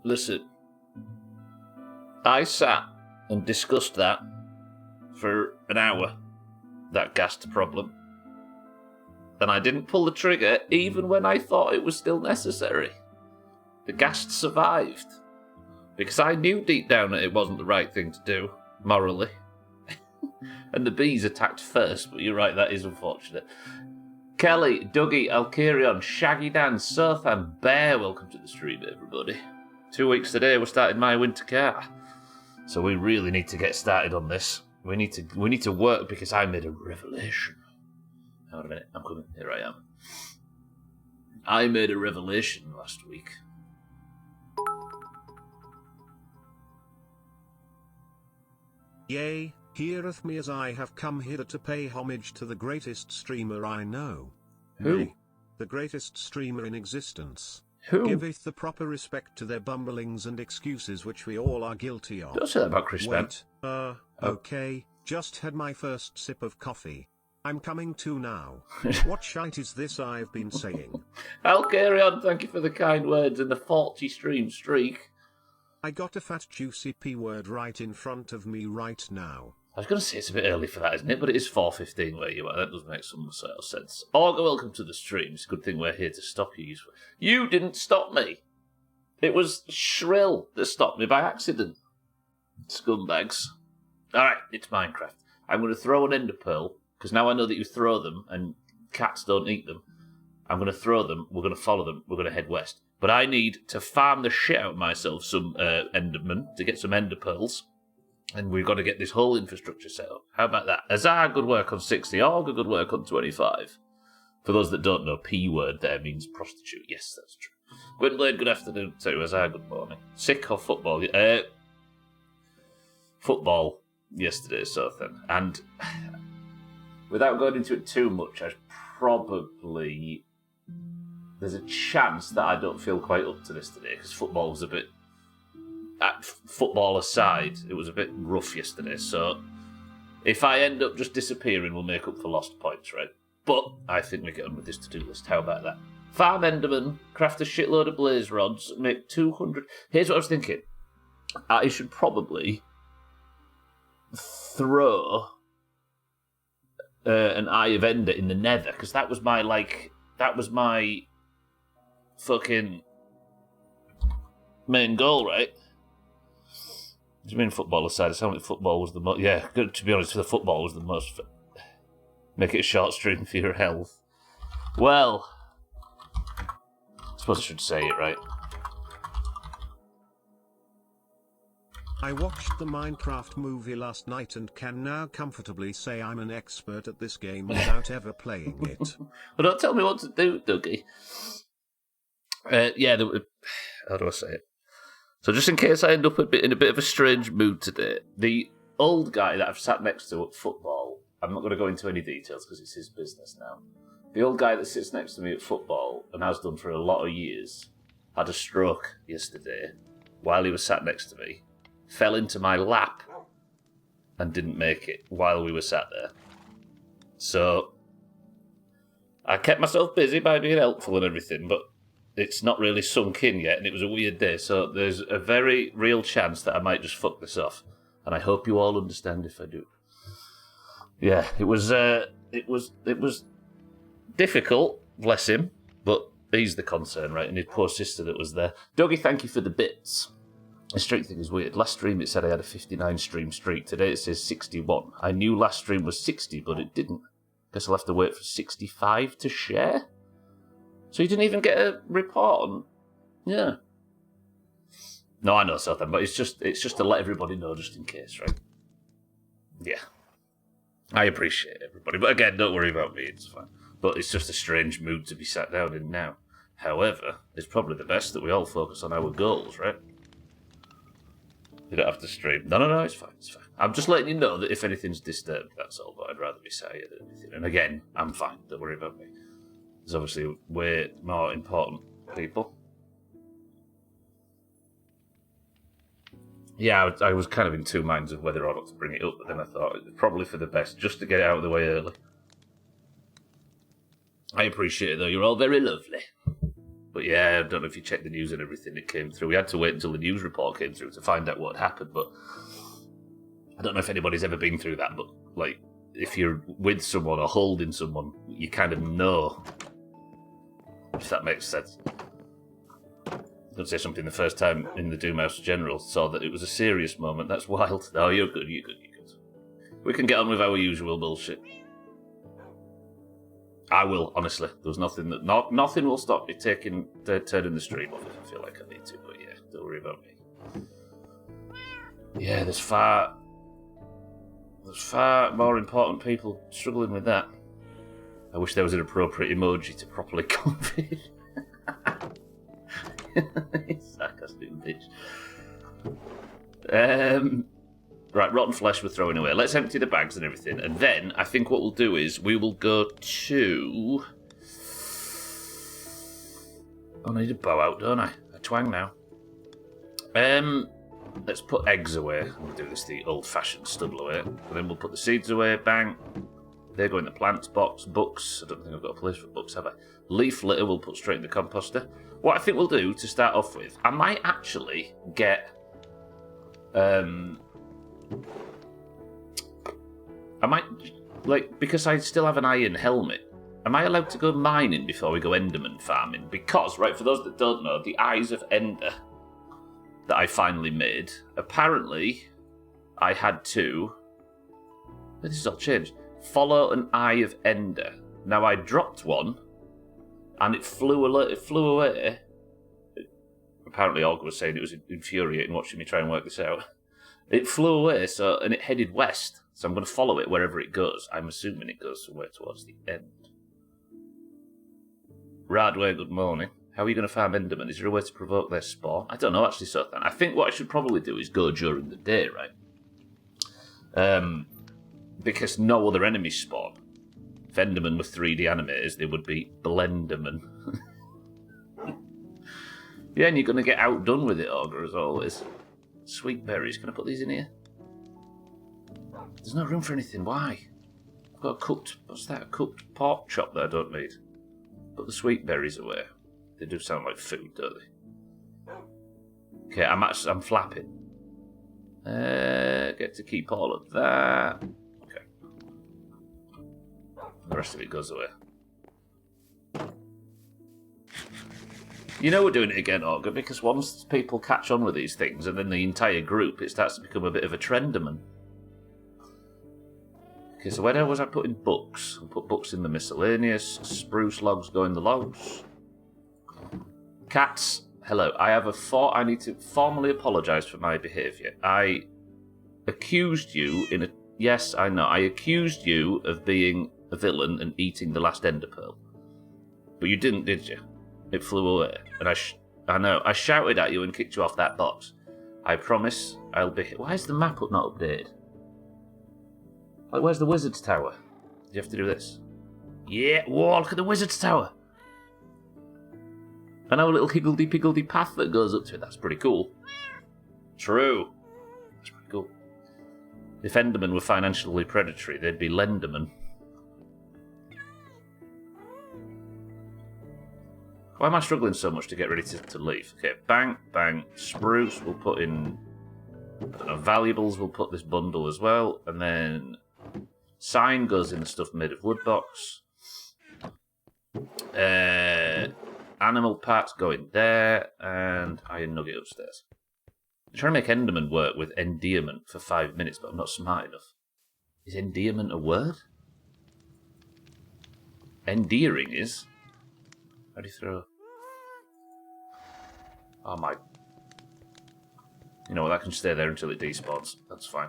Listen, I sat and discussed that for an hour, that ghast problem. And I didn't pull the trigger even when I thought it was still necessary. The ghast survived. Because I knew deep down that it wasn't the right thing to do, morally. And the bees attacked first, but you're right, that is unfortunate. Kelly, Dougie, Alkirion, Shaggy Dan, Sothan, Bear, welcome to the stream, everybody. 2 weeks today, we're starting my winter car. So we really need to get started on this. We need to work because I made a revelation. Hang on a minute, I'm coming. Here I am. I made a revelation last week. Yea, heareth me as I have come hither to pay homage to the greatest streamer I know. Who? Nay, the greatest streamer in existence. Who? Giveth the proper respect to their bumblings and excuses which we all are guilty of. Don't say that about Chris Ben. Wait, okay, just had my first sip of coffee. I'm coming to now. What shite is this I've been saying? I'll carry on, thank you for the kind words and the 40 stream streak. I got a fat juicy P word right in front of me right now. I was going to say it's a bit early for that, isn't it? But it is 4:15 where you are. That does make some sort of sense. Olga, welcome to the stream. It's a good thing we're here to stop you. You didn't stop me. It was Shrill that stopped me by accident. Scumbags. Alright, it's Minecraft. I'm going to throw an ender pearl, because now I know that you throw them and cats don't eat them. I'm going to throw them, we're going to follow them, we're going to head west. But I need to farm the shit out of myself some endermen to get some ender pearls. And we've got to get this whole infrastructure set up. How about that? Azar, good work on 60. Olga, good work on 25. For those that don't know, P word there means prostitute. Yes, that's true. Gwynblade, good afternoon too. Azar, good morning. Sick of football? Football yesterday, so then. And without going into it too much, there's a chance that I don't feel quite up to this today, because football was a bit... Football aside, it was a bit rough yesterday, so if I end up just disappearing, we'll make up for lost points, right? But I think we get on with this to-do list. How about that? Farm Enderman, craft a shitload of blaze rods, make 200... Here's what I was thinking. I should probably throw an Eye of Ender in the Nether, because that was my fucking main goal, right? Do you mean football aside? It sounded like football was the most... Yeah, to be honest, the football was the most... Make it a short stream for your health. Well, I suppose I should say it, right? I watched the Minecraft movie last night and can now comfortably say I'm an expert at this game without ever playing it. Well, don't tell me what to do, Dougie. How do I say it? So just in case I end up in a bit of a strange mood today, the old guy that I've sat next to at football, I'm not going to go into any details because it's his business now. The old guy that sits next to me at football, and has done for a lot of years, had a stroke yesterday while he was sat next to me, fell into my lap, and didn't make it while we were sat there. So I kept myself busy by being helpful and everything, but it's not really sunk in yet, and it was a weird day, so there's a very real chance that I might just fuck this off, and I hope you all understand if I do. Yeah, it was difficult, bless him, but he's the concern, right, and his poor sister that was there. Dougie, thank you for the bits. The streak thing is weird. Last stream it said I had a 59 stream streak, today it says 61. I knew last stream was 60, but it didn't. Guess I'll have to wait for 65 to share? So you didn't even get a report on... Yeah. No, I know, Southend, but it's just to let everybody know just in case, right? Yeah. I appreciate everybody. But again, don't worry about me, it's fine. But it's just a strange mood to be sat down in now. However, it's probably the best that we all focus on our goals, right? You don't have to stream. No, it's fine, it's fine. I'm just letting you know that if anything's disturbed, that's all, but I'd rather be sat here than anything. And again, I'm fine, don't worry about me. There's obviously way more important people. Yeah, I was kind of in two minds of whether or not to bring it up, but then I thought it was probably for the best, just to get it out of the way early. I appreciate it, though. You're all very lovely. But yeah, I don't know if you checked the news and everything that came through. We had to wait until the news report came through to find out what happened, but I don't know if anybody's ever been through that, but like, if you're with someone or holding someone, you kind of know, if that makes sense. I was going to say something the first time in the Doomhaus General saw that it was a serious moment. That's wild. Oh, you're good, you're good, you're good. We can get on with our usual bullshit. I will, honestly. There's nothing that nothing will stop me turning the stream off if I feel like I need to. But yeah, don't worry about me. Yeah, there's far more important people struggling with that. I wish there was an appropriate emoji to properly convey. Sarcastic bitch. Right, rotten flesh we're throwing away. Let's empty the bags and everything. And then I think what we'll do is we will go to... Oh, I need a bow out, don't I? I twang now. Let's put eggs away. We'll do this the old-fashioned Stubbler way. And then we'll put the seeds away. Bang. They go in the plants box. Books. I don't think I've got a place for books, have I? Leaf litter we'll put straight in the composter. What I think we'll do to start off with, I might actually get... I might, like, because I still have an iron helmet, am I allowed to go mining before we go Enderman farming? Because, right, for those that don't know, the Eyes of Ender that I finally made, apparently I had to, this has all changed, follow an Eye of Ender. Now I dropped one, and it flew away. Apparently Olga was saying it was infuriating watching me try and work this out. It flew away, and it headed west. So I'm going to follow it wherever it goes. I'm assuming it goes somewhere towards the end. Radway, good morning. How are you going to farm Enderman? Is there a way to provoke their spawn? I don't know, actually, Sothan. I think what I should probably do is go during the day, right? Because no other enemies spawn. If Enderman were 3D animators, they would be Blenderman. Yeah, and you're going to get outdone with it, Augur, as always. Sweet berries. Can I put these in here? There's no room for anything. Why? I've got a cooked... What's that? A cooked pork chop that I don't need. Put the sweet berries away. They do sound like food, don't they? Okay, I'm flapping. Get to keep all of that. Okay. The rest of it goes away. You know we're doing it again, Augur, because once people catch on with these things, and then the entire group, it starts to become a bit of a trenderman. Okay, so where was I putting books? I'll put books in the miscellaneous. Spruce logs go in the logs. Cats, hello. I need to formally apologise for my behaviour. I accused you in a... Yes, I know. I accused you of being a villain and eating the last ender pearl. But you didn't, did you? It flew away. And I know. I shouted at you and kicked you off that box. I promise I'll be... Why is the map not updated? Like, where's the wizard's tower? Do you have to do this? Yeah, whoa, look at the wizard's tower. I know a little higgledy-piggledy path that goes up to it. That's pretty cool. True. That's pretty cool. If Endermen were financially predatory, they'd be Lendermen. Why am I struggling so much to get ready to leave? Okay, bang, bang. Spruce, we'll put in... I don't know, valuables, we'll put this bundle as well. And then... Sign goes in the stuff made of wood box. Animal parts go in there. And iron nugget upstairs. I'm trying to make Enderman work with endearment for 5 minutes, but I'm not smart enough. Is endearment a word? Endearing is? How do you throw? Oh my... You know what, that can stay there until it despawns. That's fine.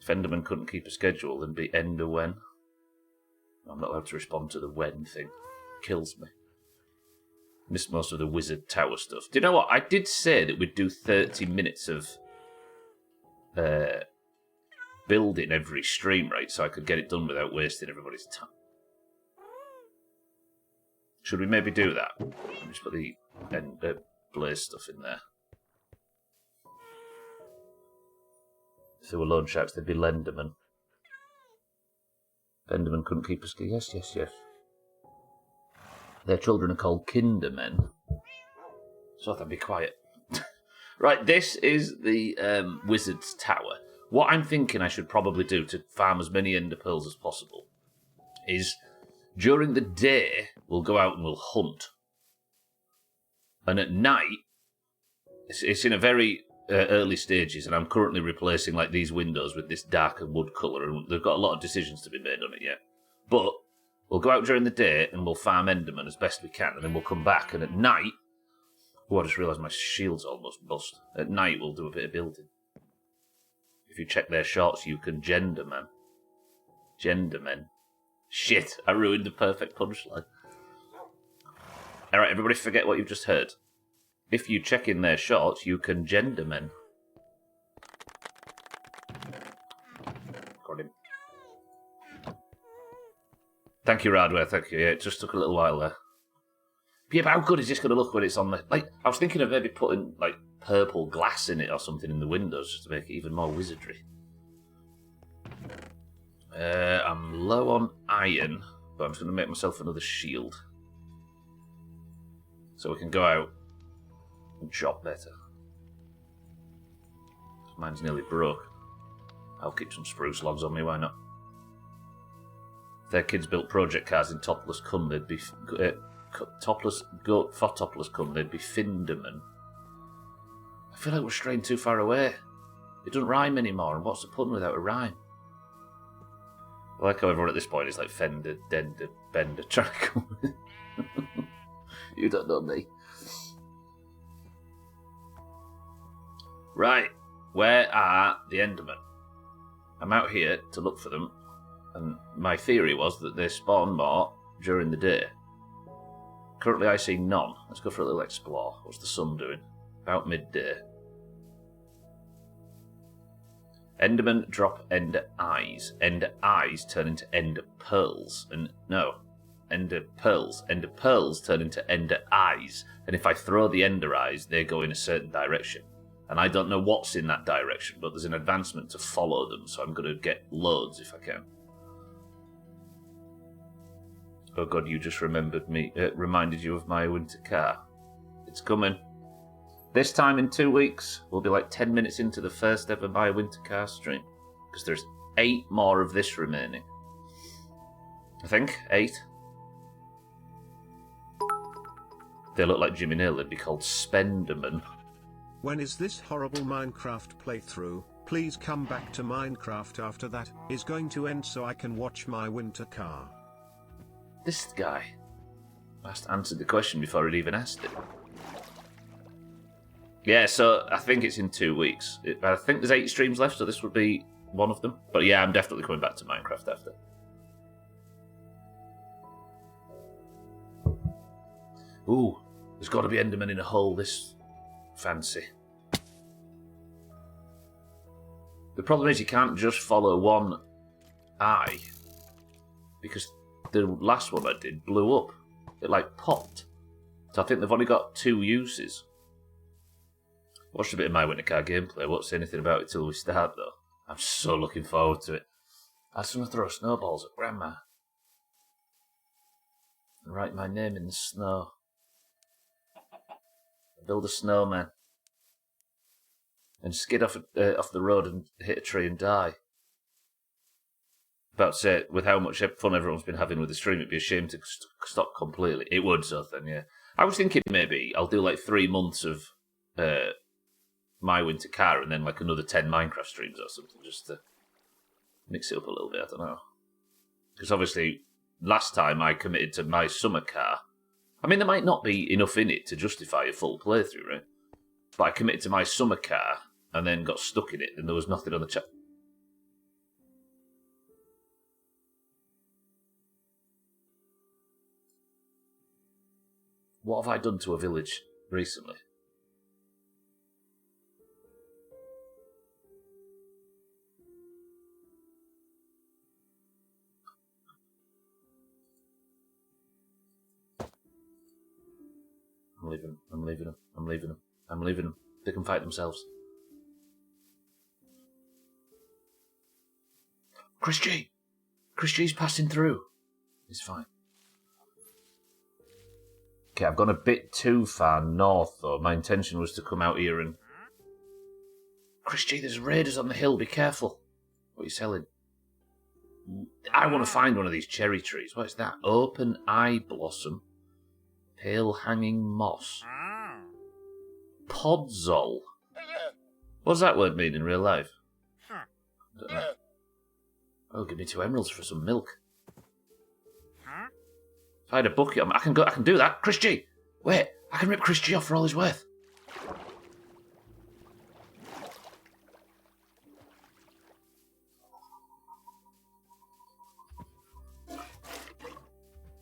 If Enderman couldn't keep a schedule, then be Ender when. I'm not allowed to respond to the when thing. It kills me. Missed most of the wizard tower stuff. Do you know what? I did say that we'd do 30 minutes of building every stream, right? So I could get it done without wasting everybody's time. Should we maybe do that? Just put the blaze stuff in there. If there were loan sharks, they'd be Lenderman. Enderman couldn't keep us. Yes, yes, yes. Their children are called kindermen. So then be quiet. Right, this is the Wizard's Tower. What I'm thinking I should probably do to farm as many ender pearls as possible is during the day we'll go out and we'll hunt. And at night, it's in a very early stages, and I'm currently replacing like these windows with this darker wood colour, and they've got a lot of decisions to be made on it yet. But we'll go out during the day and we'll farm endermen as best we can, and then we'll come back, and at night... Oh, I just realised my shield's almost bust. At night, we'll do a bit of building. If you check their shorts, you can genderman. Gendermen. Shit, I ruined the perfect punchline. Alright, everybody forget what you've just heard. If you check in their shorts, you can gendermen. Got him. Thank you, Radware, thank you. Yeah, it just took a little while there. Yeah, but how good is this going to look when it's on the... Like, I was thinking of maybe putting, like, purple glass in it or something in the windows just to make it even more wizardry. I'm low on iron, but I'm just going to make myself another shield. So we can go out and chop better. Mine's nearly broke. I'll keep some spruce logs on me, why not? If their kids built project cars in topless cum, they'd be... topless goat for topless cum, they'd be findermen. I feel like we're straying too far away. It doesn't rhyme anymore, and what's the pun without a rhyme? I like how everyone at this point is like fender, dender, bender, trying to come with. You don't know me. Right, where are the endermen? I'm out here to look for them, and my theory was that they spawn more during the day. Currently I see none. Let's go for a little explore. What's the sun doing? About midday. Endermen drop ender eyes. Ender eyes turn into ender pearls. And no, ender pearls. Ender pearls turn into ender eyes. And if I throw the ender eyes, they go in a certain direction. And I don't know what's in that direction, but there's an advancement to follow them, so I'm going to get loads if I can. Oh god, you just reminded you of my winter car. It's coming. This time in 2 weeks, we'll be like 10 minutes into the first ever My Winter Car stream. Because there's 8 more of this remaining. I think, 8. They look like Jimmy Nail, they'd be called Spenderman. When is this horrible Minecraft playthrough? Please come back to Minecraft after that is going to end so I can watch My Winter Car. This guy last answered the question before he'd even asked it. Yeah, so I think it's in 2 weeks. I think there's 8 streams left, so this would be one of them. But yeah, I'm definitely coming back to Minecraft after. Ooh, there's got to be Enderman in a hole this fancy. The problem is you can't just follow one eye, because the last one I did blew up. It like popped. So I think they've only got 2 uses. Watched a bit of My Winter Car gameplay. I won't say anything about it till we start though. I'm so looking forward to it. I just want to throw snowballs at Grandma. And write my name in the snow. Build a snowman. And skid off the road and hit a tree and die. About to say, with how much fun everyone's been having with the stream, it'd be a shame to stop completely. It would, so then, yeah. I was thinking maybe I'll do like 3 months of My Winter Car and then like another 10 Minecraft streams or something, just to mix it up a little bit, I don't know. Because obviously, last time I committed to my summer car. I mean, there might not be enough in it to justify a full playthrough, right? But I committed to my summer car and then got stuck in it and there was nothing on the chat. What have I done to a village recently? I'm leaving them. They can fight themselves. Chris G's passing through. He's fine. Okay, I've gone a bit too far north, though. My intention was to come out here and... Chris G, there's raiders on the hill. Be careful. What are you selling? I want to find one of these cherry trees. What is that? Open eye blossom. Pale hanging moss. Podzol. What does that word mean in real life? I don't know. Oh, give me 2 emeralds for some milk. If I had a bucket, I can do that. Chris G! Wait, I can rip Chris G off for all he's worth.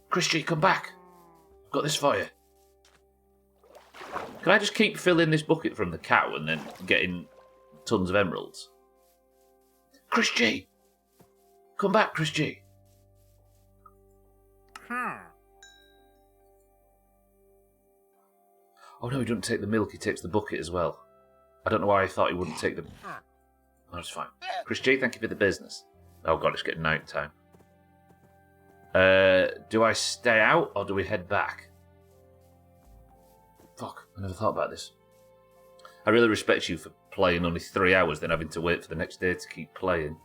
Chris G, come back. I've got this for you. Can I just keep filling this bucket from the cow and then getting tons of emeralds? Chris G! Come back, Chris G. Oh no, he doesn't take the milk, he takes the bucket as well. I don't know why I thought he wouldn't take the... No, it's fine. Chris G, thank you for the business. Oh god, it's getting night time. Do I stay out or do we head back? Fuck, I never thought about this. I really respect you for playing only 3 hours, then having to wait for the next day to keep playing.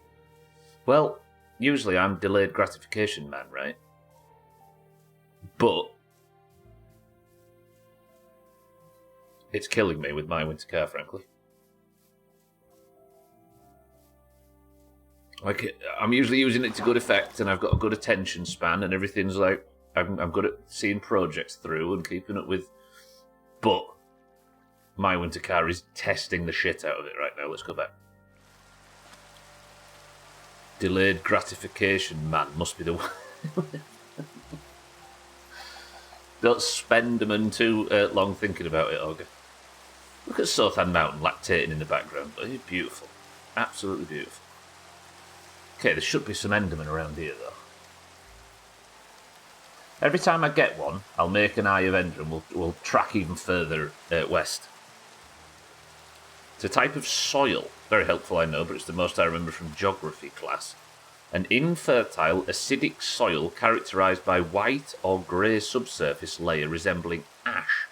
Well, usually I'm delayed gratification man, right? But it's killing me with my winter car, frankly. Like, I'm usually using it to good effect, and I've got a good attention span, and everything's like, I'm good at seeing projects through and keeping up with. But my winter car is testing the shit out of it right now. Let's go back. Delayed gratification man must be the one. Don't spend them in too long thinking about it, Olga. Look at Sothan Mountain lactating in the background. It's beautiful. Absolutely beautiful. Okay, there should be some Endermen around here, though. Every time I get one, I'll make an Eye of Ender and we'll track even further west. It's a type of soil. Very helpful, I know, but it's the most I remember from geography class. An infertile, acidic soil characterised by white or grey subsurface layer resembling ash.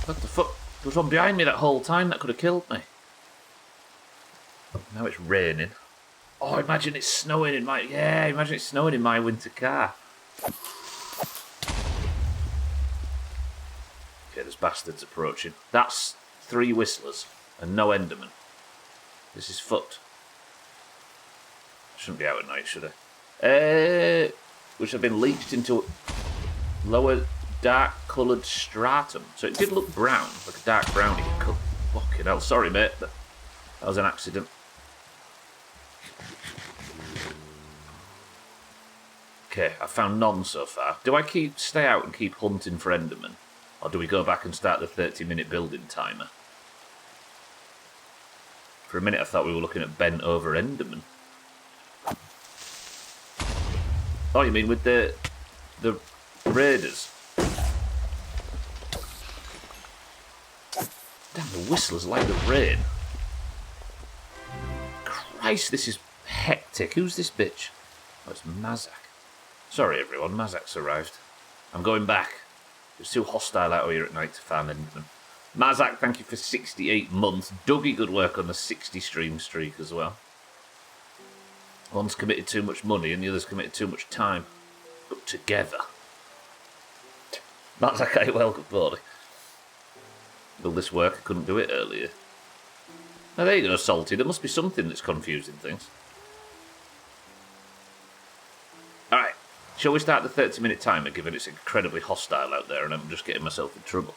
What the fuck? There was one behind me that whole time that could have killed me. Now it's raining. Oh, imagine it's snowing in my... Yeah, imagine it's snowing in my winter car. Okay, there's bastards approaching. That's 3 whistlers and no Enderman. This is fucked. Shouldn't be out at night, should I? Which have been leached into lower dark coloured stratum. So it did look brown, like a dark brownie colour. Fucking hell, sorry mate, that was an accident. Okay, I found none so far. Do I stay out and keep hunting for Enderman? Or do we go back and start the 30-minute building timer? For a minute I thought we were looking at bent over Enderman. Oh, you mean with the raiders? Damn, the whistlers like the rain. Christ, this is hectic. Who's this bitch? Oh, it's Mazak. Sorry, everyone. Mazak's arrived. I'm going back. It's too hostile out here at night to farm Enderman. Mazak, thank you for 68 months. Dougie, good work on the 60 stream streak as well. One's committed too much money and the other's committed too much time. But together. Mazak, I welcome, buddy. Will this work? I couldn't do it earlier. Now there you go, Salty. There must be something that's confusing things. Alright, shall we start the 30-minute timer, given it's incredibly hostile out there and I'm just getting myself in trouble?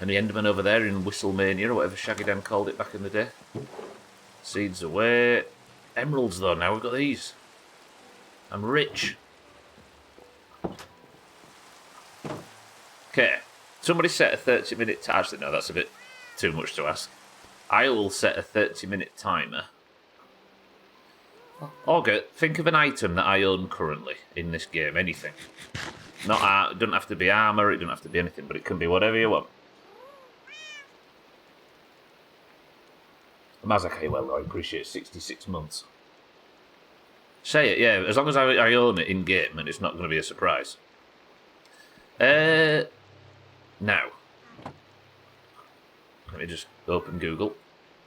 Any Enderman over there in Whistlemania, or whatever Shaggy Dan called it back in the day? Seeds away. Emeralds, though, now we've got these. I'm rich. Okay. Somebody set a 30-minute timer. Actually, no, that's a bit too much to ask. I will set a 30-minute timer. Okay, think of an item that I own currently in this game. Anything. Not it doesn't have to be armour, it doesn't have to be anything, but it can be whatever you want. Mazakay, well, I appreciate 66 months. Say it, yeah. As long as I own it in game, and it's not going to be a surprise. Now, let me just open Google.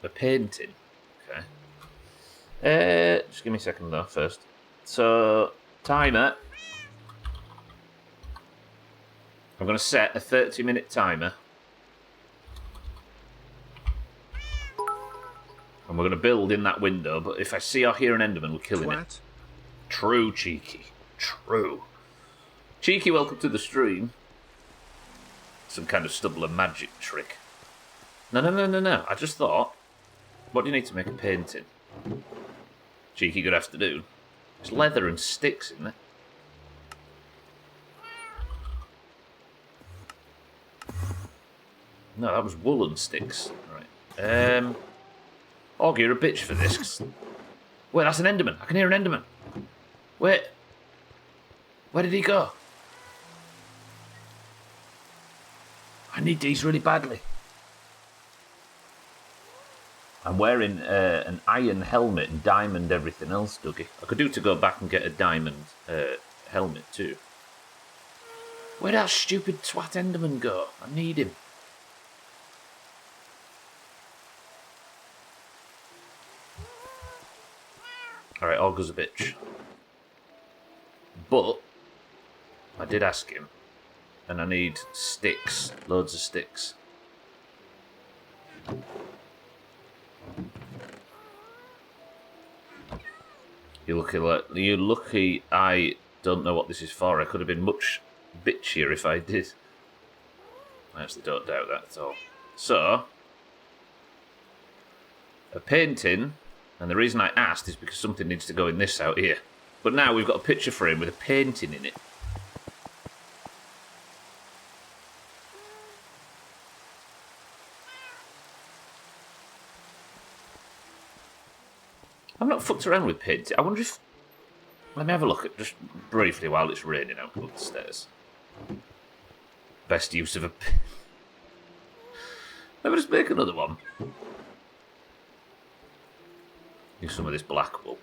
A painting. Okay. Just give me a second though first. So, timer. I'm going to set a 30-minute timer. And we're going to build in that window, but if I see or hear an Enderman, we're killing it. True, Cheeky. True. Cheeky, welcome to the stream. Some kind of Stubbler magic trick. No. I just thought, what do you need to make a painting? Cheeky, good afternoon. It's leather and sticks, isn't it? No, that was woolen sticks. Right. Og, you're a bitch for this. Wait, that's an Enderman. I can hear an Enderman. Wait. Where did he go? I need these really badly. I'm wearing an iron helmet and diamond everything else, Dougie. I could do to go back and get a diamond helmet too. Where'd that stupid twat Enderman go? I need him. Alright, Olga's a bitch. But I did ask him, and I need sticks, loads of sticks. You're lucky I don't know what this is for. I could have been much bitchier if I did. I actually don't doubt that at all. So, a painting, and the reason I asked is because something needs to go in this out here. But now we've got a picture frame with a painting in it. I've not fucked around with painting. I wonder if... Let me have a look at just briefly while it's raining out up the stairs. Best use of a... Let me just make another one. Use some of this black wool.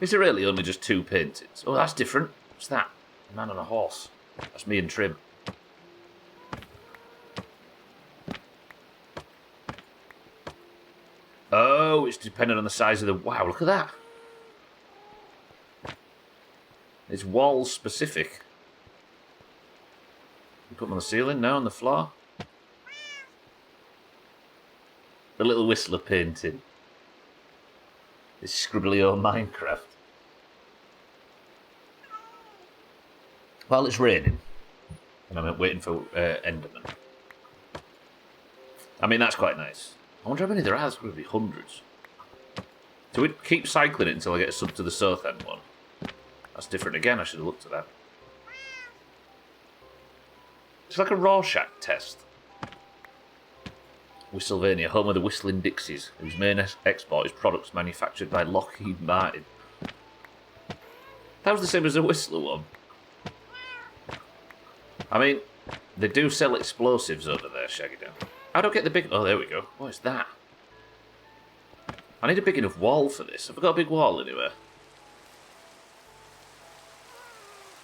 Is there really only just 2 paintings? Oh, that's different. What's that? A man on a horse. That's me and Trim. Oh, it's dependent on the size of the... Wow, look at that. It's wall specific. You put them on the ceiling, now on the floor. The little whistler painting. It's scribbly old Minecraft. While it's raining, and I'm waiting for Enderman. I mean, that's quite nice. I wonder how many there are. There's going to be hundreds. So we keep cycling it until I get a sub to the south end one. That's different again. I should have looked at that. It's like a Rorschach test. Whistlevania, home of the Whistling Dixies, whose main export is products manufactured by Lockheed Martin. That was the same as the Whistler one. I mean, they do sell explosives over there, Shaggy Down. How do I get the big... Oh, there we go. What is that? I need a big enough wall for this. Have I got a big wall anywhere?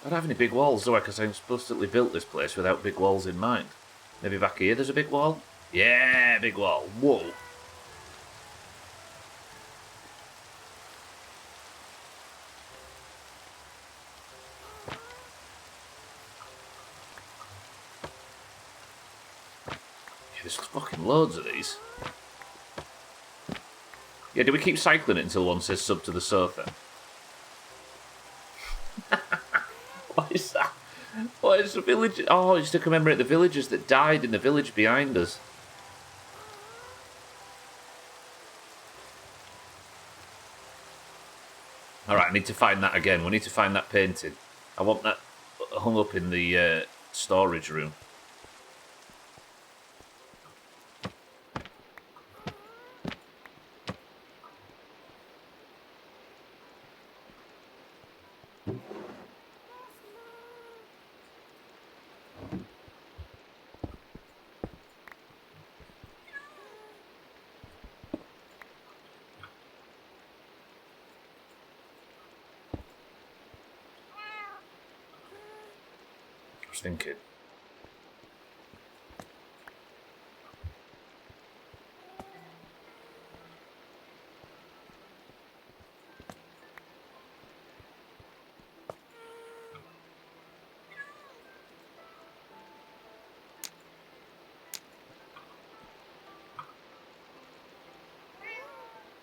I don't have any big walls, do I? Because I supposedly built this place without big walls in mind. Maybe back here there's a big wall? Yeah, big wall. Whoa. Yeah, there's fucking loads of these. Yeah, do we keep cycling it until one says sub to the sofa? What is that? What is the village? Oh, it's to commemorate the villagers that died in the village behind us. Alright, I need to find that again. We need to find that painting. I want that hung up in the storage room. just thinking.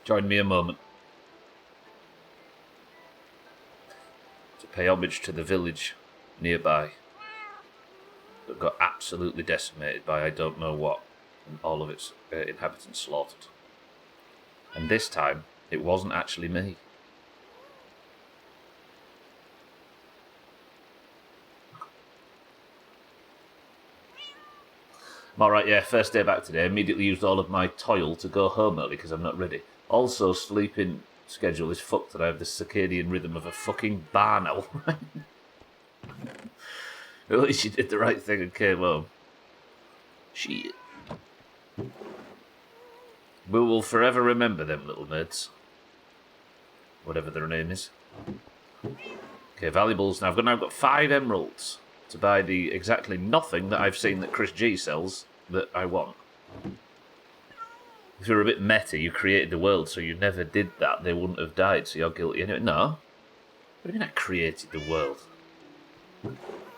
Join me a moment to pay homage to the village nearby that got absolutely decimated by I don't know what, and all of its inhabitants slaughtered. And this time, it wasn't actually me. I'm alright, yeah, first day back today. Immediately used all of my toil to go home early because I'm not ready. Also, sleeping schedule is fucked that I have the circadian rhythm of a fucking barn owl. At least you did the right thing and came home. Shit. We will forever remember them little nerds. Whatever their name is. Okay, valuables. Now I've got 5 emeralds to buy the exactly nothing that I've seen that Chris G sells that I want. If you're a bit meta, you created the world, so you never did that. They wouldn't have died, so you're guilty anyway. No. What do you mean I created the world?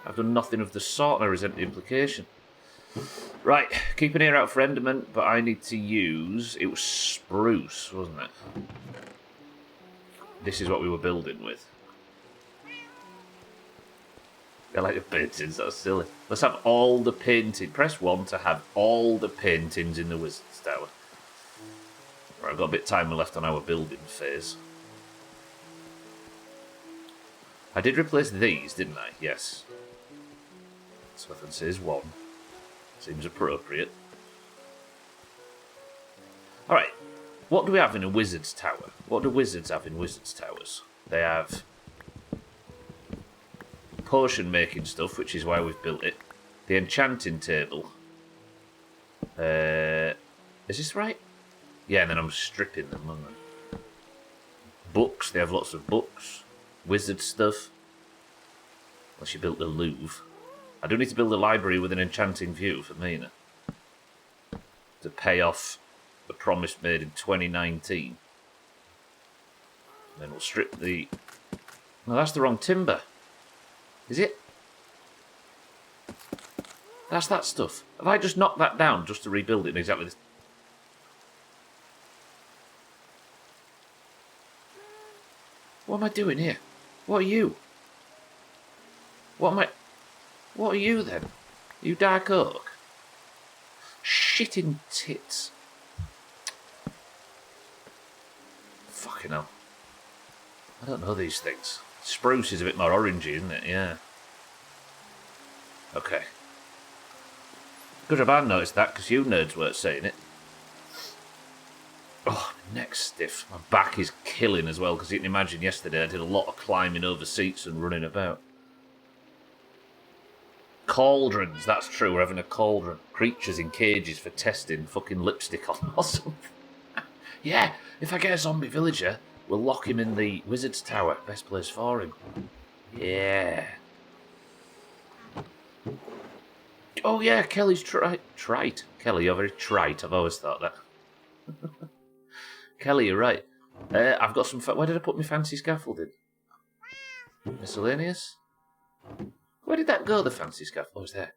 I've done nothing of the sort, and I resent the implication. Right, keep an ear out for Enderman, but I need to use... It was spruce, wasn't it? This is what we were building with. I like the paintings, that's silly. Let's have all the painting. Press 1 to have all the paintings in the Wizard's Tower. Right, I've got a bit of time left on our building phase. I did replace these, didn't I? Yes. So I can say is 1. Seems appropriate. Alright, what do we have in a Wizard's Tower? What do wizards have in Wizard's Towers? They have potion making stuff, which is why we've built it. The enchanting table. Is this right? Yeah, and then I'm stripping them, aren't I? Books, they have lots of books. Wizard stuff. Unless you built the Louvre. I do need to build a library with an enchanting view for Mina. To pay off the promise made in 2019. And then we'll strip the... No, that's the wrong timber. Is it? That's that stuff. Have I just knocked that down just to rebuild it in exactly this... What am I doing here? What are you? What am I... What are you then? Are you dark oak? Shitting tits. Fucking hell. I don't know these things. Spruce is a bit more orangey, isn't it? Yeah. Okay. Good job I noticed that, because you nerds weren't saying it. Oh, my neck's stiff. My back is killing as well, because you can imagine yesterday I did a lot of climbing over seats and running about. Cauldrons, that's true, we're having a cauldron. Creatures in cages for testing fucking lipstick on or something. Yeah, if I get a zombie villager, we'll lock him in the Wizard's Tower. Best place for him. Yeah. Oh yeah, Kelly's trite. Kelly, you're very trite, I've always thought that. Kelly, you're right. I've got some... Where did I put my fancy scaffolding? Miscellaneous? Where did that go, the fancy scaffold? Oh, it's there.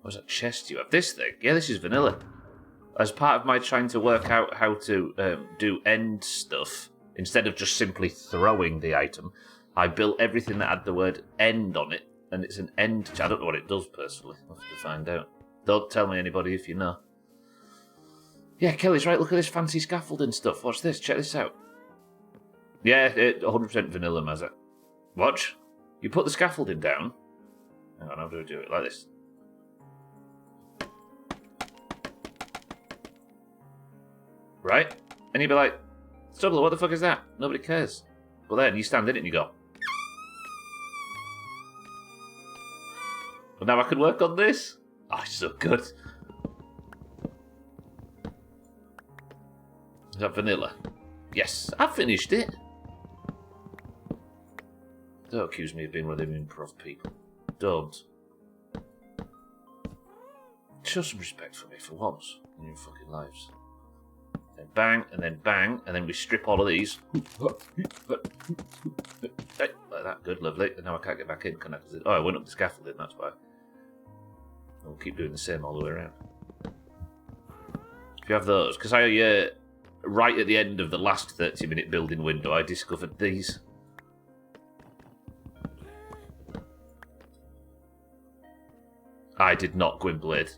What's that chest you have? This thing? Yeah, this is vanilla. As part of my trying to work out how to do end stuff, instead of just simply throwing the item, I built everything that had the word end on it, and it's an end... I don't know what it does, personally. I'll have to find out. Don't tell me anybody if you know. Yeah, Kelly's right. Look at this fancy scaffolding stuff. Watch this. Check this out. Yeah, 100% vanilla, Mazza. Watch. You put the scaffolding down. Hang on, how do I do it? Like this. Right? And you'd be like, Stubbler, what the fuck is that? Nobody cares. But then you stand in it and you go. But now I can work on this. Oh, it's so good. Is that vanilla? Yes, I've finished it. Don't accuse me of being one of them improv people. Don't. Show some respect for me for once in your fucking lives. Then bang, and then we strip all of these. Like that, good, lovely. And now I can't get back in, can I? Oh, I went up the scaffolding, that's why. We'll keep doing the same all the way around. If you have those, because I, right at the end of the last 30-minute building window, I discovered these. I did not Gwynblade.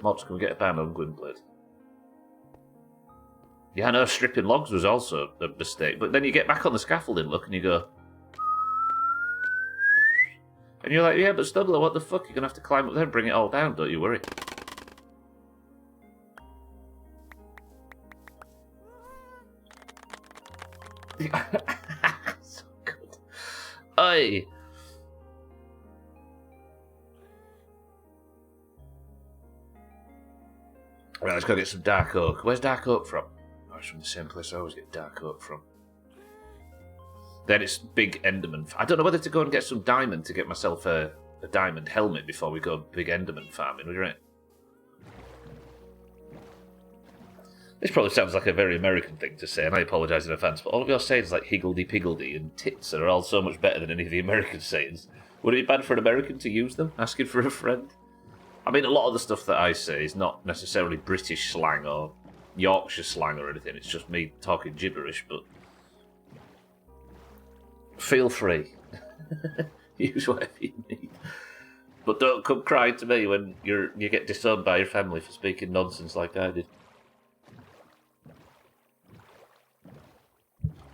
Mods, can we get a ban on Gwynblade? Yeah, I know stripping logs was also a mistake, but then you get back on the scaffolding, look, and you go... And you're like, yeah, but Stubbler, what the fuck? You're going to have to climb up there and bring it all down, don't you worry. So good. Oi! Right, let's go get some dark oak. Where's dark oak from? Oh, it's from the same place I always get dark oak from. Then it's big Enderman. I don't know whether to go and get some diamond to get myself a diamond helmet before we go big Enderman farming. Would you right? This probably sounds like a very American thing to say, and I apologise in advance, but all of your sayings like higgledy-piggledy and tits are all so much better than any of the American sayings. Would it be bad for an American to use them, asking for a friend? I mean, a lot of the stuff that I say is not necessarily British slang or Yorkshire slang or anything. It's just me talking gibberish, but... Feel free. Use whatever you need. But don't come crying to me when you get disowned by your family for speaking nonsense like I did.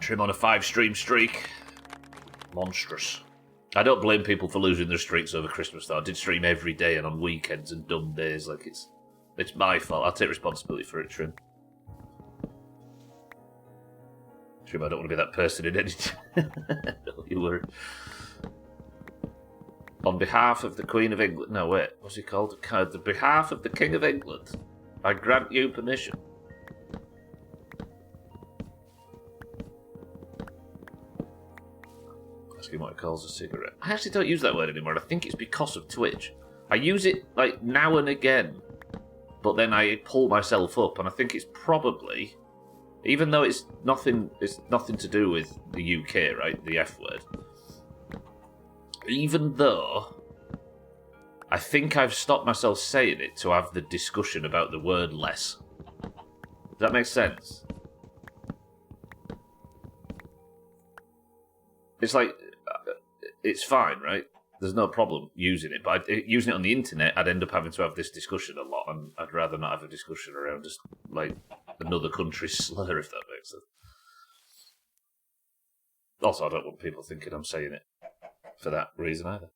Trim on a 5-stream streak. Monstrous. I don't blame people for losing their streaks over Christmas, though. I did stream every day and on weekends and dumb days. Like, it's my fault. I'll take responsibility for it, Trim. Trim, I don't want to be that person in any... Don't you worry. On behalf of the Queen of England... No, wait. What's he called? On behalf of the King of England, I grant you permission. Asking what he calls a cigarette. I actually don't use that word anymore, and I think it's because of Twitch. I use it, like, now and again, but then I pull myself up, and I think it's probably... Even though it's nothing to do with the UK, right? The F word. Even though I think I've stopped myself saying it to have the discussion about the word less. Does that make sense? It's like, it's fine, right? There's no problem using it, but using it on the internet, I'd end up having to have this discussion a lot, and I'd rather not have a discussion around just, like, another country's slur, if that makes sense. Also, I don't want people thinking I'm saying it for that reason either.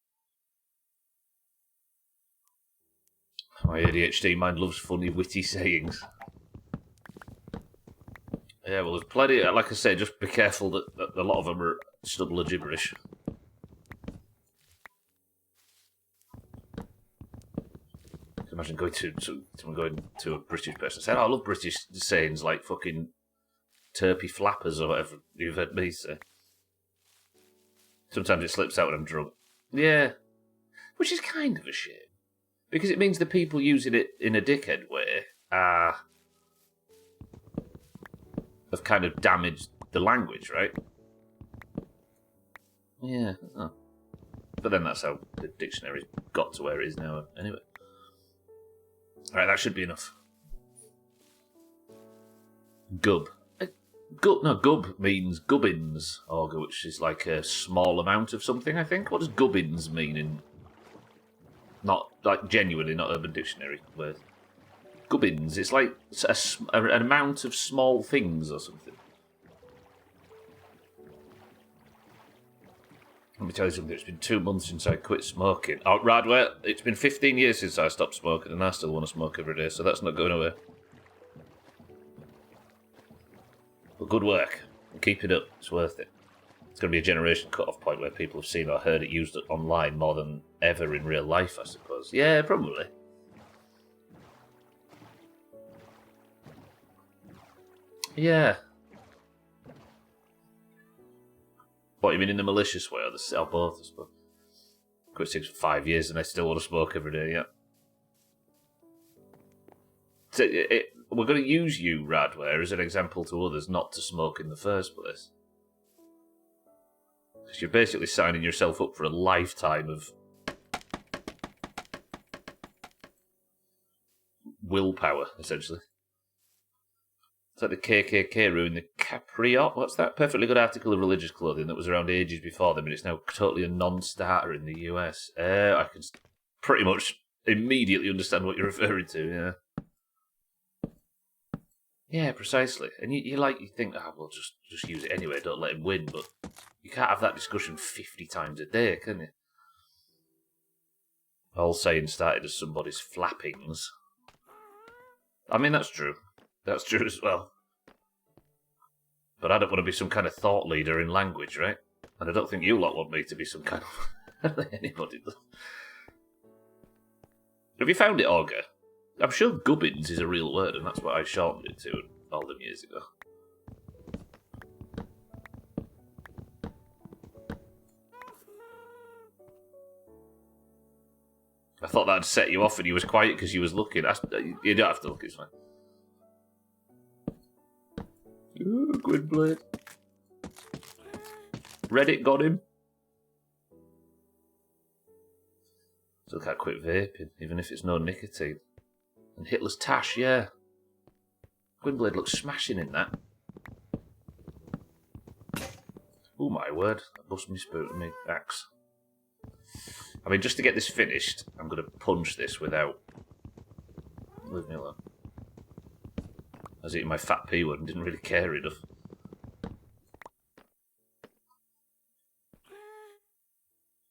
My ADHD mind loves funny, witty sayings. Yeah, well, there's plenty, like I say, just be careful that a lot of them are Stubbler gibberish. Imagine going to a British person saying, "Oh, I love British sayings like fucking turpy flappers or whatever you've heard me say." Sometimes it slips out when I'm drunk. Yeah. Which is kind of a shame. Because it means the people using it in a dickhead way have kind of damaged the language, right? Yeah. Oh. But then that's how the dictionary got to where it is now, anyway. Alright, that should be enough. Gub. Gub means gubbins, which is like a small amount of something, I think. What does gubbins mean in... Not, like, genuinely, not Urban Dictionary word. Gubbins, it's like an amount of small things or something. Let me tell you something, it's been 2 months since I quit smoking. Oh, right, well, it's been 15 years since I stopped smoking, and I still want to smoke every day, so that's not going away. But good work. Keep it up. It's worth it. It's going to be a generation cut-off point where people have seen or heard it used online more than ever in real life, I suppose. Yeah, probably. Yeah. What, you mean in the malicious way, or both, I suppose? Quit cigs for 5 years and I still want to smoke every day, yeah. So we're going to use you, Radware, as an example to others not to smoke in the first place. Because you're basically signing yourself up for a lifetime of willpower, essentially. It's like the KKK ruined the Capriot. What's that? Perfectly good article of religious clothing that was around ages before them, and it's now totally a non-starter in the US. I can pretty much immediately understand what you're referring to, yeah. Yeah, precisely. And you think, well, just use it anyway, don't let him win, but you can't have that discussion 50 times a day, can you? All saying started as somebody's flappings. I mean, that's true. That's true as well. But I don't want to be some kind of thought leader in language, right? And I don't think you lot want me to be some kind of... I don't think anybody does. Have you found it, Augur? I'm sure gubbins is a real word, and that's what I shortened it to all them years ago. I thought that'd set you off and you was quiet because you was looking. You don't have to look, it's fine. Ooh, Gwynblade. Reddit got him. Still can't quit vaping, even if it's no nicotine. And Hitler's tash, yeah. Gwynblade looks smashing in that. Oh my word, that bust me spoon me axe. I mean, just to get this finished, I'm going to punch this without... Leave me alone. I was eating my fat P word and didn't really care enough.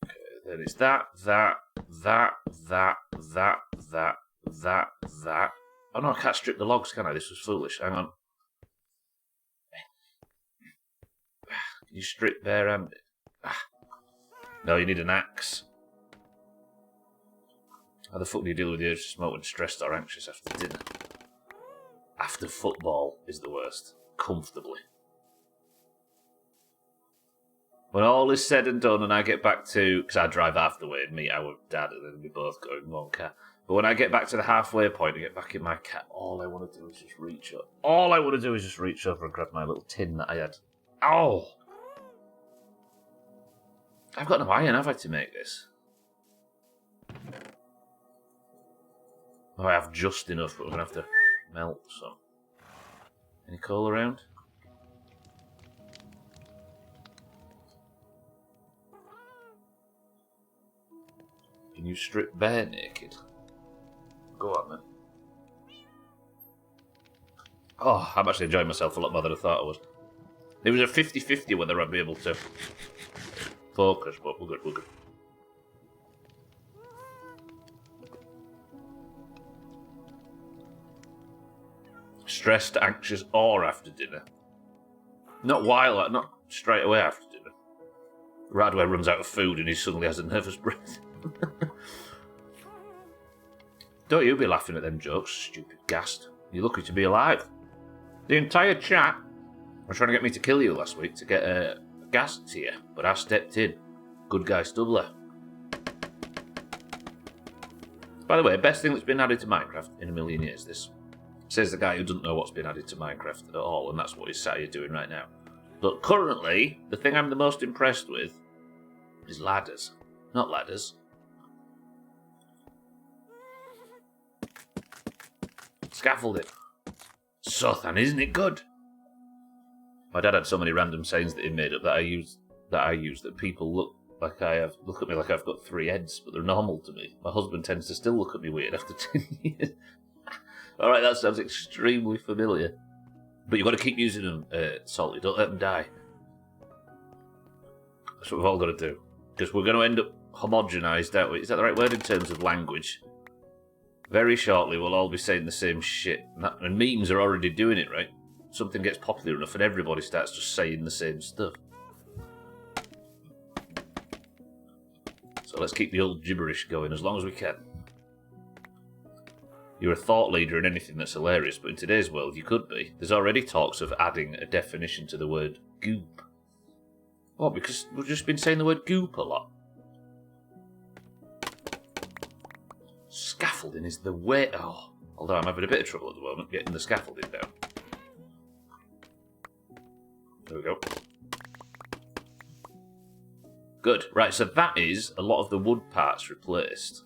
Okay, then it's that. Oh no, I can't strip the logs, can I? This was foolish. Hang on. Can you strip bare-handed? No, you need an axe. How the fuck do you deal with the urge to smoke when stressed or anxious after dinner? After football is the worst. Comfortably. When all is said and done and I get back to... Because I drive half the way and meet our dad and then we both go in one car. But when I get back to the halfway point and get back in my car, all I want to do is just reach up. All I want to do is just reach over and grab my little tin that I had. Ow! I've got no iron, have I, to make this? Oh, I have just enough, but we're going to have to melt some. Any coal around? Can you strip bare naked? Go on, then. Oh, I'm actually enjoying myself a lot more than I thought I would. It was a 50-50 whether I'd be able to focus, but we're good, we're good. Stressed, anxious, or after dinner. Not not straight away after dinner. Radway runs out of food and he suddenly has a nervous breath. Don't you be laughing at them jokes, stupid ghast. You're lucky to be alive. The entire chat was trying to get me to kill you last week to get a ghast tier, but I stepped in. Good guy Stubbler. By the way, best thing that's been added to Minecraft in a million years, this. Says the guy who doesn't know what's been added to Minecraft at all, and that's what he's sat here doing right now. But currently, the thing I'm the most impressed with is ladders. Not ladders. Scaffolding. Sothan, isn't it good? My dad had so many random sayings that he made up that I use that people look at me like I've got 3 heads, but they're normal to me. My husband tends to still look at me weird after 10 years. Alright, that sounds extremely familiar. But you've got to keep using them, Salty. Don't let them die. That's what we've all got to do. Because we're going to end up homogenised, aren't we? Is that the right word in terms of language? Very shortly, we'll all be saying the same shit. And memes are already doing it, right? Something gets popular enough and everybody starts just saying the same stuff. So let's keep the old gibberish going as long as we can. You're a thought leader in anything that's hilarious, but in today's world you could be. There's already talks of adding a definition to the word goop. What, because we've just been saying the word goop a lot? Scaffolding is the way... Oh, although I'm having a bit of trouble at the moment getting the scaffolding down. There we go. Good. Right, so that is a lot of the wood parts replaced.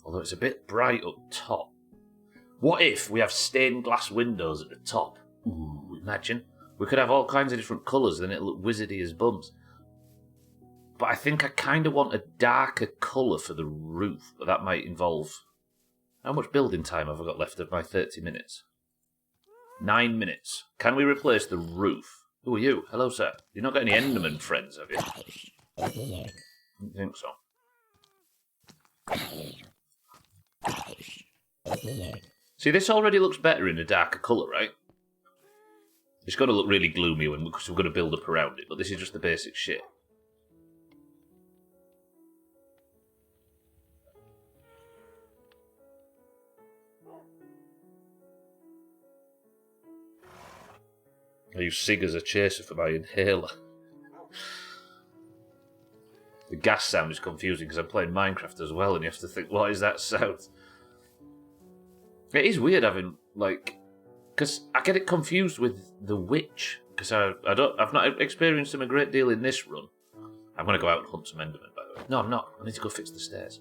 Although it's a bit bright up top. What if we have stained glass windows at the top? Ooh, imagine. We could have all kinds of different colours, then it'll look wizardy as bums. But I think I kind of want a darker colour for the roof, but that might involve... How much building time have I got left of my 30 minutes? 9 minutes. Can we replace the roof? Who are you? Hello, sir. You've not got any Enderman friends, have you? I don't think so. See, this already looks better in a darker colour, right? It's going to look really gloomy because we're going to build up around it, but this is just the basic shit. I use Sig as a chaser for my inhaler. The gas sound is confusing because I'm playing Minecraft as well, and you have to think, what is that sound? It is weird having, like... Because I get it confused with the witch. Because I've not experienced them a great deal in this run. I'm going to go out and hunt some Endermen, by the way. No, I'm not. I need to go fix the stairs.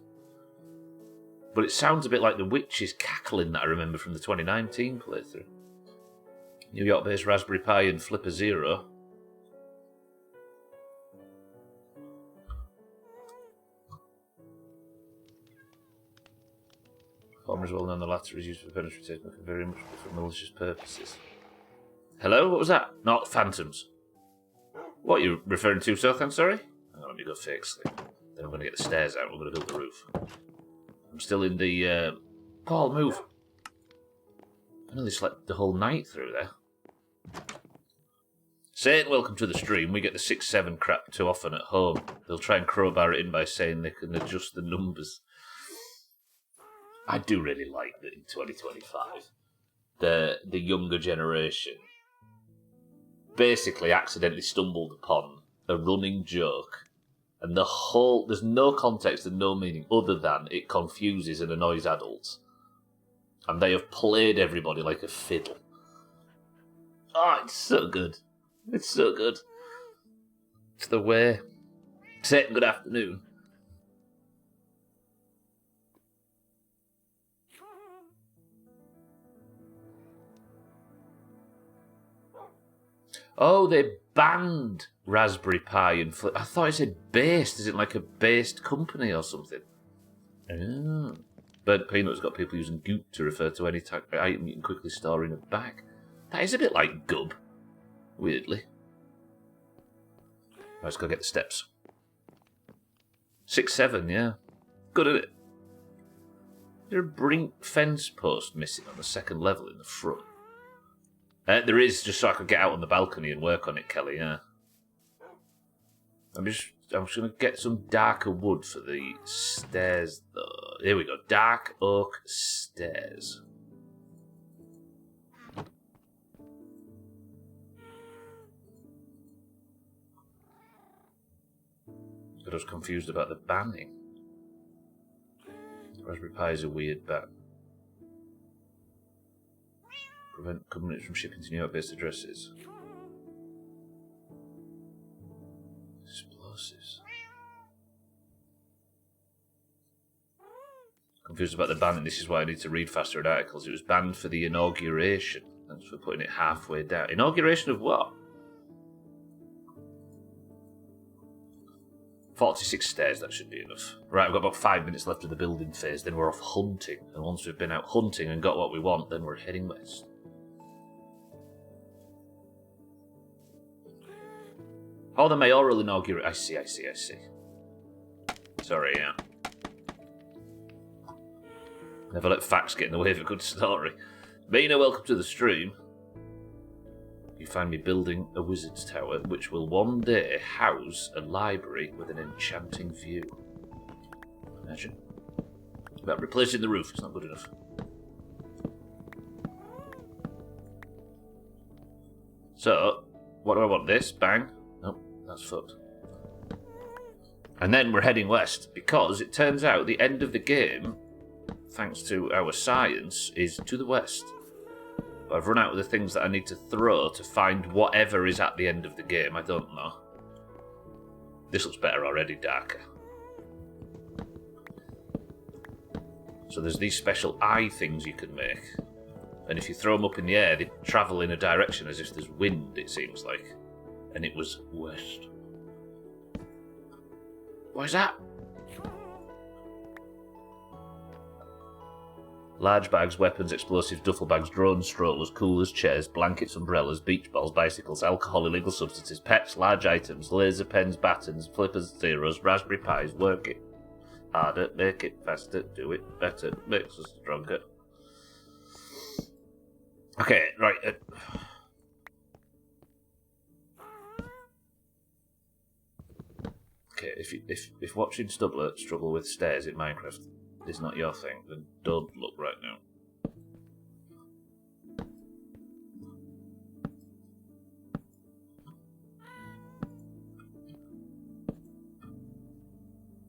But it sounds a bit like the witch's cackling that I remember from the 2019 playthrough. New York-based Raspberry Pi and Flipper Zero. Farmers well known the latter is used for penetrating very much for malicious purposes. Hello? What was that? Not phantoms. What are you referring to, Seth? I'm sorry? Hang on, let me go fix it. Then I'm going to get the stairs out. We're going to build the roof. I'm still in the... Paul, move. I nearly slept the whole night through there. Satan, welcome to the stream. We get the 6-7 crap too often at home. They'll try and crowbar it in by saying they can adjust the numbers. I do really like that in 2025, the younger generation basically accidentally stumbled upon a running joke, and there's no context and no meaning other than it confuses and annoys adults, and they have played everybody like a fiddle. Oh, it's so good. It's so good. It's the way. Satan, good afternoon. Oh, they banned Raspberry Pi and Flip. I thought it said based. Is it like a based company or something? Oh. Burnt Peanut's got people using goop to refer to any item you can quickly store in a bag. That is a bit like gub. Weirdly. Let's go get the steps. 6-7, yeah. Good at it. Is there a brink fence post missing on the second level in the front? There is, just so I could get out on the balcony and work on it, Kelly, yeah. I'm just going to get some darker wood for the stairs, though. Here we go. Dark oak stairs. I was confused about the banning. Raspberry Pi is a weird ban. Prevent companies from shipping to New York-based addresses. Explosives. Confused about the banning. This is why I need to read faster at articles. It was banned for the inauguration. Thanks for putting it halfway down. Inauguration of what? 46 stairs, that should be enough. Right, we've got about 5 minutes left of the building phase, then we're off hunting. And once we've been out hunting and got what we want, then we're heading west. Oh, the mayoral inauguration. I see. Sorry, yeah. Never let facts get in the way of a good story. Mina, welcome to the stream. You find me building a wizard's tower, which will one day house a library with an enchanting view. Imagine. About replacing the roof, it's not good enough. So, what do I want? This? Bang. Nope, that's fucked. And then we're heading west, because it turns out the end of the game, thanks to our science, is to the west. But I've run out of the things that I need to throw to find whatever is at the end of the game. I don't know. This looks better already, darker. So there's these special eye things you can make. And if you throw them up in the air, they travel in a direction as if there's wind, it seems like. And it was west. What is that? Large bags, weapons, explosives, duffel bags, drones, strollers, coolers, chairs, blankets, umbrellas, beach balls, bicycles, alcohol, illegal substances, pets, large items, laser pens, batons, flippers, zeros, raspberry pis, work it harder, make it faster, do it better, makes us stronger. Okay, right. Okay, if watching Stubbler struggle with stairs in Minecraft is not your thing, then don't look right now.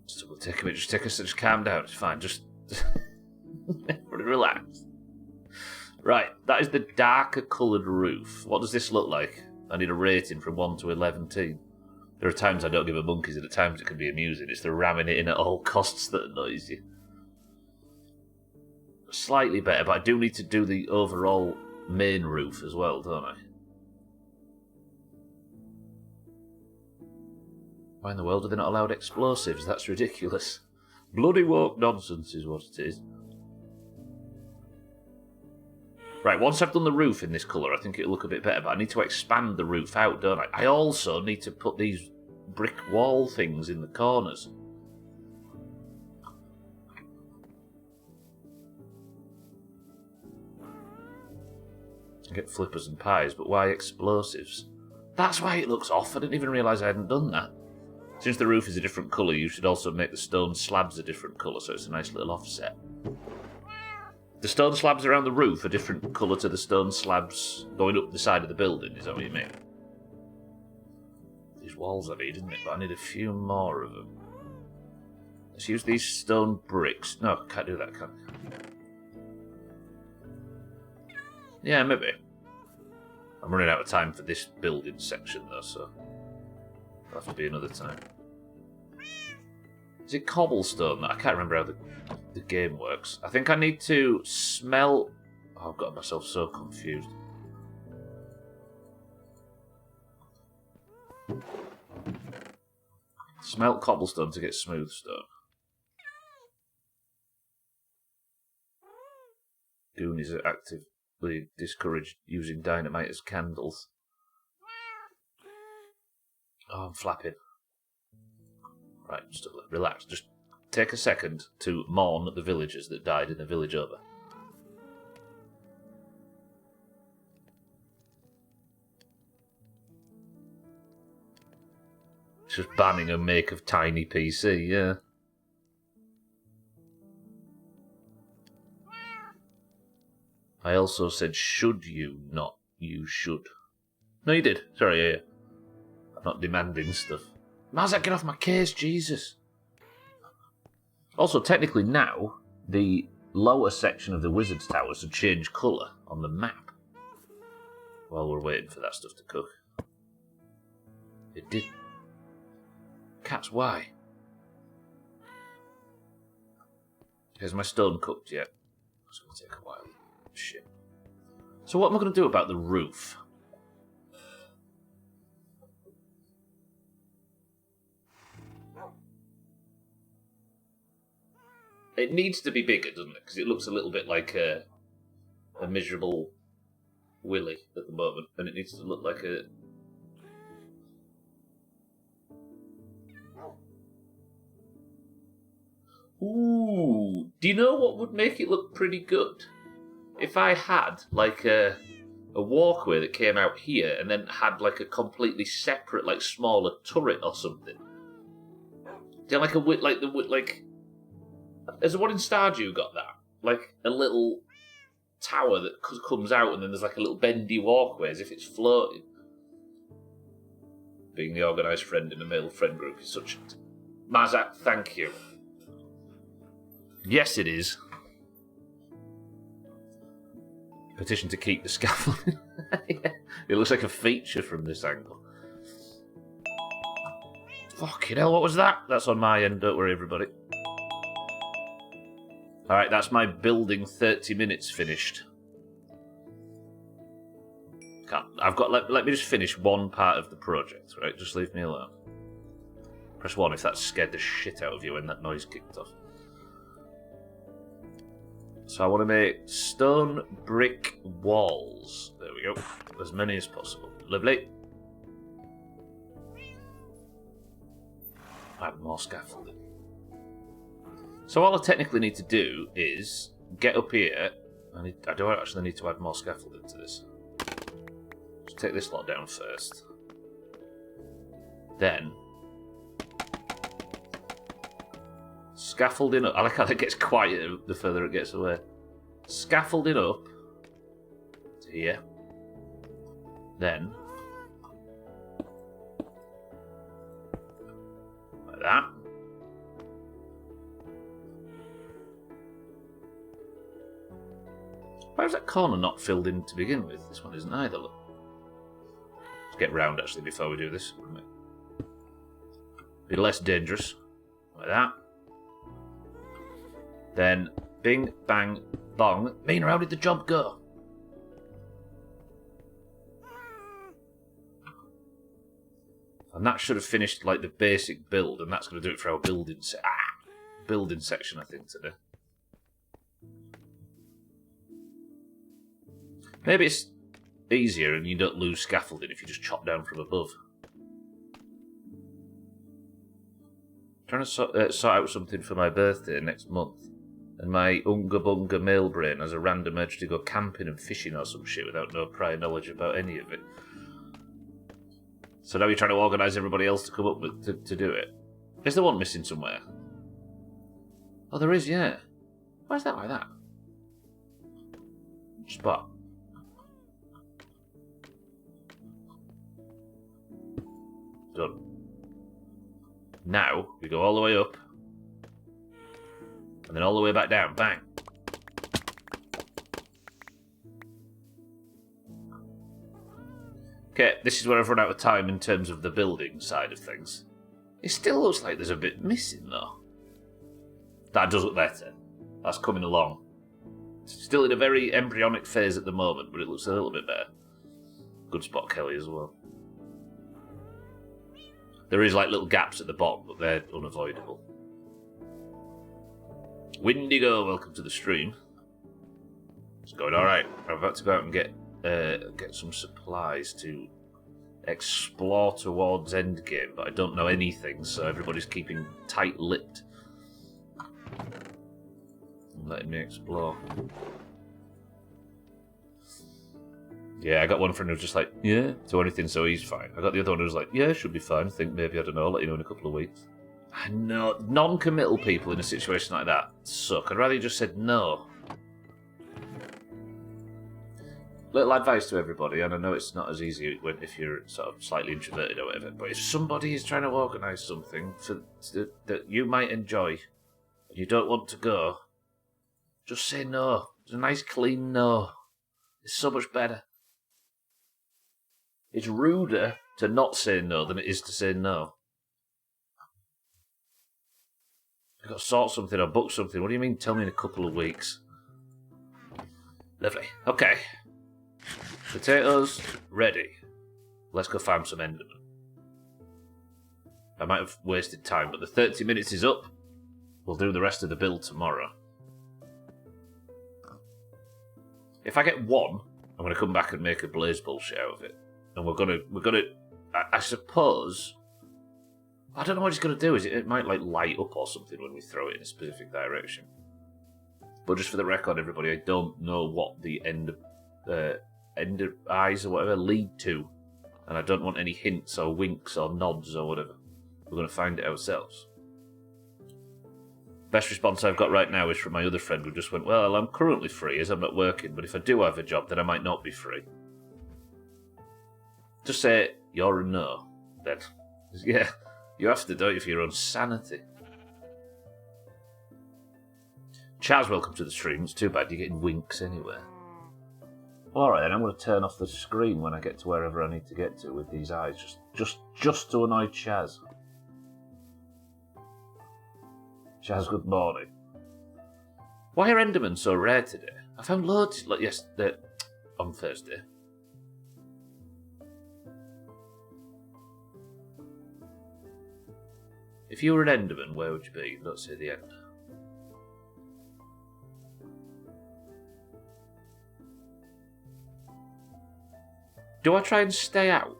Stubbler, take a minute, just calm down, it's fine, just relax. Right, that is the darker coloured roof. What does this look like? I need a rating from 1 to 11 teen. There are times I don't give a monkeys, and at times it can be amusing. It's the ramming it in at all costs that annoys you. Slightly better, but I do need to do the overall main roof as well, don't I? Why in the world are they not allowed explosives? That's ridiculous. Bloody woke nonsense is what it is. Right, once I've done the roof in this colour, I think it'll look a bit better, but I need to expand the roof out, don't I? I also need to put these brick wall things in the corners. I get flippers and pies, but why explosives? That's why it looks off. I didn't even realise I hadn't done that. Since the roof is a different colour, you should also make the stone slabs a different colour, so it's a nice little offset. The stone slabs around the roof are different colour to the stone slabs going up the side of the building, is that what you mean? These walls I need, isn't it? But I need a few more of them. Let's use these stone bricks. No, I can't do that, can I? Yeah, maybe. I'm running out of time for this building section, though, so it'll have to be another time. Is it cobblestone? I can't remember how the game works. I think I need to smell... Oh, I've got myself so confused. Smelt cobblestone to get smooth stone. Goon is actively discouraged using dynamite as candles. Oh, I'm flapping. Right, just relax. Just take a second to mourn the villagers that died in the village over. It's just banning a make of tiny PC, yeah. I also said, should you, not you should. No, you did. Sorry, yeah. I'm not demanding stuff. Mazak, get off my case, Jesus. Also, technically now, the lower section of the Wizard's Towers have changed colour on the map. While we're waiting for that stuff to cook. It did. Cats, why? Has my stone cooked yet? It's going to take a while. Shit. So what am I going to do about the roof? It needs to be bigger, doesn't it? Because it looks a little bit like a miserable willy at the moment. And it needs to look like a... Ooh, do you know what would make it look pretty good? If I had, like, a walkway that came out here and then had, like, a completely separate, like, smaller turret or something. Do you know, like, has the one in Stardew got that? Like, a little tower that comes out and then there's, like, a little bendy walkway as if it's floating. being the organised friend in a male friend group is such... Mazak, thank you. Yes, it is. Petition to keep the scaffolding. Yeah. It looks like a feature from this angle. Fucking hell, what was that? That's on my end, don't worry, everybody. Alright, that's my building 30 minutes finished. I've got... Let me just finish one part of the project, right? Just leave me alone. Press 1 if that scared the shit out of you when that noise kicked off. So I want to make stone brick walls. There we go. As many as possible. Lovely. Add more scaffolding. So all I technically need to do is get up here. I don't actually need to add more scaffolding to this. Just take this lot down first. Then scaffolding up. I like how it gets quieter the further it gets away. Scaffolding up to here. Then like that. Why is that corner not filled in to begin with? This one isn't either, look. Let's get round actually before we do this, wouldn't it? Be less dangerous. Like that. Then, bing, bang, bong. Mina, how did the job go? And that should have finished like the basic build, and that's going to do it for our building building section, I think, today. Maybe it's easier and you don't lose scaffolding if you just chop down from above. Trying to sort out something for my birthday next month. And my Unga Bunga male brain has a random urge to go camping and fishing or some shit without no prior knowledge about any of it. So now you're trying to organise everybody else to come up with to do it. Is there one missing somewhere? Oh, there is, yeah. Why is that like that? Spot. Done. Now, we go all the way up. And then all the way back down. Bang. Okay, this is where I've run out of time in terms of the building side of things. It still looks like there's a bit missing, though. That does look better. That's coming along. It's still in a very embryonic phase at the moment, but it looks a little bit better. Good spot, Kelly, as well. There is like little gaps at the bottom, but they're unavoidable. Windigo, welcome to the stream. It's going alright. I'm about to go out and get some supplies to explore towards endgame, but I don't know anything, so everybody's keeping tight-lipped. Letting me explore. Yeah, I got one friend who was just like, yeah, to anything, so he's fine. I got the other one who was like, yeah, should be fine. I think maybe, I don't know, I'll let you know in a couple of weeks. I know, non-committal people in a situation like that suck. I'd rather you just said no. Little advice to everybody, and I know it's not as easy if you're sort of slightly introverted or whatever, but if somebody is trying to organise something that you might enjoy, and you don't want to go, just say no. It's a nice clean no. It's so much better. It's ruder to not say no than it is to say no. I've got to sort something or book something. What do you mean tell me in a couple of weeks? Lovely. Okay. Potatoes, ready. Let's go farm some Enderman. I might have wasted time, but the 30 minutes is up. We'll do the rest of the build tomorrow. If I get one, I'm going to come back and make a blaze bullshit out of it. And we're gonna. I suppose. I don't know what it's gonna do. It might like light up or something when we throw it in a specific direction. But just for the record, everybody, I don't know what the end eyes or whatever lead to, and I don't want any hints or winks or nods or whatever. We're gonna find it ourselves. Best response I've got right now is from my other friend who just went, well, I'm currently free as I'm not working, but if I do have a job, then I might not be free. Just say, you're a no. then. Yeah, you have to do it for your own sanity. Chaz, welcome to the stream. It's too bad you're getting winks anyway. Alright then, I'm going to turn off the screen when I get to wherever I need to get to with these eyes, just to annoy Chaz. Chaz, good morning. Why are Endermen so rare today? I found loads, like on Thursday. If you were an Enderman, where would you be? Don't say the end. Do I try and stay out?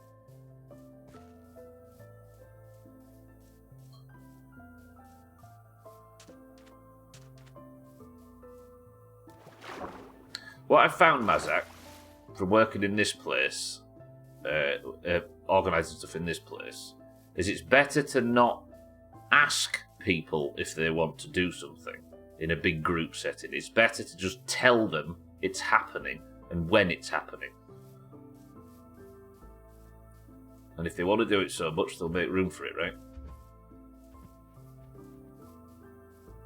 What I've found, Mazak, from working in this place, organising stuff in this place, is it's better to not ask people if they want to do something in a big group setting. It's better to just tell them it's happening and when it's happening. And if they want to do it so much, they'll make room for it, right?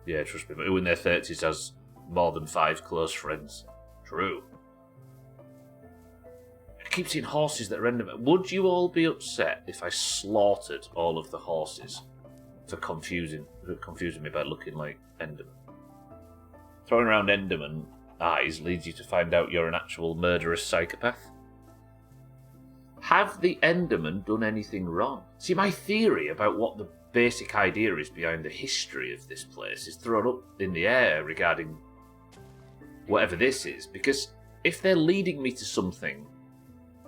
Yeah, trust me, but who in their 30s has more than 5 close friends? True. I keep seeing horses that are Endermen. Would you all be upset if I slaughtered all of the horses for confusing me by looking like Endermen? Throwing around Enderman eyes leads you to find out you're an actual murderous psychopath. Have the Endermen done anything wrong? See, my theory about what the basic idea is behind the history of this place is thrown up in the air regarding whatever this is, because if they're leading me to something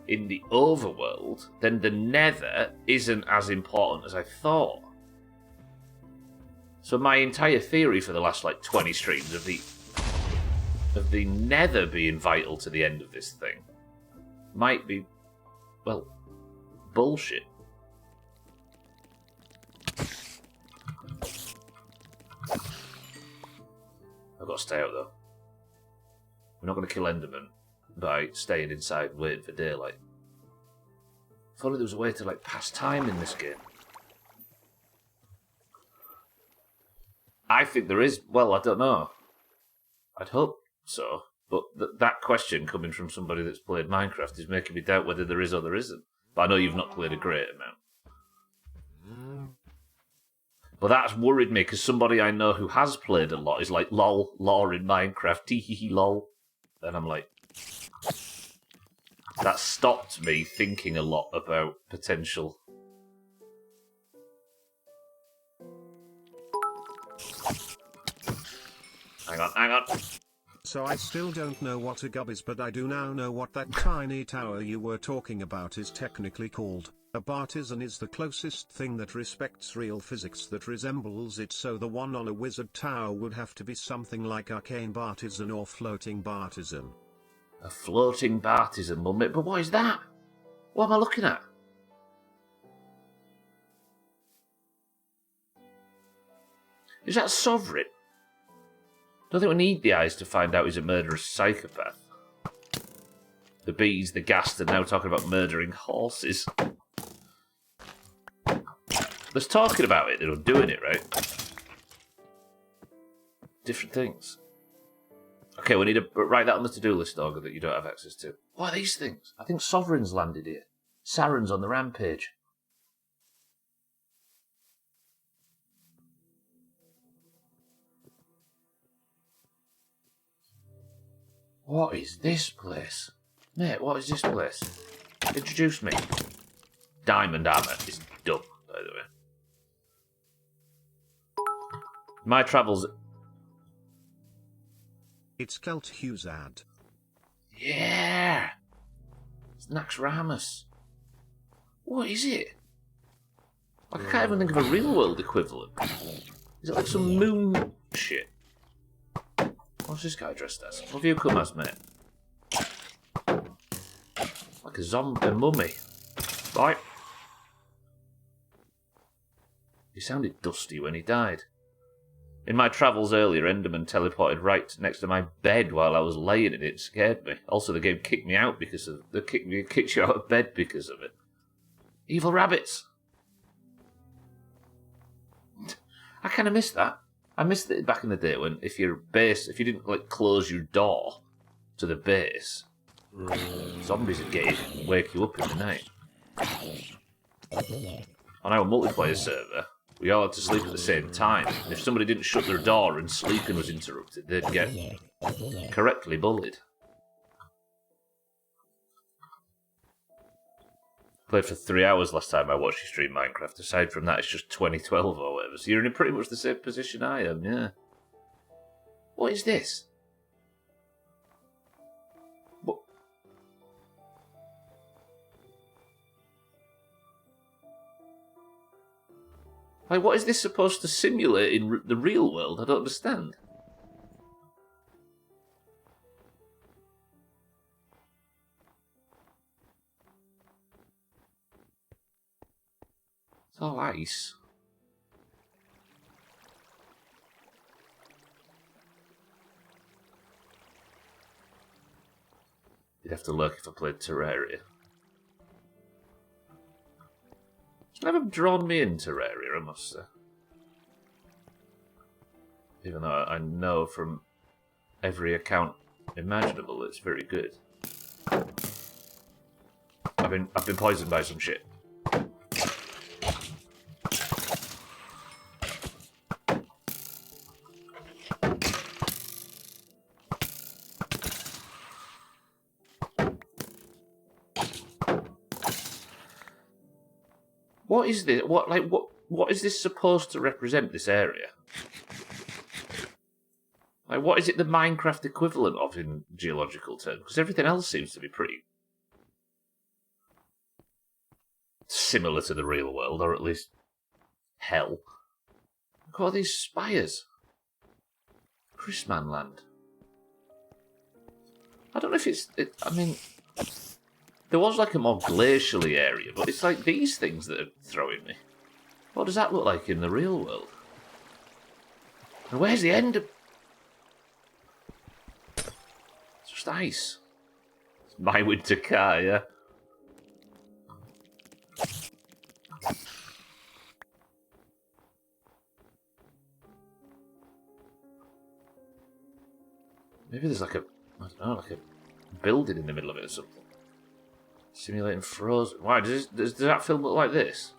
in the overworld, then the nether isn't as important as I thought. So my entire theory for the last 20 streams of the nether being vital to the end of this thing might be, well, bullshit. I've got to stay out though. We're not going to kill Enderman by staying inside and waiting for daylight. If only there was a way to pass time in this game. I think there is. Well, I don't know. I'd hope so. But that question coming from somebody that's played Minecraft is making me doubt whether there is or there isn't. But I know you've not played a great amount. But that's worried me, because somebody I know who has played a lot is like, lol, lore in Minecraft, tee lol. And I'm like, that stopped me thinking a lot about potential. Hang on. So I still don't know what a gub is, but I do now know what that tiny tower you were talking about is technically called. A bartisan is the closest thing that respects real physics that resembles it, so the one on a wizard tower would have to be something like arcane bartisan or floating bartisan. A floating bartisan, mate. But what is that? What am I looking at? Is that sovereign? Don't think we need the eyes to find out he's a murderous psychopath. The bees, the ghast, are now talking about murdering horses. There's talking about it, they're not doing it, right? Different things. Okay, we need to write that on the to-do list, Dogger, that you don't have access to. What are these things? I think Sovereign's landed here. Saren's on the rampage. What is this place? Mate, what is this place? Introduce me. Diamond armour is dumb, by the way. My travels... It's Kelt Husad. Yeah! It's Naxxramas. What is it? I can't even think of a real world equivalent. Is it like some moon shit? What's this guy dressed as? What have you come as, mate? Like a zombie, a mummy. Right. He sounded dusty when he died. In my travels earlier, Enderman teleported right next to my bed while I was laying in it. It scared me. Also, the game kicked me out because of... Kicked you out of bed because of it. Evil rabbits! I kind of miss that. I missed it back in the day when if you didn't like close your door to the base, zombies would wake you up in the night. On our multiplayer server, we all had to sleep at the same time, and if somebody didn't shut their door and sleeping was interrupted, they'd get correctly bullied. Played for 3 hours last time I watched you stream Minecraft. Aside from that, it's just 2012 or whatever. So you're in pretty much the same position I am, yeah. What is this? What? Like, what is this supposed to simulate in the real world? I don't understand. It's all ice. You'd have to look if I played Terraria. It's never drawn me in Terraria, I must say. Even though I know from every account imaginable it's very good. I've been poisoned by some shit. What is this? What is this supposed to represent, this area? Like, what is it the Minecraft equivalent of in geological terms? Because everything else seems to be pretty similar to the real world, or at least hell. Look at all these spires. Chrisman land. I don't know if I mean, there was like a more glacially area, but it's like these things that are throwing me. What does that look like in the real world? And where's the end of... It's just ice. It's my winter car, yeah. Maybe there's like a, I don't know, like a building in the middle of it or something. Simulating frozen. Why, does that film look like this?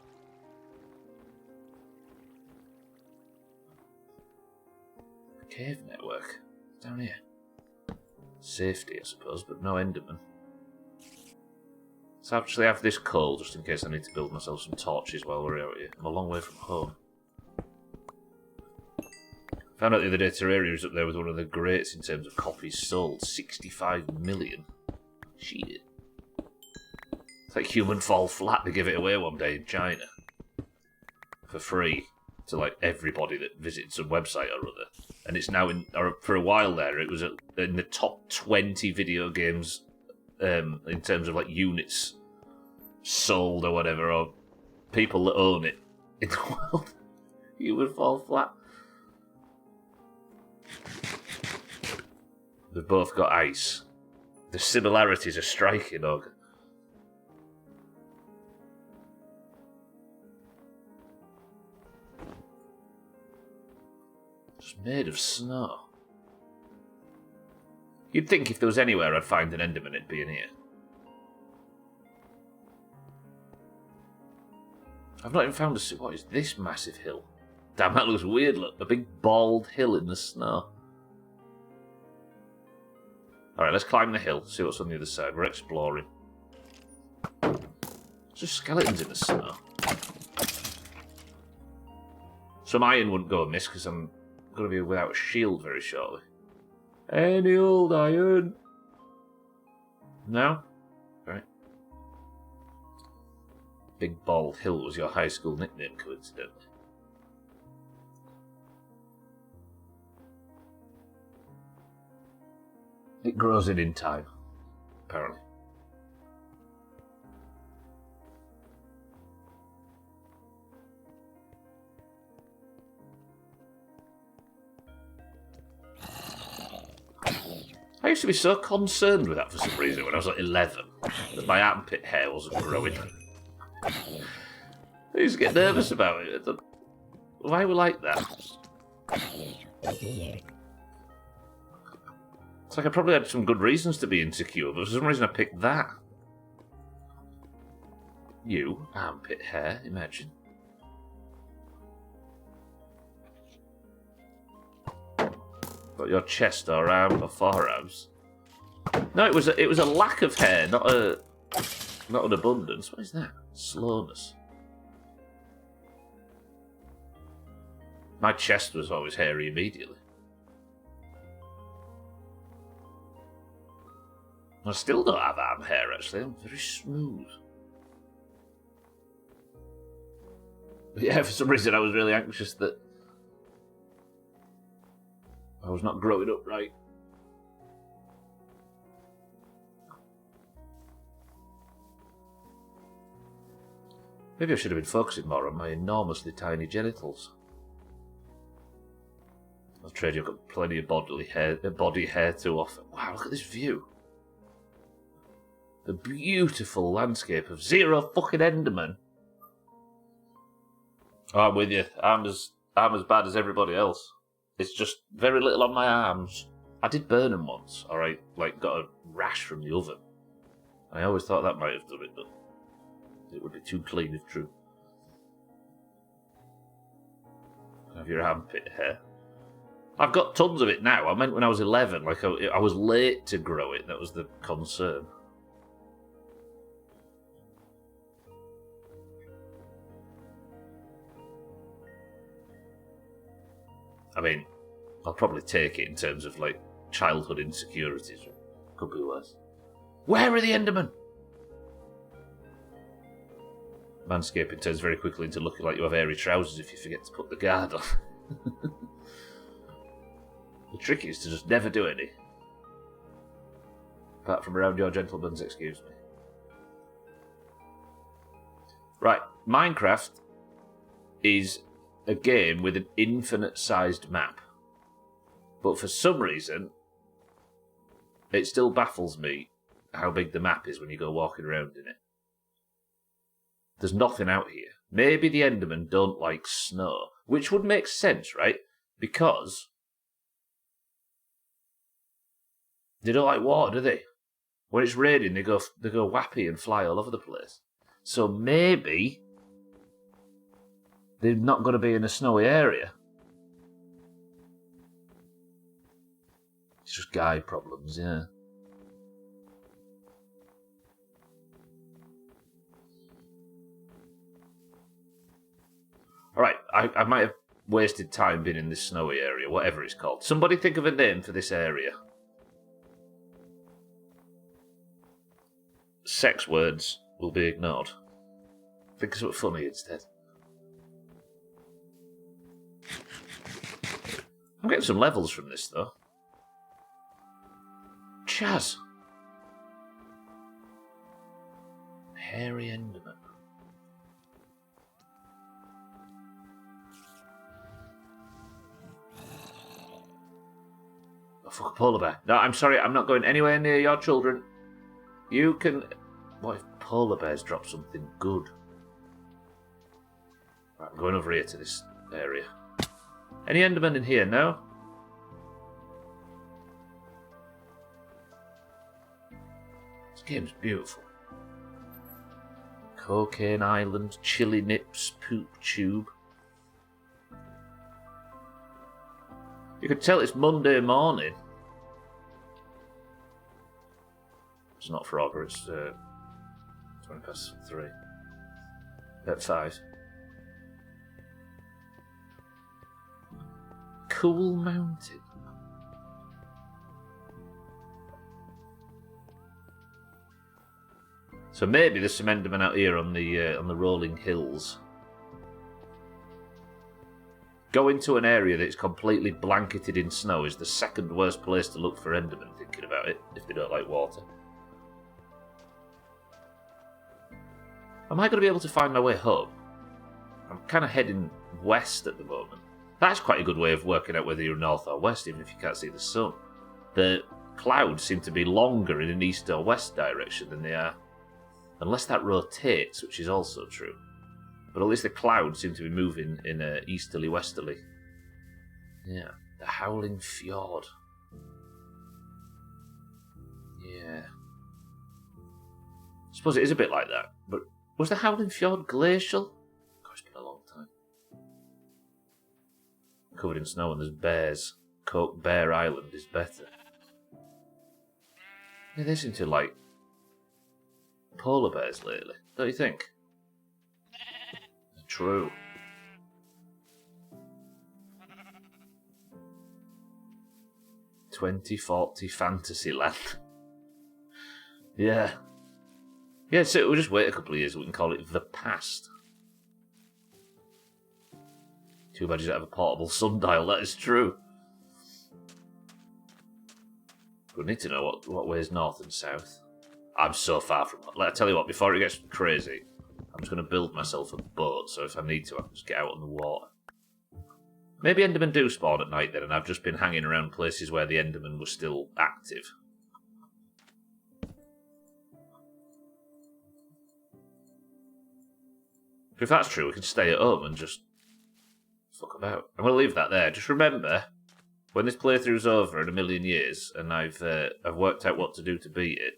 Cave network. Down here. Safety, I suppose, but no Enderman. Let's actually have this coal, just in case I need to build myself some torches while we're out here. I'm a long way from home. Found out the other day Terraria was up there with one of the greats in terms of copies sold. 65 million. Shit. It's like Human Fall Flat to give it away one day in China. For free. To like everybody that visits some website or other. And it's now in, or for a while there, it was in the top 20 video games in terms of like units sold or whatever, or people that own it in the world. Human Fall Flat. They've both got ice. The similarities are striking, Og. Just made of snow. You'd think if there was anywhere I'd find an Enderman, it'd be in here. I've not even found a... What is this massive hill? Damn, that looks weird, look. A big bald hill in the snow. Alright, let's climb the hill, see what's on the other side. We're exploring. There's just skeletons in the snow. Some iron wouldn't go amiss, because I'm going to be without a shield very shortly. Any old iron? No? Right. Big Bald Hill was your high school nickname, coincidentally. It grows in time, apparently. I used to be so concerned with that for some reason when I was like 11, that my armpit hair wasn't growing. I used to get nervous about it. Why are we like that? It's like I probably had some good reasons to be insecure, but for some reason I picked that. You, armpit hair, imagine. Got your chest or arm or forearms. No, it was a lack of hair, not an abundance. What is that? Slowness. My chest was always hairy immediately. I still don't have arm hair, actually. I'm very smooth. But yeah, for some reason I was really anxious that I was not growing up right. Maybe I should have been focusing more on my enormously tiny genitals. I've trade you've got plenty of body hair to offer. Wow, look at this view. The beautiful landscape of zero fucking Enderman. Oh, I'm with you. I'm as bad as everybody else. It's just very little on my arms. I did burn them once, alright, like got a rash from the oven. I always thought that might have done it, but it would be too clean if true. Have your armpit hair. I've got tons of it now. I meant when I was 11, like I was late to grow it. That was the concern. I mean, I'll probably take it in terms of, like, childhood insecurities. Could be worse. Where are the Endermen? Manscaping turns very quickly into looking like you have airy trousers if you forget to put the guard on. The trick is to just never do any. Apart from around your gentleman's, excuse me. Right, Minecraft is a game with an infinite-sized map. But for some reason, it still baffles me how big the map is when you go walking around in it. There's nothing out here. Maybe the Endermen don't like snow, which would make sense, right? Because they don't like water, do they? When it's raining, they go whappy and fly all over the place. So maybe they're not going to be in a snowy area. It's just guide problems, yeah. Alright, I might have wasted time being in this snowy area, whatever it's called. Somebody think of a name for this area. Sex words will be ignored. Think of something funny instead. I'm getting some levels from this, though. Chaz. Hairy Enderman. Oh, fuck, a polar bear. No, I'm sorry, I'm not going anywhere near your children. You can... What if polar bears drop something good? Right, I'm going over here to this area. Any Endermen in here? No? This game's beautiful. Cocaine Island, Chili Nips, Poop Tube. You could tell it's Monday morning. It's not Frogger, it's 20 past 3. At 5. Cool Mountain. So maybe there's some Endermen out here on the rolling hills. Going to an area that's completely blanketed in snow is the second worst place to look for Endermen, thinking about it, if they don't like water. Am I going to be able to find my way home? I'm kind of heading west at the moment. That's quite a good way of working out whether you're north or west, even if you can't see the sun. The clouds seem to be longer in an east or west direction than they are. Unless that rotates, which is also true. But at least the clouds seem to be moving in a easterly-westerly. Yeah, the Howling Fjord. Yeah. I suppose it is a bit like that, but was the Howling Fjord glacial? God, it's been a long time. Covered in snow and there's bears. Coke Bear Island is better. Yeah, they seem to like polar bears lately, don't you think? True. "2040 Fantasyland." Yeah. Yeah, so we'll just wait a couple of years and we can call it the past. Too bad you don't have a portable sundial, that is true. We need to know what way's north and south. I'm so far from that. I tell you what, before it gets crazy, I'm just going to build myself a boat, so if I need to, I can just get out on the water. Maybe Endermen do spawn at night then, and I've just been hanging around places where the Endermen were still active. If that's true, we can stay at home and just fuck about. I'm going to leave that there. Just remember, when this playthrough's over in a million years, and I've worked out what to do to beat it,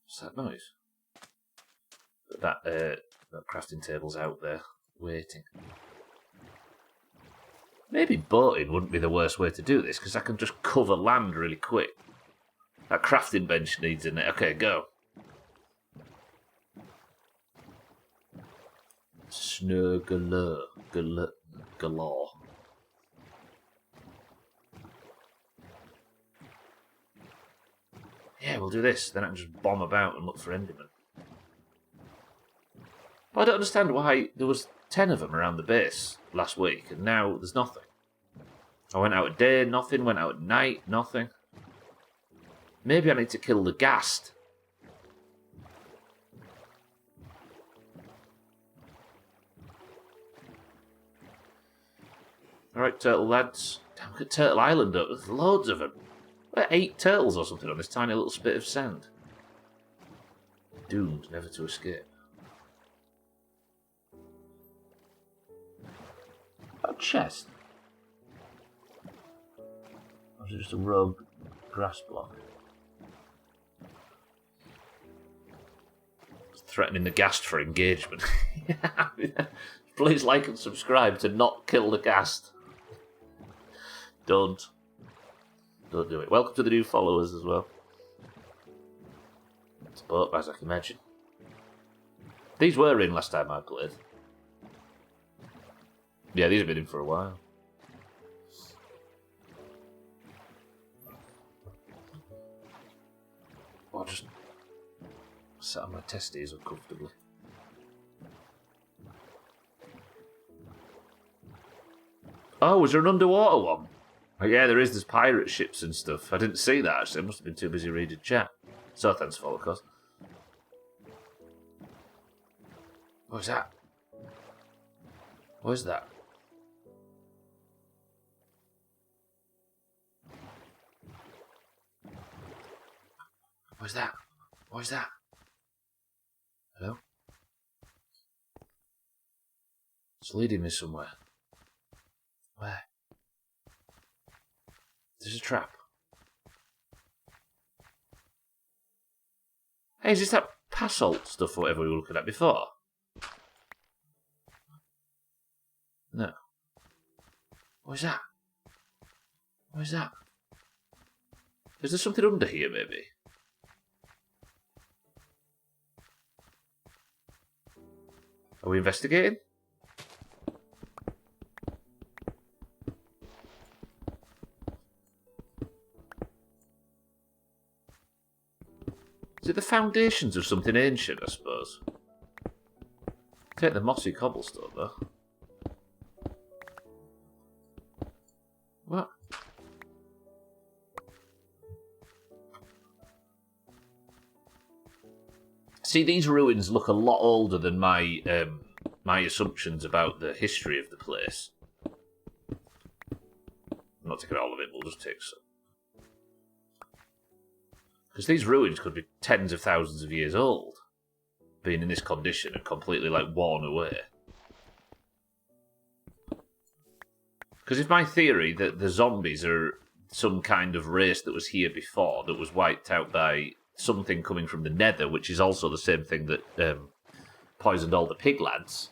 what's that noise? That crafting table's out there, waiting. Maybe boating wouldn't be the worst way to do this, because I can just cover land really quick. That crafting bench needs in it. Okay, go. Snow galore. Galore. Yeah, we'll do this. Then I can just bomb about and look for Endermen. But I don't understand why there was 10 of them around the base last week, and now there's nothing. I went out at day, nothing. Went out at night, nothing. Maybe I need to kill the ghast. Alright, turtle lads. Damn, look at Turtle Island up. There's loads of them. There are 8 turtles or something on this tiny little spit of sand. Doomed never to escape. A chest? Or is it just a rogue grass block? Threatening the ghast for engagement. Please like and subscribe to not kill the ghast. Don't do it. Welcome to the new followers as well. It's a boat, as I can imagine. These were in last time I played. Yeah, these have been in for a while. I'll just sit on my testes uncomfortably. Oh, was there an underwater one? Oh, yeah, there is. There's pirate ships and stuff. I didn't see that, actually. I must have been too busy reading chat. So thanks for all, of course. What is that? What is that? What is that? What is that? Hello? It's leading me somewhere. Where? There's a trap. Hey, is this that basalt stuff or whatever we were looking at before? No. What is that? What is that? Is there something under here, maybe? Are we investigating? Is it the foundations of something ancient, I suppose? Take the mossy cobblestone, though. What? See, these ruins look a lot older than my my assumptions about the history of the place. I'm not taking all of it, we'll just take some. Because these ruins could be tens of thousands of years old, being in this condition and completely, like, worn away. Because if my theory that the zombies are some kind of race that was here before, that was wiped out by something coming from the nether, which is also the same thing that poisoned all the pig lads,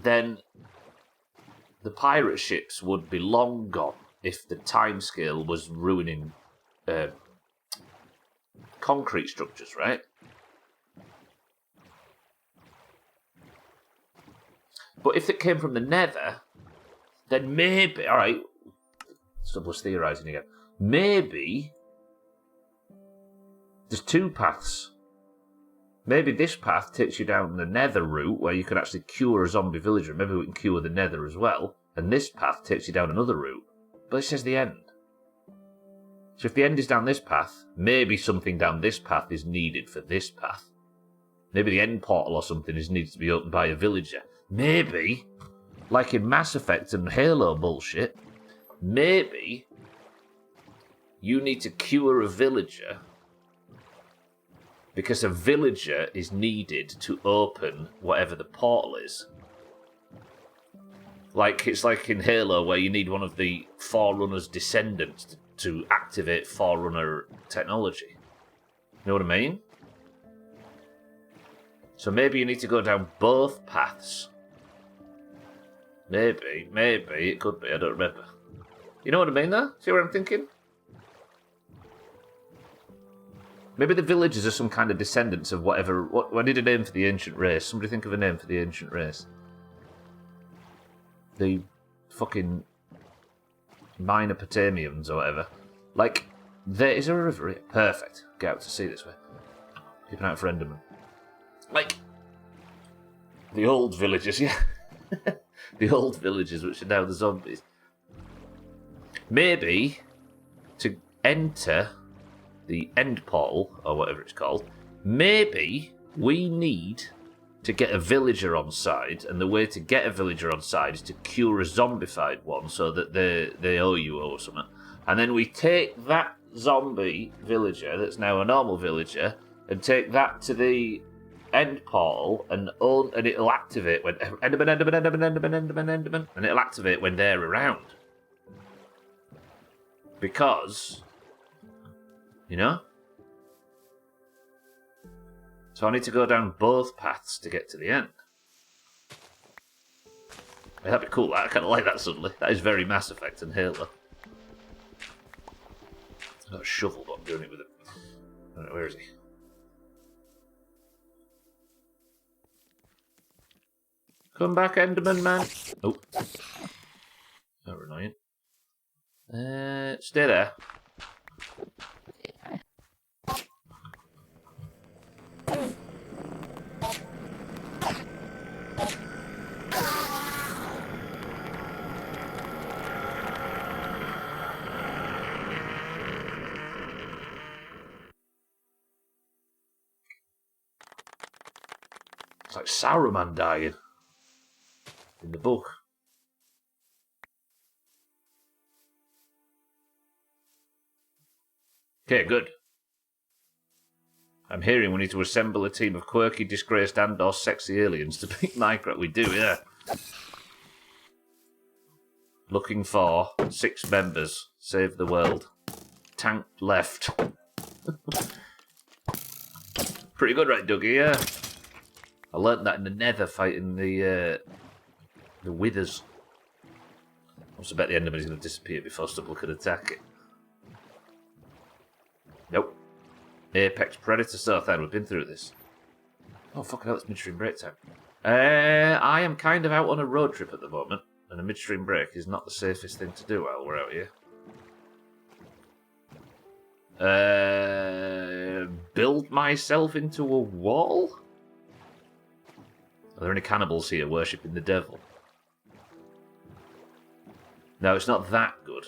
then the pirate ships would be long gone if the timescale was ruining concrete structures, right? But if it came from the nether, then maybe... Alright, Stubbler's theorising again. Maybe there's two paths. Maybe this path takes you down the nether route where you can actually cure a zombie villager. Maybe we can cure the nether as well. And this path takes you down another route. But it says the end. So if the end is down this path, maybe something down this path is needed for this path. Maybe the end portal or something is needed to be opened by a villager. Maybe, like in Mass Effect and Halo bullshit, maybe you need to cure a villager because a villager is needed to open whatever the portal is. Like, it's like in Halo where you need one of the Forerunner's descendants to activate Forerunner technology. You know what I mean? So maybe you need to go down both paths. Maybe, it could be, I don't remember. You know what I mean though? See what I'm thinking? Maybe the villagers are some kind of descendants of whatever... I need a name for the ancient race. Somebody think of a name for the ancient race. The fucking Minopotamians or whatever. Like, there is a river here. Perfect. Get out to sea this way. Keep an eye out for Enderman. Like, the old villagers, yeah. The old villagers, which are now the zombies. Maybe, to enter the end portal, or whatever it's called, maybe we need to get a villager on side, and the way to get a villager on side is to cure a zombified one so that they owe you or something. And then we take that zombie villager, that's now a normal villager, and take that to the end portal, and it'll activate when... Enderman, and it'll activate when they're around. Because... You know? So I need to go down both paths to get to the end. That'd be cool, I kind of like that suddenly. That is very Mass Effect and Halo. I've got a shovel, but I'm doing it with it. I don't know, where is he? Come back, Enderman, man. Oh. That were annoying. Stay there. It's like Saruman dying in the book. Okay, good. I'm hearing we need to assemble a team of quirky, disgraced and/or sexy aliens to beat Minecraft. We do, yeah. Looking for 6 members. Save the world. Tank left. Pretty good, right, Dougie? Yeah. I learnt that in the Nether fighting the Withers. I also bet the Enderman is going to disappear before Stubbler could attack it. Nope. Apex Predator South End. We've been through this. Oh, fucking hell, it's midstream break time. I am kind of out on a road trip at the moment, and a midstream break is not the safest thing to do while we're out here. Build myself into a wall? Are there any cannibals here worshipping the devil? No, it's not that good.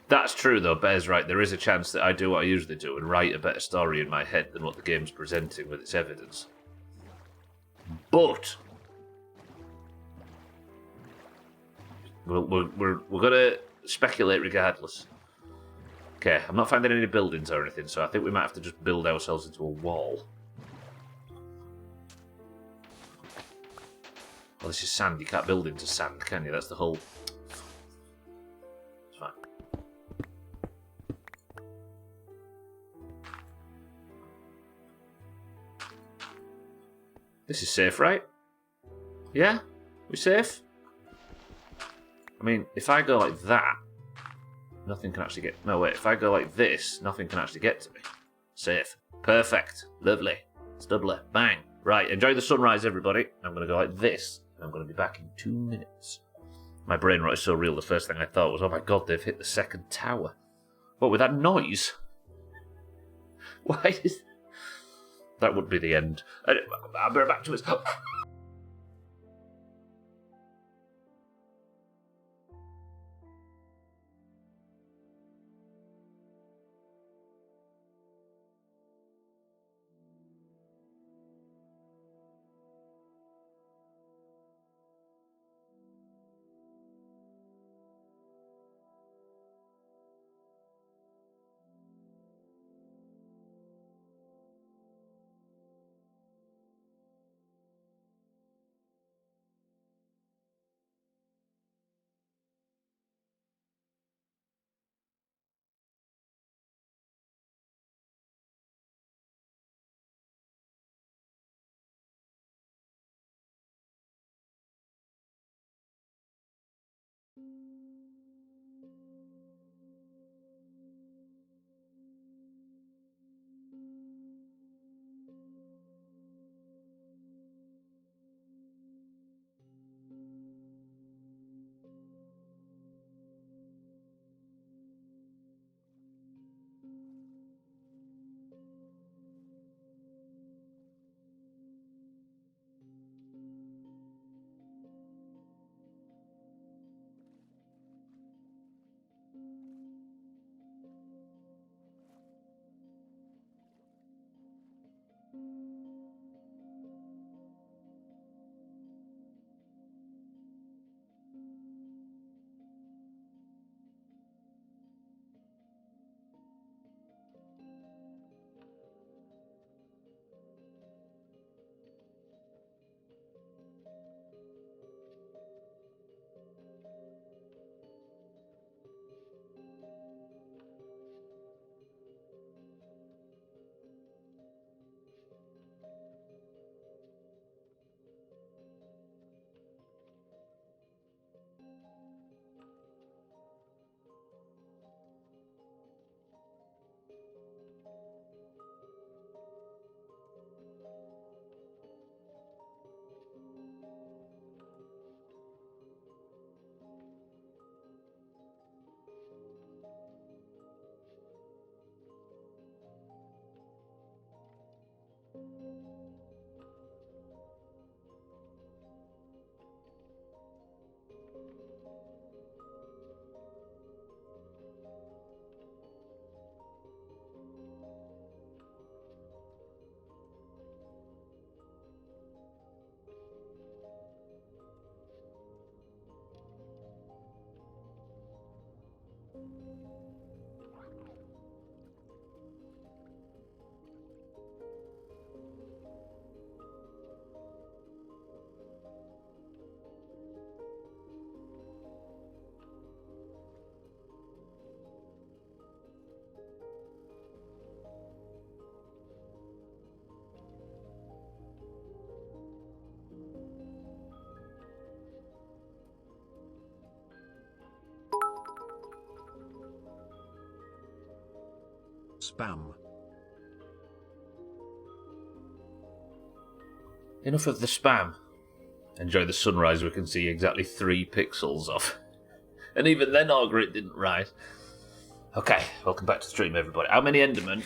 That's true, though. Bear's right. There is a chance that I do what I usually do and write a better story in my head than what the game's presenting with its evidence. But We're going to speculate regardless. Okay, I'm not finding any buildings or anything, so I think we might have to just build ourselves into a wall. Well, this is sand. You can't build into sand, can you? That's the whole... It's fine. This is safe, right? Yeah? We safe? I mean, if I go like that, nothing can actually get... No, wait. If I go like this, nothing can actually get to me. Safe. Perfect. Lovely. Stubbler. Bang. Right, enjoy the sunrise, everybody. I'm going to go like this. I'm going to be back in 2 minutes. My brain rot is so real, the first thing I thought was, oh my god, they've hit the second tower. What, with that noise? Why is... That would be the end. I'll be back to us. Spam. Enough of the spam. Enjoy the sunrise, we can see exactly 3 pixels off. And even then our grid didn't rise. Okay, welcome back to the stream, everybody. How many Endermen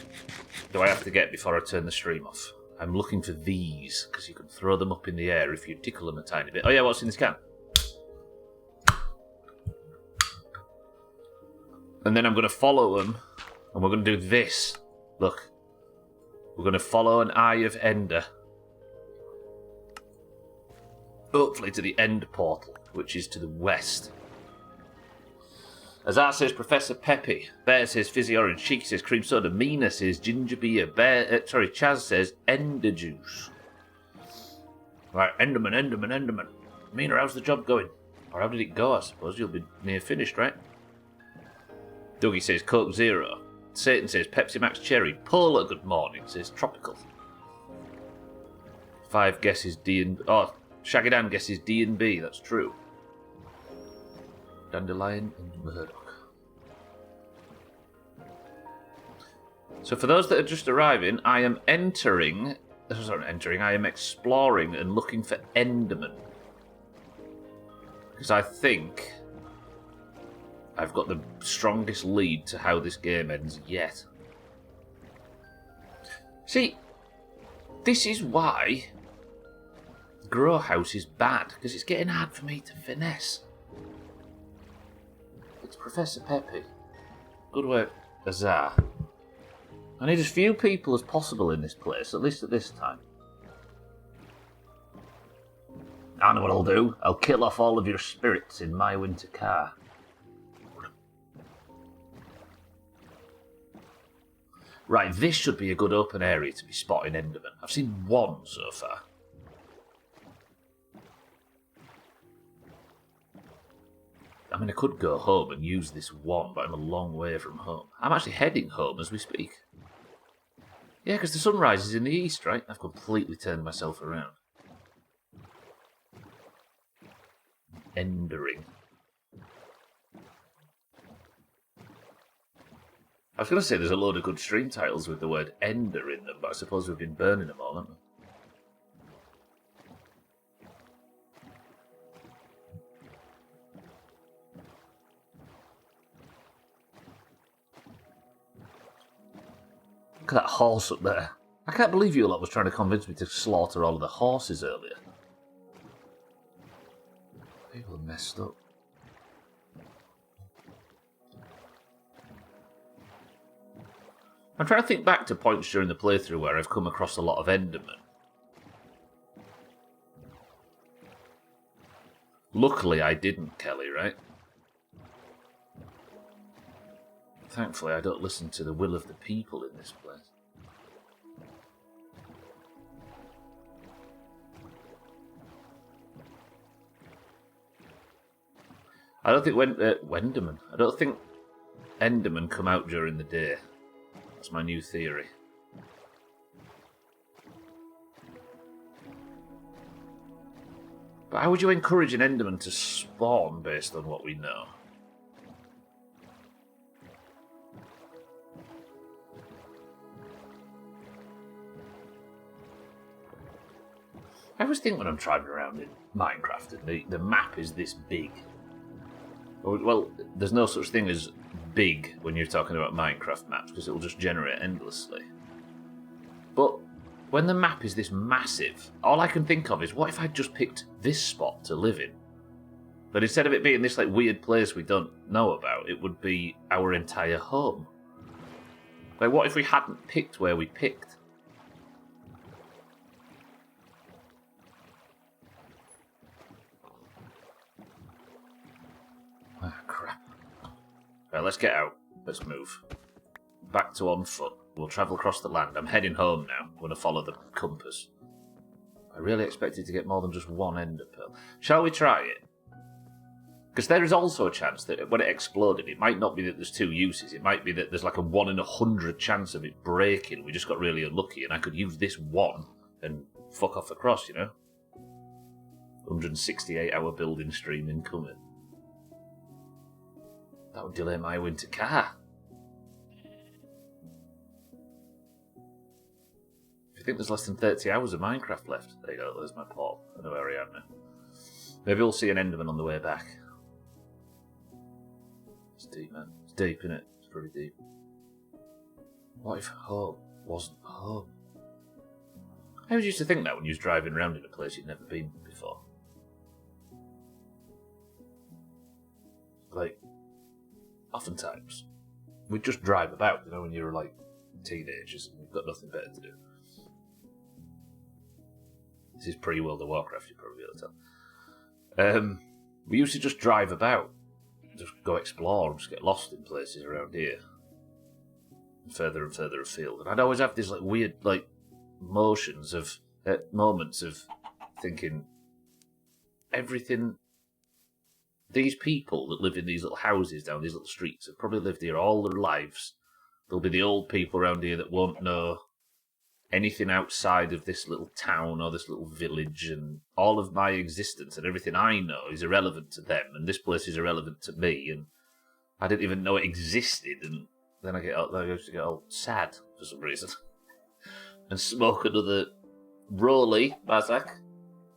do I have to get before I turn the stream off? I'm looking for these, because you can throw them up in the air if you tickle them a tiny bit. Oh yeah, what's in this can? And then I'm going to follow them, and we're going to do this. Look. We're going to follow an Eye of Ender. Hopefully to the end portal, which is to the west. Azar says Professor Peppy. Bear says Fizzy Orange. Cheeky says Cream Soda. Mina says Ginger Beer. Chaz says Ender Juice. Right, Enderman. Mina, how's the job going? Or how did it go, I suppose? You'll be near finished, right? Dougie says Coke Zero. Satan says Pepsi Max Cherry. Paula, good morning, says Tropical. 5 guesses D and... Oh, Shaggy Dan guesses D and B. That's true. Dandelion and Murdoch. So for those that are just arriving, I am I am exploring and looking for Enderman. Because I think I've got the strongest lead to how this game ends yet. See, this is why Grow House is bad, because it's getting hard for me to finesse. It's Professor Peppy. Good work, Azar. I need as few people as possible in this place, at least at this time. I know what I'll do. I'll kill off all of your spirits in my winter car. Right, this should be a good open area to be spotting Enderman. I've seen one so far. I mean, I could go home and use this one, but I'm a long way from home. I'm actually heading home as we speak. Yeah, because the sunrise is in the east, right? I've completely turned myself around. Endering. I was going to say there's a load of good stream titles with the word Ender in them, but I suppose we've been burning them all, haven't we? Look at that horse up there. I can't believe you lot was trying to convince me to slaughter all of the horses earlier. People are messed up. I'm trying to think back to points during the playthrough where I've come across a lot of Endermen. Luckily I didn't, Kelly, right? Thankfully I don't listen to the will of the people in this place. I don't think Wenderman. I don't think Endermen come out during the day. That's my new theory. But how would you encourage an Enderman to spawn based on what we know? I always think when I'm driving around in Minecraft and the map is this big. Well, there's no such thing as big when you're talking about Minecraft maps, because it will just generate endlessly. But when the map is this massive, all I can think of is, what if I just picked this spot to live in? But instead of it being this like weird place we don't know about, it would be our entire home. Like, what if we hadn't picked where we picked? Ah, crap. Right, let's get out. Let's move. Back to on foot. We'll travel across the land. I'm heading home now. I'm going to follow the compass. I really expected to get more than just one ender pearl. Shall we try it? Because there is also a chance that when it exploded, it might not be that there's 2 uses. It might be that there's like a 1 in 100 chance of it breaking. We just got really unlucky, and I could use this one and fuck off across, you know? 168-hour building stream incoming. That would delay my winter car. If you think there's less than 30 hours of Minecraft left, there you go, there's my port. I know where I am now. Maybe we'll see an Enderman on the way back. It's deep, man. It's deep, isn't it? It's pretty deep. What if home wasn't home? I always used to think that when you was driving around in a place you'd never been before. Like, oftentimes, we'd just drive about, you know, when you were like teenagers and you've got nothing better to do. This is pre-World of Warcraft, you'll probably be able to tell. We used to just drive about, just go explore and just get lost in places around here. Further and further afield. And I'd always have these like weird like moments of thinking everything. These people that live in these little houses down these little streets have probably lived here all their lives. There'll be the old people around here that won't know anything outside of this little town or this little village, and all of my existence and everything I know is irrelevant to them, and this place is irrelevant to me, and I didn't even know it existed, and then I used to get all sad for some reason and smoke another Rolly Bazak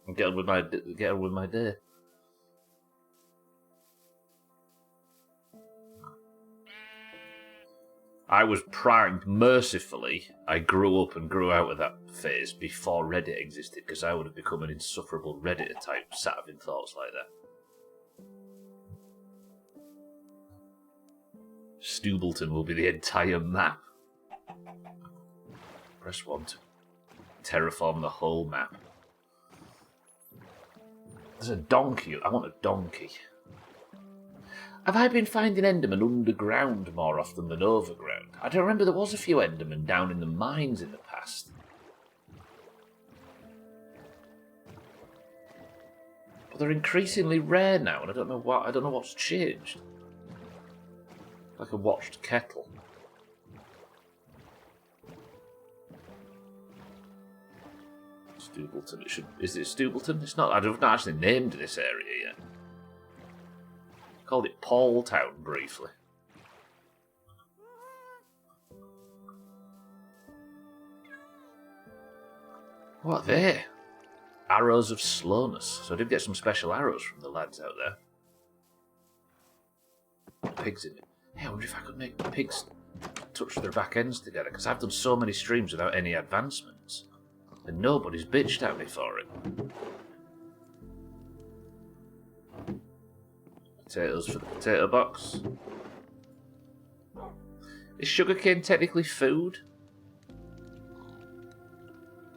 and get on with my day. I was primed mercifully. I grew up and grew out of that phase before Reddit existed, because I would have become an insufferable Redditor type, sat having thoughts like that. Stubbleton will be the entire map. Press 1 to terraform the whole map. There's a donkey. I want a donkey. Have I been finding Endermen underground more often than overground? I don't remember there was a few Endermen down in the mines in the past. But they're increasingly rare now, and I don't know what's changed. Like a watched kettle. Stubbleton. Is it Stubbleton? It's not. I've not actually named this area yet. Called it Paul Town briefly. What are they? Arrows of slowness. So I did get some special arrows from the lads out there. Pigs in it. Hey, I wonder if I could make pigs touch their back ends together, because I've done so many streams without any advancements, and nobody's bitched at me for it. Potatoes for the potato box. Is sugarcane technically food?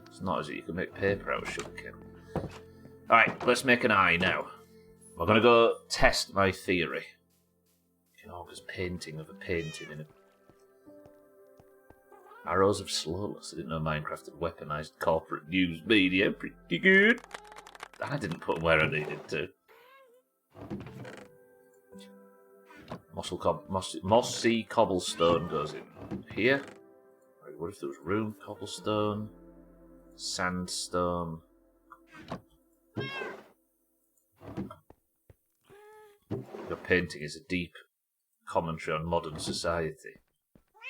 It's not, is it? You can make paper out of sugarcane. Alright, let's make an eye now. We're going to go test my theory. August painting of a painting in a... Arrows of slowness. I didn't know Minecraft had weaponized corporate news media. Pretty good. I didn't put them where I needed to. Mossy cobblestone goes in here. Right, what if there was rune cobblestone? Sandstone. Your painting is a deep commentary on modern society.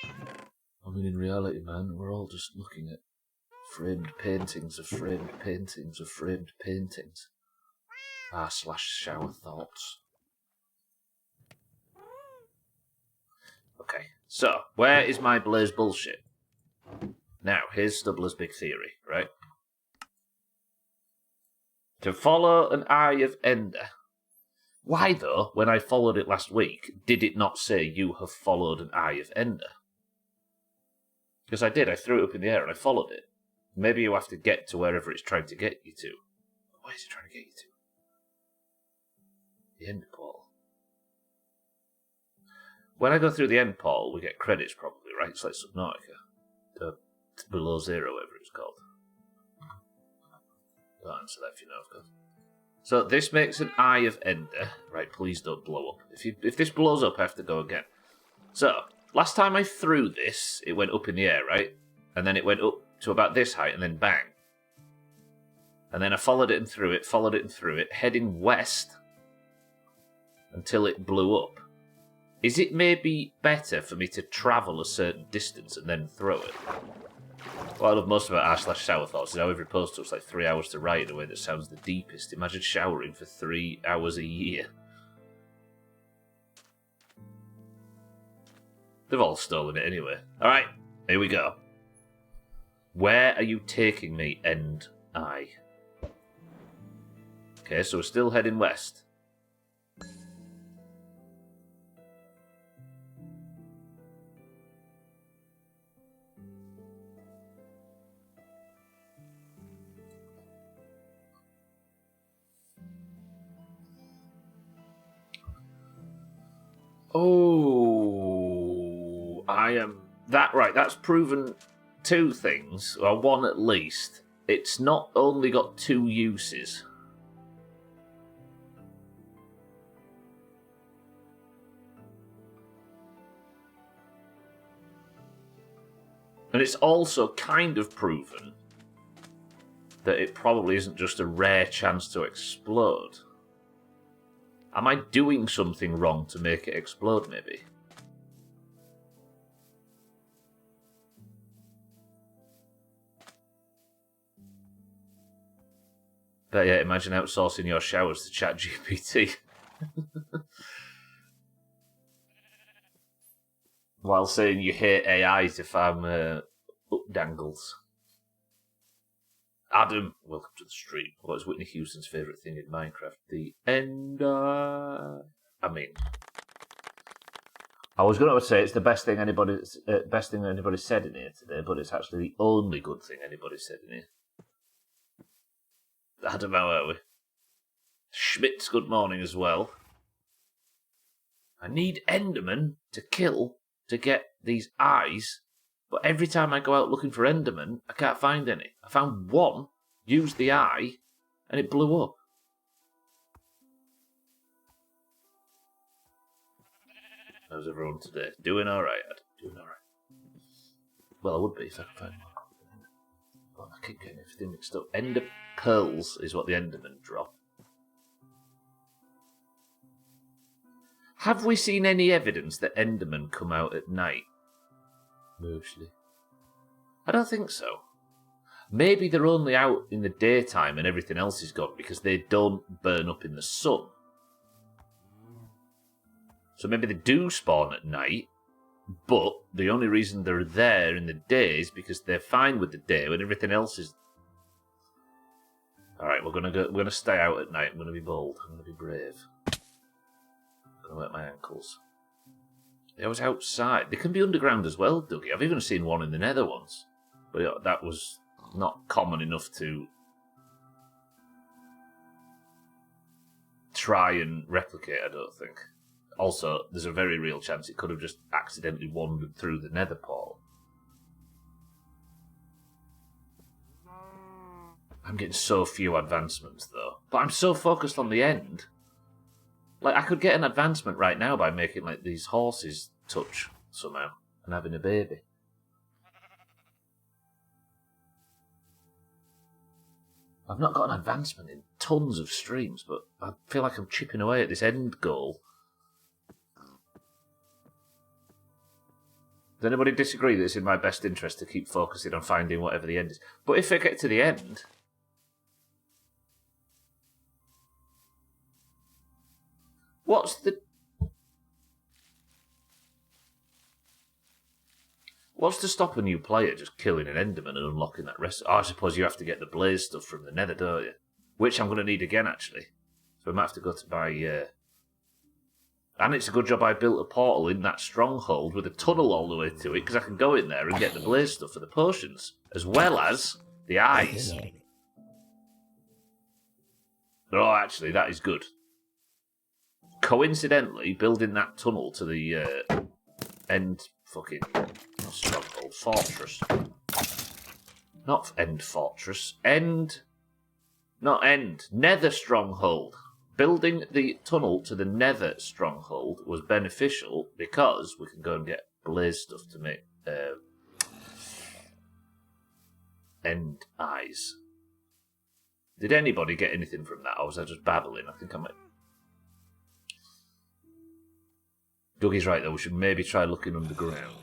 I mean, in reality, man, we're all just looking at framed paintings of framed paintings of framed paintings. /shower thoughts. Okay, so, where is my Blaze bullshit? Now, here's Stubbler's big theory, right? To follow an Eye of Ender. Why, though, when I followed it last week, did it not say you have followed an Eye of Ender? Because I did. I threw it up in the air and I followed it. Maybe you have to get to wherever it's trying to get you to. Where is it trying to get you to? The end portal. When I go through the end portal, we get credits probably, right? It's like Subnautica. Below Zero, whatever it's called. Don't answer that if you know, of course. So this makes an Eye of Ender. Right, please don't blow up. If this blows up, I have to go again. So, last time I threw this, it went up in the air, right? And then it went up to about this height, and then bang. And then I followed it and threw it, heading west until it blew up. Is it maybe better for me to travel a certain distance and then throw it? What I love most about r/shower thoughts is how every post took like 3 hours to write in a way that sounds the deepest. Imagine showering for 3 hours a year. They've all stolen it anyway. Alright, here we go. Where are you taking me, End Eye? Okay, so we're still heading west. Oh, I am... That, right, that's proven two things, or one at least. It's not only got two uses. And it's also kind of proven that it probably isn't just a rare chance to explode. Am I doing something wrong to make it explode, maybe? But yeah, imagine outsourcing your showers to ChatGPT. While saying you hate AIs if I'm up dangles. Adam, welcome to the stream. What is Whitney Houston's favourite thing in Minecraft? The Ender. I mean, I was going to say it's the best thing anybody said in here today, but it's actually the only good thing anybody said in here. Adam, how are we? Schmitz, good morning as well. I need Enderman to kill to get these eyes, but every time I go out looking for Enderman, I can't find any. I found one, used the eye, and it blew up. How's everyone today? Doing alright, Ed? Doing alright. Well, I would be if I could find more. Well, I keep getting everything mixed up. Ender pearls is what the Endermen drop. Have we seen any evidence that Endermen come out at night? Mostly. I don't think so. Maybe they're only out in the daytime and everything else is gone because they don't burn up in the sun. So maybe they do spawn at night, but the only reason they're there in the day is because they're fine with the day when everything else is... Alright, we're gonna stay out at night. I'm gonna be bold. I'm gonna be brave. I'm gonna work my ankles. They was outside. They can be underground as well, Dougie. I've even seen one in the Nether once. But that was not common enough to try and replicate, I don't think. Also, there's a very real chance it could have just accidentally wandered through the Nether portal. I'm getting so few advancements, though. But I'm so focused on the end. Like, I could get an advancement right now by making, like, these horses touch somehow and having a baby. I've not got an advancement in tons of streams, but I feel like I'm chipping away at this end goal. Does anybody disagree that it's in my best interest to keep focusing on finding whatever the end is? But if I get to the end... What's to stop a new player just killing an Enderman and unlocking that rest? Oh, I suppose you have to get the blaze stuff from the Nether, don't you? Which I'm going to need again, actually. So I might have to go to buy... And it's a good job I built a portal in that stronghold with a tunnel all the way to it, because I can go in there and get the blaze stuff for the potions, as well as the eyes. Oh, actually, that is good. Coincidentally, building that tunnel to the end fucking stronghold fortress. Not end fortress. Nether stronghold. Building the tunnel to the Nether stronghold was beneficial because we can go and get blaze stuff to make end eyes. Did anybody get anything from that, or was I just babbling? I think I might. Dougie's right, though. We should maybe try looking underground.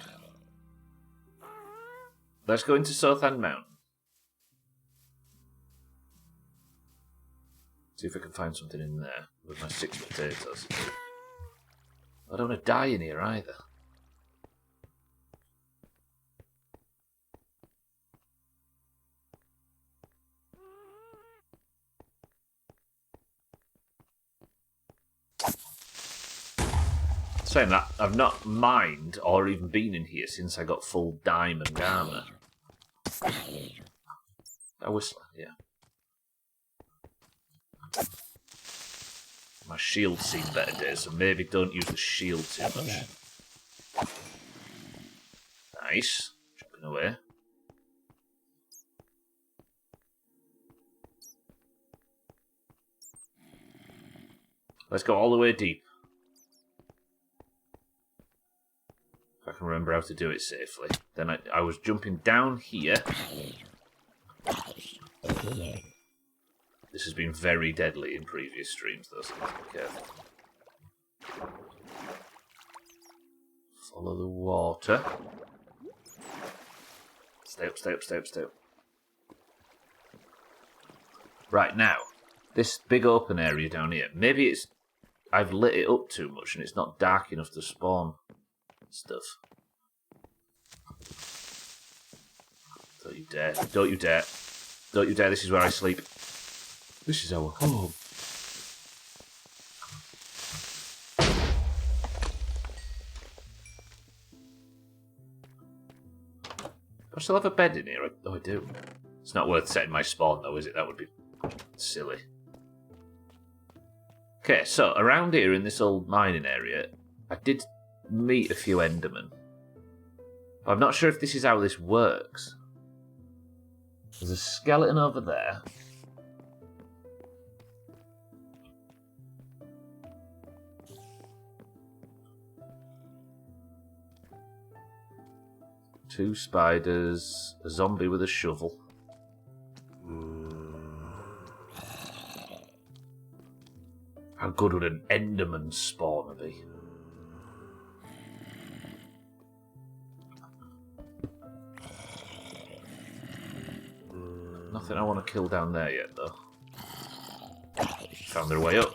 Let's go into Southend Mountain. See if I can find something in there with my 6 potatoes. I don't want to die in here either. Saying that, I've not mined or even been in here since I got full diamond armor. A whistler, yeah. My shield's seen better days, so maybe don't use the shield too much. Nice. Jumping away. Let's go all the way deep. If I can remember how to do it safely. Then I was jumping down here. This has been very deadly in previous streams, though, so I have to be careful. Follow the water. Stay up, stay up, stay up, stay up. Right, now, this big open area down here, maybe it's... I've lit it up too much and it's not dark enough to spawn stuff. Don't you dare. Don't you dare. Don't you dare, this is where I sleep. This is our home. Do I still have a bed in here? Oh, I do. It's not worth setting my spawn, though, is it? That would be silly. Okay, so around here in this old mining area, I did meet a few Endermen. I'm not sure if this is how this works. There's a skeleton over there. Two spiders, a zombie with a shovel. How good would an Enderman spawner be? Nothing I want to kill down there yet, though. Found their way up.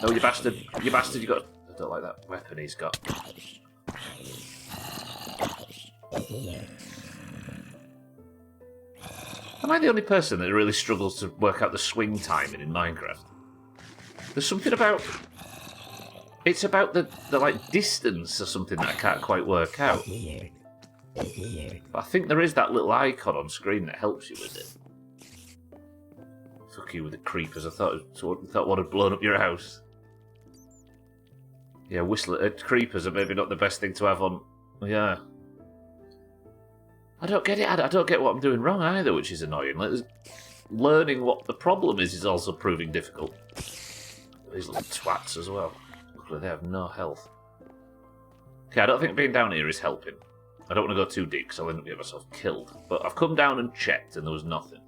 Oh, you bastard! You bastard! You got... I don't like that weapon he's got. Am I the only person that really struggles to work out the swing timing in Minecraft? There's something about... It's about the like, distance or something that I can't quite work out. But I think there is that little icon on screen that helps you with it. Fuck you with the creepers. I thought one had blown up your house. Yeah, creepers are maybe not the best thing to have on... Yeah. I don't get it. I don't get what I'm doing wrong either, which is annoying. Like, learning what the problem is also proving difficult. These little twats as well. Luckily, they have no health. Okay, I don't think being down here is helping. I don't want to go too deep because I'll end up getting myself killed. But I've come down and checked and there was nothing.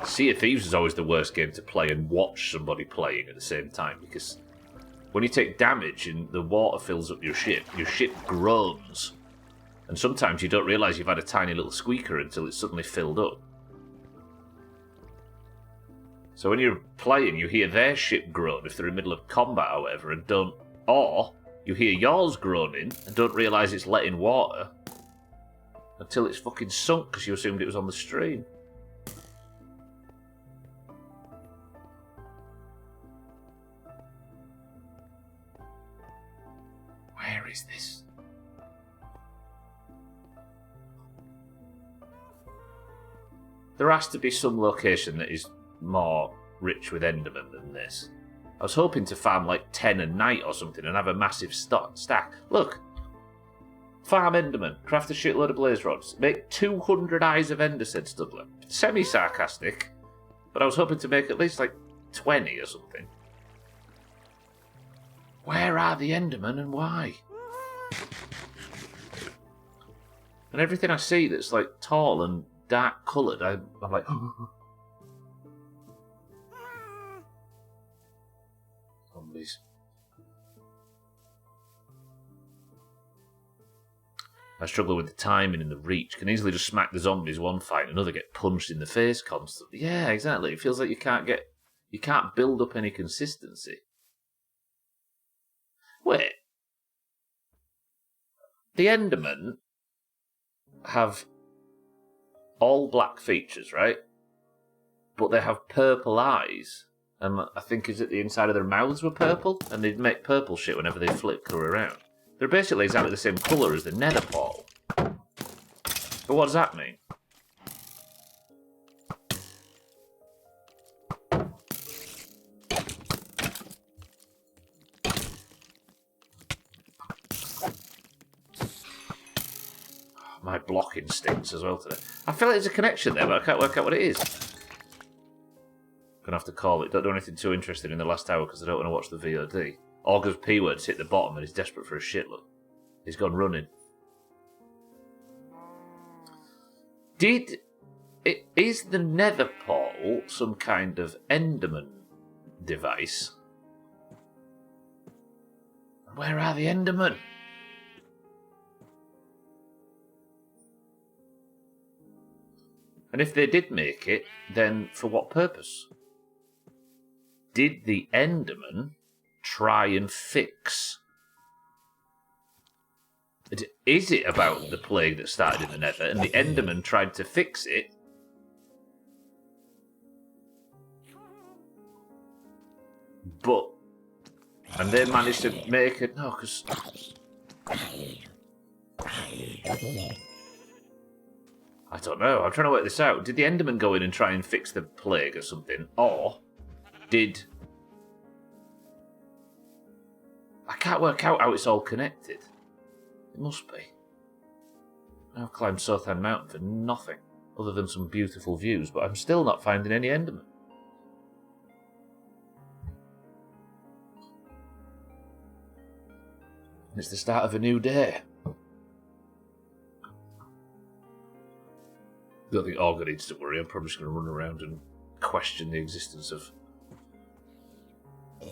Sea of Thieves is always the worst game to play and watch somebody playing at the same time, because when you take damage and the water fills up your ship groans. And sometimes you don't realise you've had a tiny little squeaker until it's suddenly filled up. So when you're playing, you hear their ship groan if they're in the middle of combat or whatever, and don't... Or you hear yours groaning and don't realise it's letting water until it's fucking sunk because you assumed it was on the stream. Where is this? There has to be some location that is more rich with Endermen than this. I was hoping to farm like 10 a night or something and have a massive stack. Look! Farm Enderman, craft a shitload of blaze rods, make 200 eyes of Ender, said Stubbler. Semi-sarcastic, but I was hoping to make at least like 20 or something. Where are the Endermen and why? And everything I see that's like tall and dark coloured, I'm like... Zombies. I struggle with the timing and the reach. Can easily just smack the zombies one fight and another get punched in the face constantly. Yeah, exactly. It feels like you can't build up any consistency. Wait. The Endermen have all black features, right? But they have purple eyes. And I think is it the inside of their mouths were purple? And they'd make purple shit whenever they flicker around. They're basically exactly the same colour as the nether portal. But what does that mean? My blocking stinks as well today. I feel like there's a connection there, but I can't work out what it is. Gonna have to call it. Don't do anything too interesting in the last hour because I don't want to watch the VOD. Augur's P-word's hit the bottom and he's desperate for a shit, look. He's gone running. Is the nether portal some kind of Enderman device? Where are the Endermen? And if they did make it, then for what purpose? Did the Enderman try and fix? Is it about the plague that started in the Nether and the Enderman tried to fix it? And they managed to make it. No, because. I don't know. I'm trying to work this out. Did the Enderman go in and try and fix the plague or something? Or did. I can't work out how it's all connected. It must be. I've climbed Sothan Mountain for nothing, other than some beautiful views, but I'm still not finding any Enderman. It's the start of a new day. Don't think Augur needs to worry. I'm probably just going to run around and question the existence of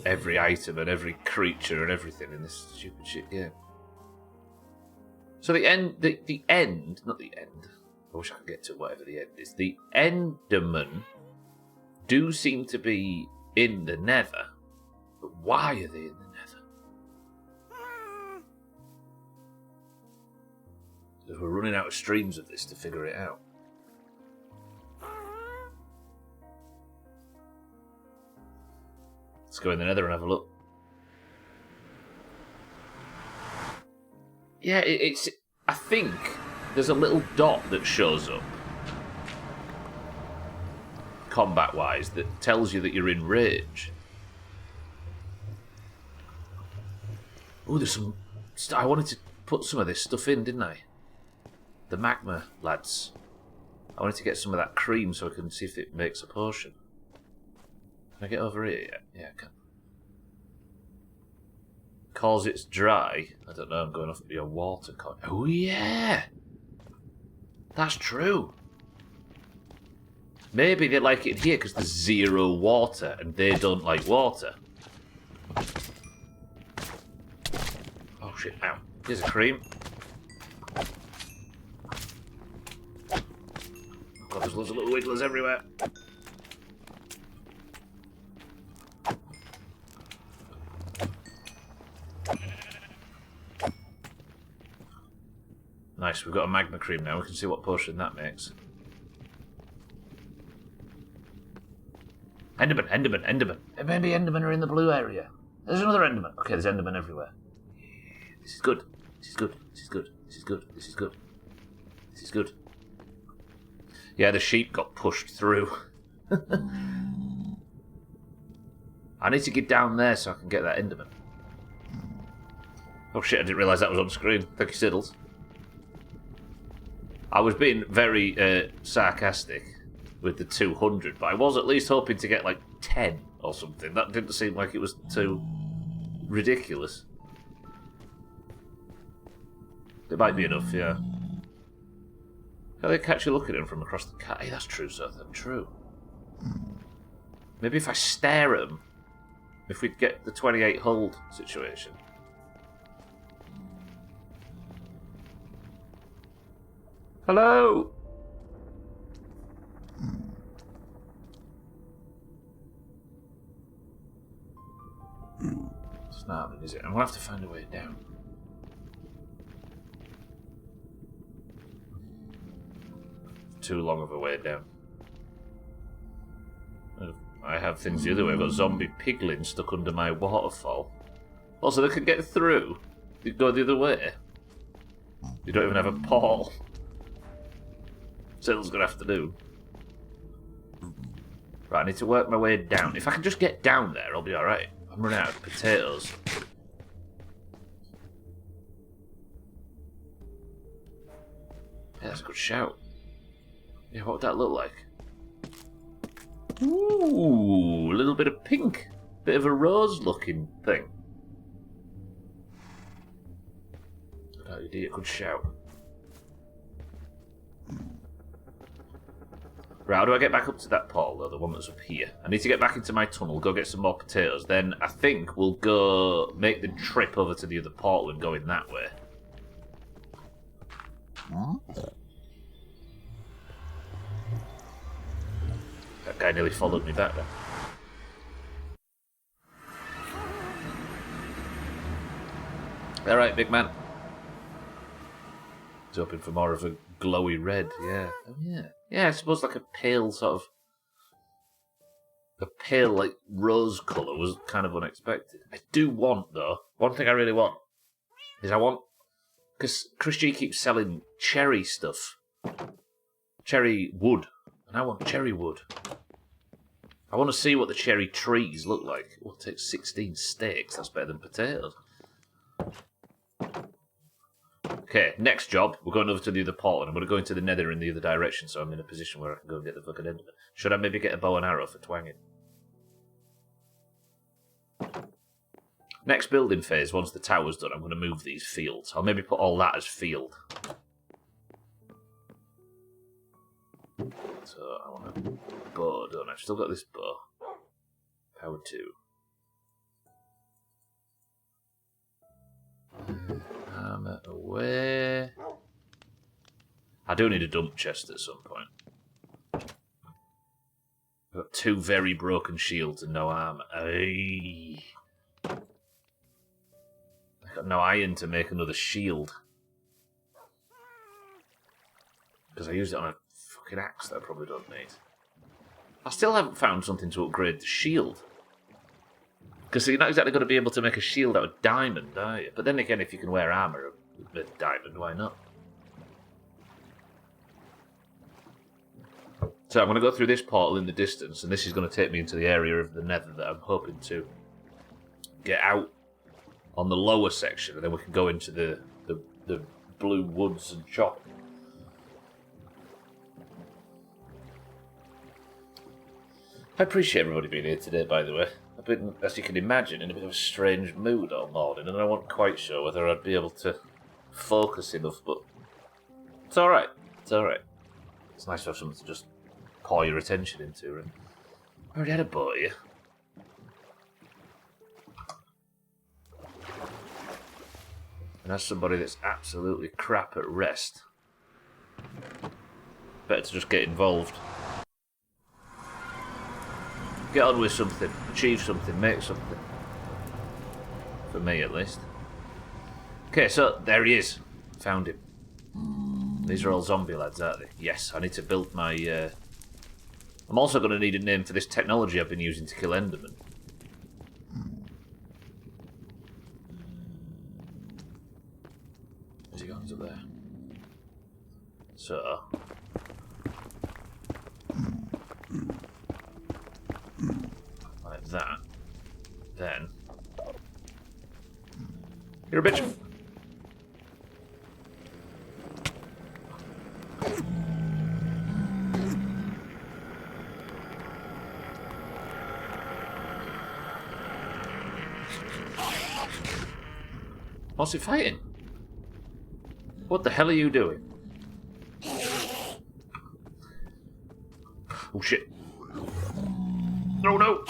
every item and every creature and everything in this stupid shit game. So the end, not the end. I wish I could get to whatever the end is. The Endermen do seem to be in the Nether, but why are they in the Nether? Because we're running out of streams of this to figure it out. Let's go in the Nether and have a look. Yeah, it's. I think there's a little dot that shows up, combat-wise, that tells you that you're in rage. Oh, there's some. I wanted to put some of this stuff in, didn't I? The magma, lads. I wanted to get some of that cream so I can see if it makes a potion. Can I get over here yet? Yeah, I can. Cause it's dry. I don't know, I'm going off your water. Oh, yeah! That's true. Maybe they like it here because there's 0 water and they don't like water. Oh, shit. Ow. Here's a cream. Oh, God, there's loads of little wigglers everywhere. Nice, we've got a magma cream now. We can see what potion that makes. Enderman, Enderman, Enderman. Maybe Enderman are in the blue area. There's another Enderman. Okay, there's Enderman everywhere. This is good. This is good. This is good. This is good. This is good. This is good. Yeah, the sheep got pushed through. I need to get down there so I can get that Enderman. Oh shit, I didn't realise that was on screen. Thank you, Siddles. I was being very sarcastic with the 200, but I was at least hoping to get like 10 or something. That didn't seem like it was too ridiculous. It might be enough, yeah. How they catch you looking at him from across the cat? Hey, that's true, sir. That's true. Maybe if I stare at him, if we get the 28 hold situation. Hello? It's not happening, is it? I'm going to have to find a way down. Too long of a way down. I have things the other way. I've got zombie piglins stuck under my waterfall. Also, they can get through. They go the other way. You don't even have a portal. Sill's gonna have to do. Right, I need to work my way down. If I can just get down there, I'll be alright. I'm running out of potatoes. Yeah, that's a good shout. Yeah, what would that look like? Ooh, a little bit of pink. Bit of a rose-looking thing. Good idea, good shout. Right, how do I get back up to that portal, though? The one that's up here. I need to get back into my tunnel, go get some more potatoes. Then I think we'll go make the trip over to the other portal and go in that way. That guy nearly followed me back there. Alright, big man. He's hoping for more of a glowy red, yeah. Oh, yeah. Yeah, I suppose like a pale sort of... A pale, like, rose colour was kind of unexpected. I do want, though, one thing I really want is I want... Because Chris G keeps selling cherry stuff. Cherry wood. And I want cherry wood. I want to see what the cherry trees look like. We'll take 16 steaks. That's better than potatoes. Okay, next job. We're going over to the other portal. I'm going to go into the nether in the other direction, so I'm in a position where I can go and get the fucking end of it. Should I maybe get a bow and arrow for twanging? Next building phase, once the tower's done, I'm going to move these fields. I'll maybe put all that as field. So I want a bow, don't I? I've still got this bow. Power 2. Armour away. I do need a dump chest at some point. I've got 2 very broken shields and no armour. Aye. I've got no iron to make another shield. Because I used it on a fucking axe that I probably don't need. I still haven't found something to upgrade the shield. Because you're not exactly going to be able to make a shield out of diamond, are you? But then again, if you can wear armour with diamond, why not? So I'm going to go through this portal in the distance, and this is going to take me into the area of the nether that I'm hoping to get out on the lower section, and then we can go into the blue woods and chop. I appreciate everybody being here today, by the way. I've been, as you can imagine, in a bit of a strange mood all morning, and I wasn't quite sure whether I'd be able to focus enough, but it's alright. It's alright. It's nice to have something to just pour your attention into, and I already had a boat here. And as somebody that's absolutely crap at rest, better to just get involved. Get on with something, achieve something, make something. For me, at least. Okay, so there he is. Found him. These are all zombie lads, aren't they? Yes, I need to build my... I'm also going to need a name for this technology I've been using to kill Endermen. Where's he gone? He's up there. So... like that. Then... You're a bitch! What's it fighting? What the hell are you doing? Oh shit. Oh no!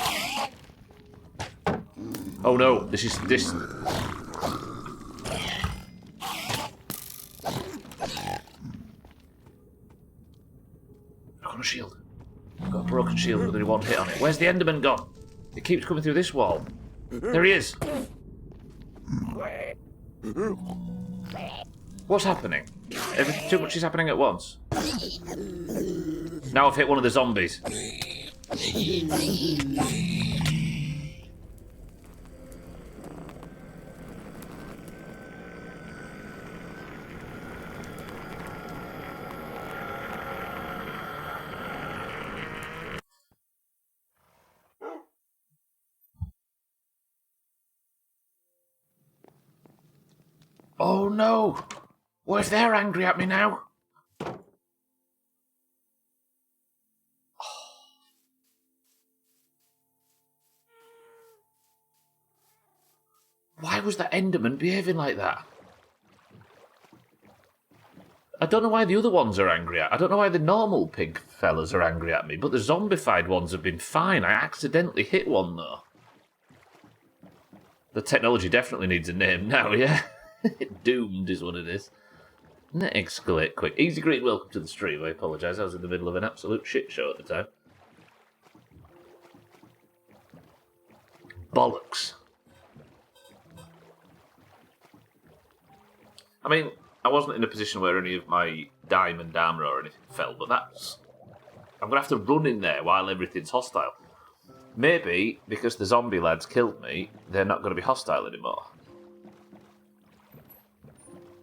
Oh no, this is... this... I've got a shield. I've got a broken shield with only one hit on it. Where's the Enderman gone? It keeps coming through this wall. There he is! What's happening? Too much is happening at once. Now I've hit one of the zombies. Oh no! What if they're angry at me now? Why was that Enderman behaving like that? I don't know why the other ones are angry at. I don't know why the normal pig fellas are angry at me, but the zombified ones have been fine. I accidentally hit one, though. The technology definitely needs a name now, yeah? Doomed is what it is. Net escalate quick. Easy Green, welcome to the stream. I apologise, I was in the middle of an absolute shit show at the time. Bollocks. I mean, I wasn't in a position where any of my diamond armour or anything fell, but that's... I'm going to have to run in there while everything's hostile. Maybe, because the zombie lads killed me, they're not going to be hostile anymore.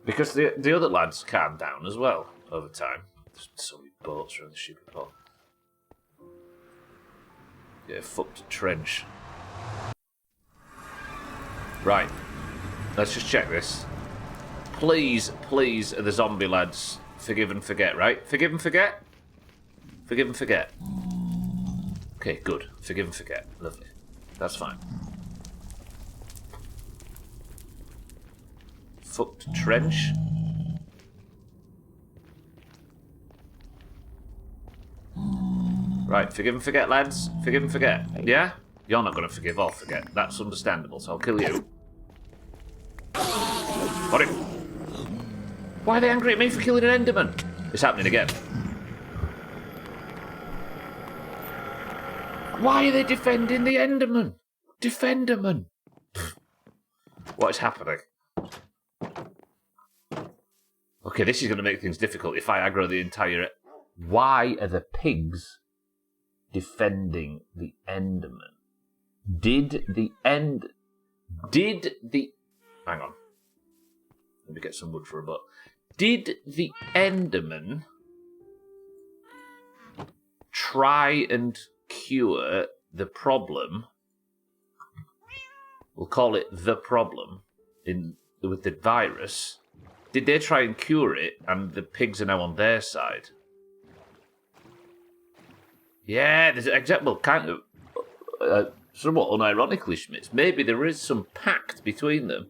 Because the other lads calmed down as well over time. There's so many boats around the stupid pond. Yeah, fucked trench. Right. Let's just check this. Please, please, the zombie lads, forgive and forget, right? Forgive and forget? Forgive and forget. Okay, good. Forgive and forget. Lovely. That's fine. Fucked trench. Right, forgive and forget, lads. Forgive and forget. Yeah? You're not going to forgive or forget. That's understandable, so I'll kill you. Got him. Why are they angry at me for killing an Enderman? It's happening again. Why are they defending the Enderman? Defenderman. What is happening? Okay, this is going to make things difficult if I aggro the entire... Why are the pigs defending the Enderman? Did the... Hang on. Let me get some wood for a butt. Did the Enderman try and cure the problem? We'll call it the problem with the virus. Did they try and cure it, and the pigs are now on their side? Yeah, there's well, kind of, somewhat unironically, Schmitz. Maybe there is some pact between them,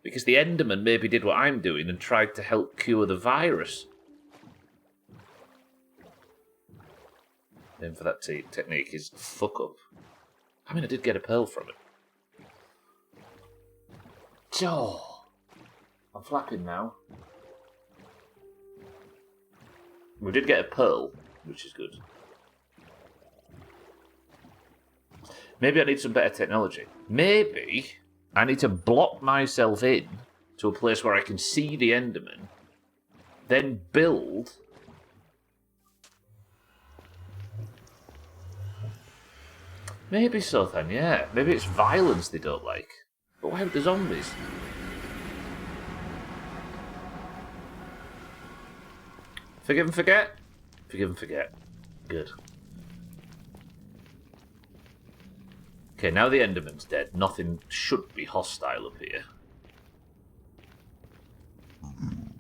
because the Enderman maybe did what I'm doing and tried to help cure the virus. Name for that technique is fuck up. I mean, I did get a pearl from it. Oh. I'm flapping now. We did get a pearl, which is good. Maybe I need some better technology. Maybe I need to block myself in to a place where I can see the Enderman, then build... Maybe so then, yeah. Maybe it's violence they don't like. But why with the zombies? Forgive and forget? Forgive and forget. Good. Okay, now the Enderman's dead. Nothing should be hostile up here.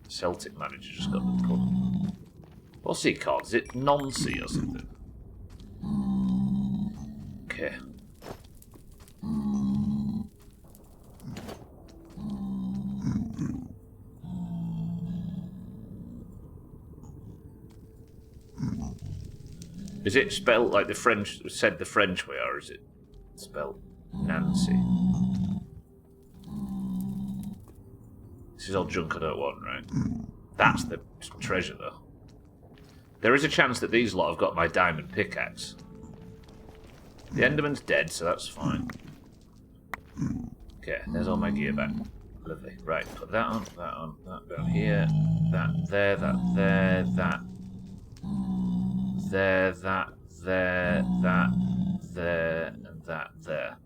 Celtic manager just got the pun. What's he called? Is it non-C or something? Okay. Is it spelled like the French said the French way, or is it spelled Nancy? This is all junk I don't want, right? That's the treasure, though. There is a chance that these lot have got my diamond pickaxe. The Enderman's dead, so that's fine. Okay, there's all my gear back. Lovely. Right, put that on, that down here, that there, that there, that there, that there, that there, and that there.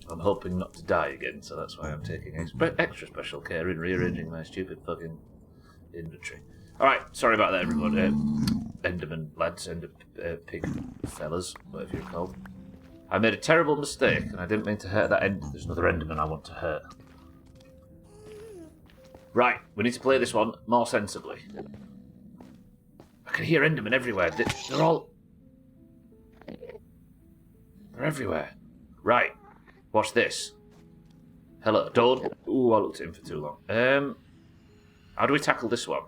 I'm hoping not to die again, so that's why I'm taking extra special care in rearranging my stupid fucking inventory. Alright, sorry about that, everyone. Enderman lads, pig fellas, whatever you're called. I made a terrible mistake, and I didn't mean to hurt that end. There's another Enderman I want to hurt. Right, we need to play this one more sensibly. I can hear Endermen everywhere. They're everywhere. Right. Watch this. Hello, don't. Ooh, I looked at him for too long. How do we tackle this one?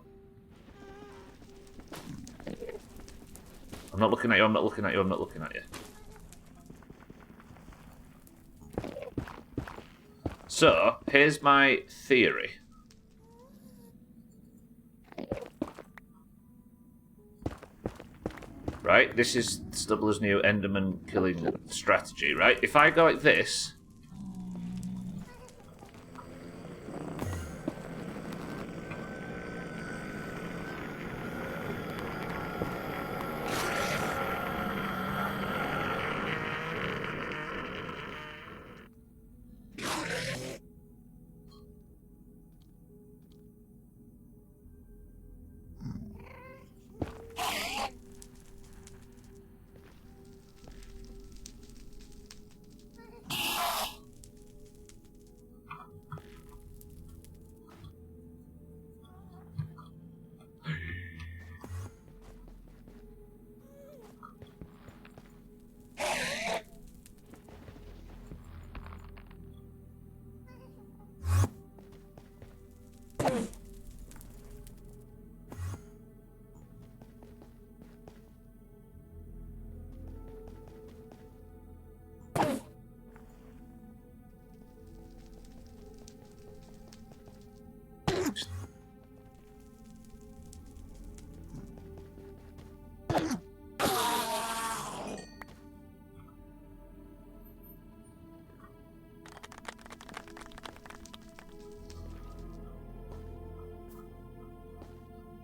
I'm not looking at you, I'm not looking at you, I'm not looking at you. So, here's my theory. Right, this is Stubbler's new Enderman killing strategy, right? If I go like this...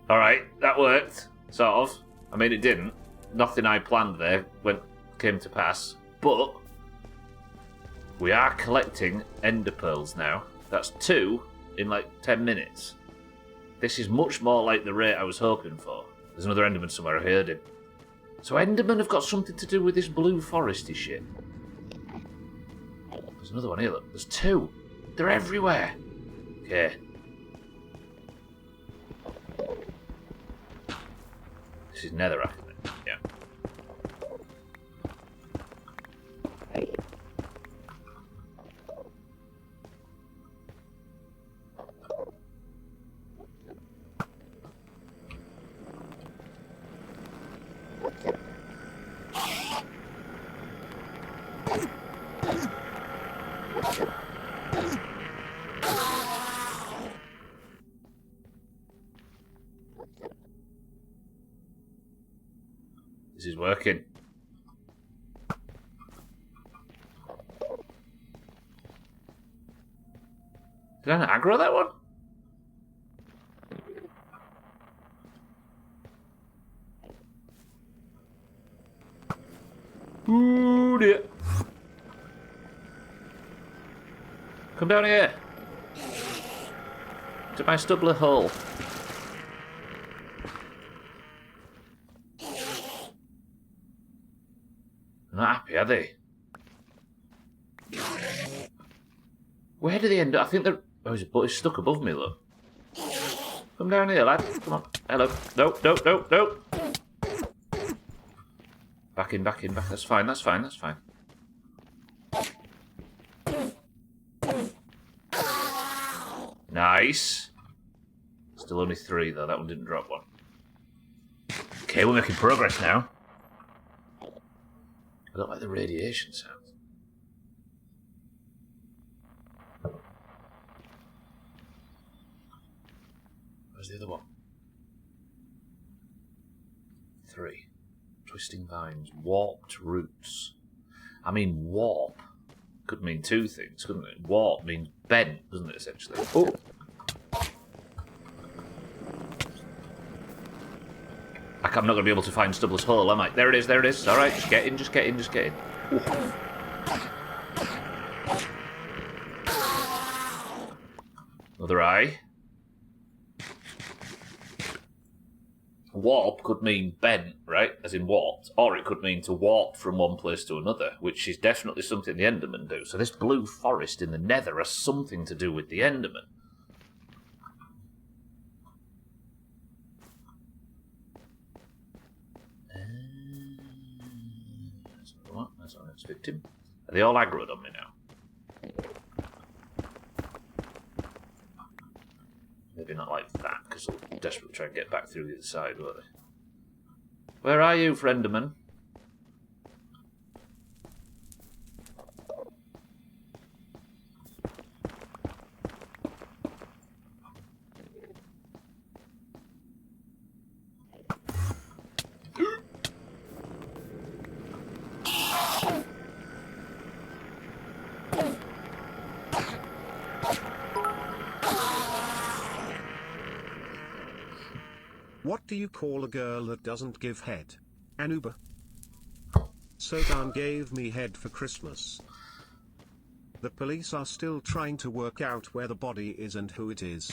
Alright, that worked. Sort of. I mean, it didn't. Nothing I planned there came to pass. But we are collecting ender pearls now. That's 2 in like 10 minutes. This is much more like the rate I was hoping for. There's another enderman somewhere, I heard him. So endermen have got something to do with this blue foresty shit. There's another one here, look. There's 2. They're everywhere. Okay. This is netherrack, isn't it? Yeah. This is working. Did I not aggro that one? Ooh, dear. Come down here. To my Stubbler hole. Not happy, are they? Where do they end up? I think they're... Oh, he's stuck above me, look. Come down here, lad. Come on. Hello. No, no, no, no. Back in, back in, back. That's fine, that's fine, that's fine. Nice. Still only 3, though. That one didn't drop one. Okay, we're making progress now. I don't like the radiation sound. Where's the other one? 3. Twisting vines. Warped roots. I mean, warp could mean 2 things, couldn't it? Warp means bent, doesn't it, essentially? Oh! I'm not going to be able to find Stubbler's hole, am I? There it is, there it is. Alright, just get in, just get in, just get in. Ooh. Another eye. Warp could mean bent, right? As in warped. Or it could mean to warp from one place to another, which is definitely something the Endermen do. So this blue forest in the nether has something to do with the Endermen. That's our next victim. Are they all aggroed on me now? maybe not like that, because they'll desperately try and get back through the other side, won't they? Where are you, Frienderman? What do you call a girl that doesn't give head? An Uber. Sodan gave me head for Christmas. The police are still trying to work out where the body is and who it is.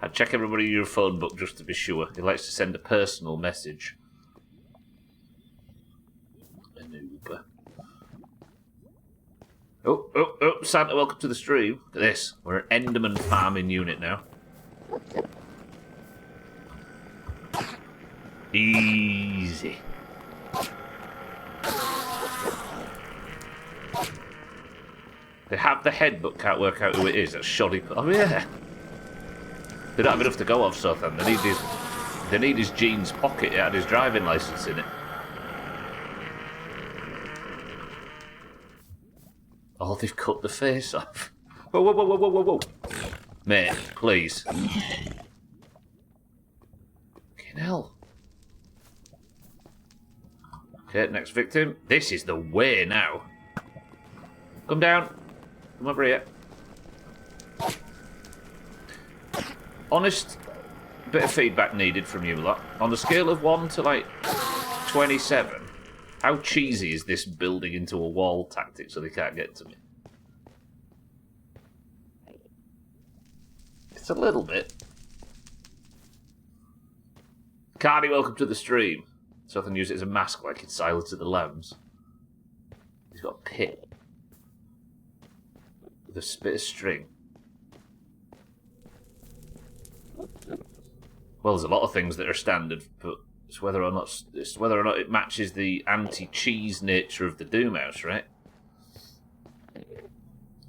I'd check everybody in your phone book just to be sure. He likes to send a personal message. An Uber. Oh, Santa, welcome to the stream. Look at this. We're an Enderman farming unit now. Easy. They have the head but can't work out who it is. That's shoddy. Oh yeah. They don't have enough to go off, so then they need his jeans pocket. It had his driving licence in it. Oh, they've cut the face off. Whoa. Mate, please. Fucking hell. Okay, next victim. This is the way now. Come down. Come over here. Honest bit of feedback needed from you lot. On the scale of 1 to like 27, how cheesy is this building into a wall tactic so they can't get to me? It's a little bit. Cardi, welcome to the stream. So I can use it as a mask like in Silence of the Lambs. He's got a pit. With a bit of string. Well, there's a lot of things that are standard, but it's whether or not it matches the anti-cheese nature of the Doomhaus, right?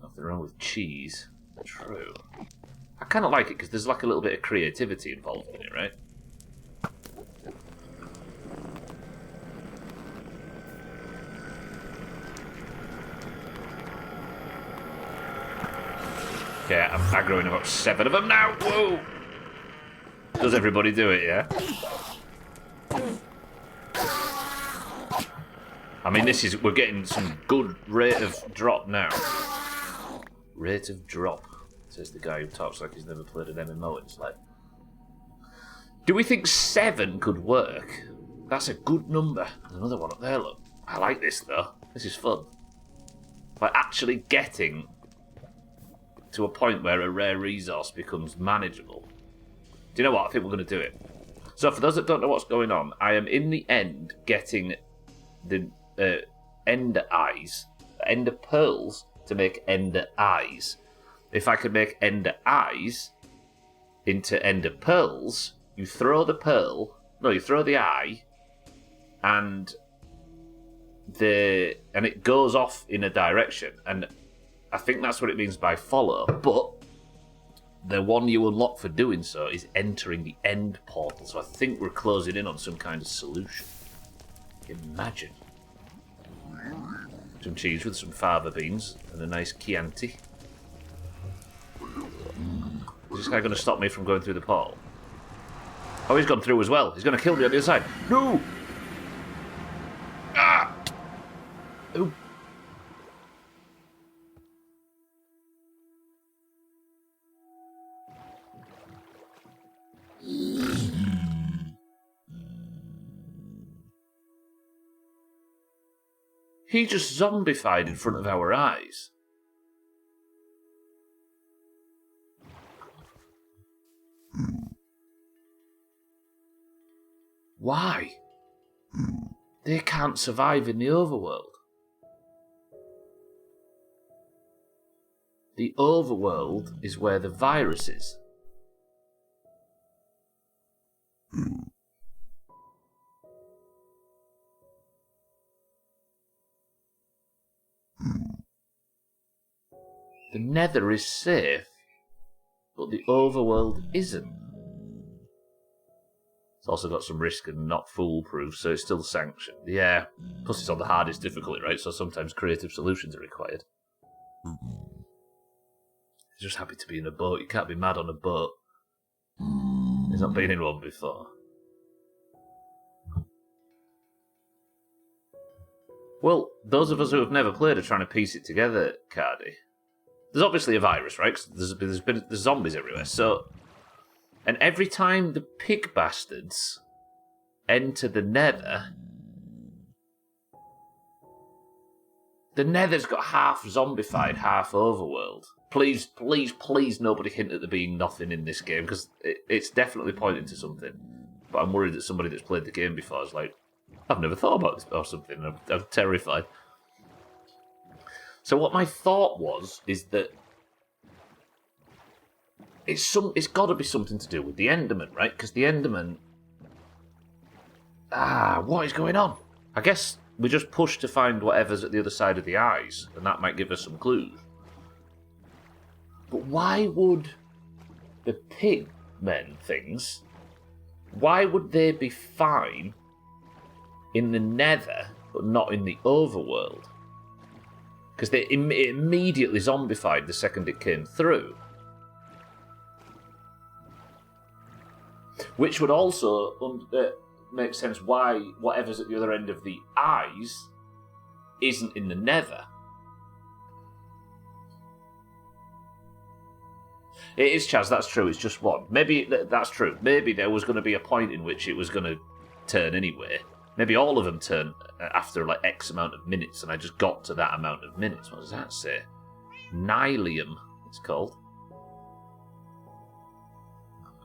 Nothing wrong with cheese. True. I kind of like it because there's like a little bit of creativity involved in it, right? Okay, I'm aggroing about 7 of them now. Whoa! Does everybody do it, yeah? I mean, we're getting some good rate of drop now. Rate of drop, says the guy who talks like he's never played an MMO in his life. Do we think 7 could work? That's a good number. There's another one up there, look. I like this, though. This is fun. Like, actually getting to a point where a rare resource becomes manageable. Do you know what? I think we're going to do it. So for those that don't know what's going on, I am in the end getting the ender eyes, ender pearls to make ender eyes. If I could make ender eyes into ender pearls, you throw the eye, and it goes off in a direction, and I think that's what it means by follow, but the one you unlock for doing so is entering the end portal, so I think we're closing in on some kind of solution. Imagine. Some cheese with some fava beans and a nice Chianti. Is this guy going to stop me from going through the portal? Oh, he's gone through as well. He's going to kill me on the other side. No! Ah! Oh. He just zombified in front of our eyes. Why? They can't survive in the overworld. The overworld is where the virus is. The Nether is safe, but the overworld isn't. It's also got some risk and not foolproof, so it's still sanctioned. Yeah, plus it's on the hardest difficulty, right? So sometimes creative solutions are required. He's just happy to be in a boat. You can't be mad on a boat. He's not been in one before. Well, those of us who have never played are trying to piece it together, Cardi. There's obviously a virus, right? 'Cause there's zombies everywhere. So, and every time the pig bastards enter the Nether, the Nether's got half zombified, half overworld. Please, please, please, nobody hint at there being nothing in this game, because it's definitely pointing to something. But I'm worried that somebody that's played the game before is like, I've never thought about this or something. I'm terrified. So what my thought is that it's got to be something to do with the Enderman, right? Because the Enderman... what is going on? I guess we just push to find whatever's at the other side of the eyes, and that might give us some clues. But why would the pigmen things... Why would they be fine in the Nether, but not in the overworld? Because it immediately zombified the second it came through. Which would also make sense why whatever's at the other end of the eyes isn't in the Nether. It is, Chaz, that's true, it's just one. Maybe that's true. Maybe there was going to be a point in which it was going to turn anyway. Maybe all of them turn after like X amount of minutes, and I just got to that amount of minutes. What does that say? Nylium, it's called.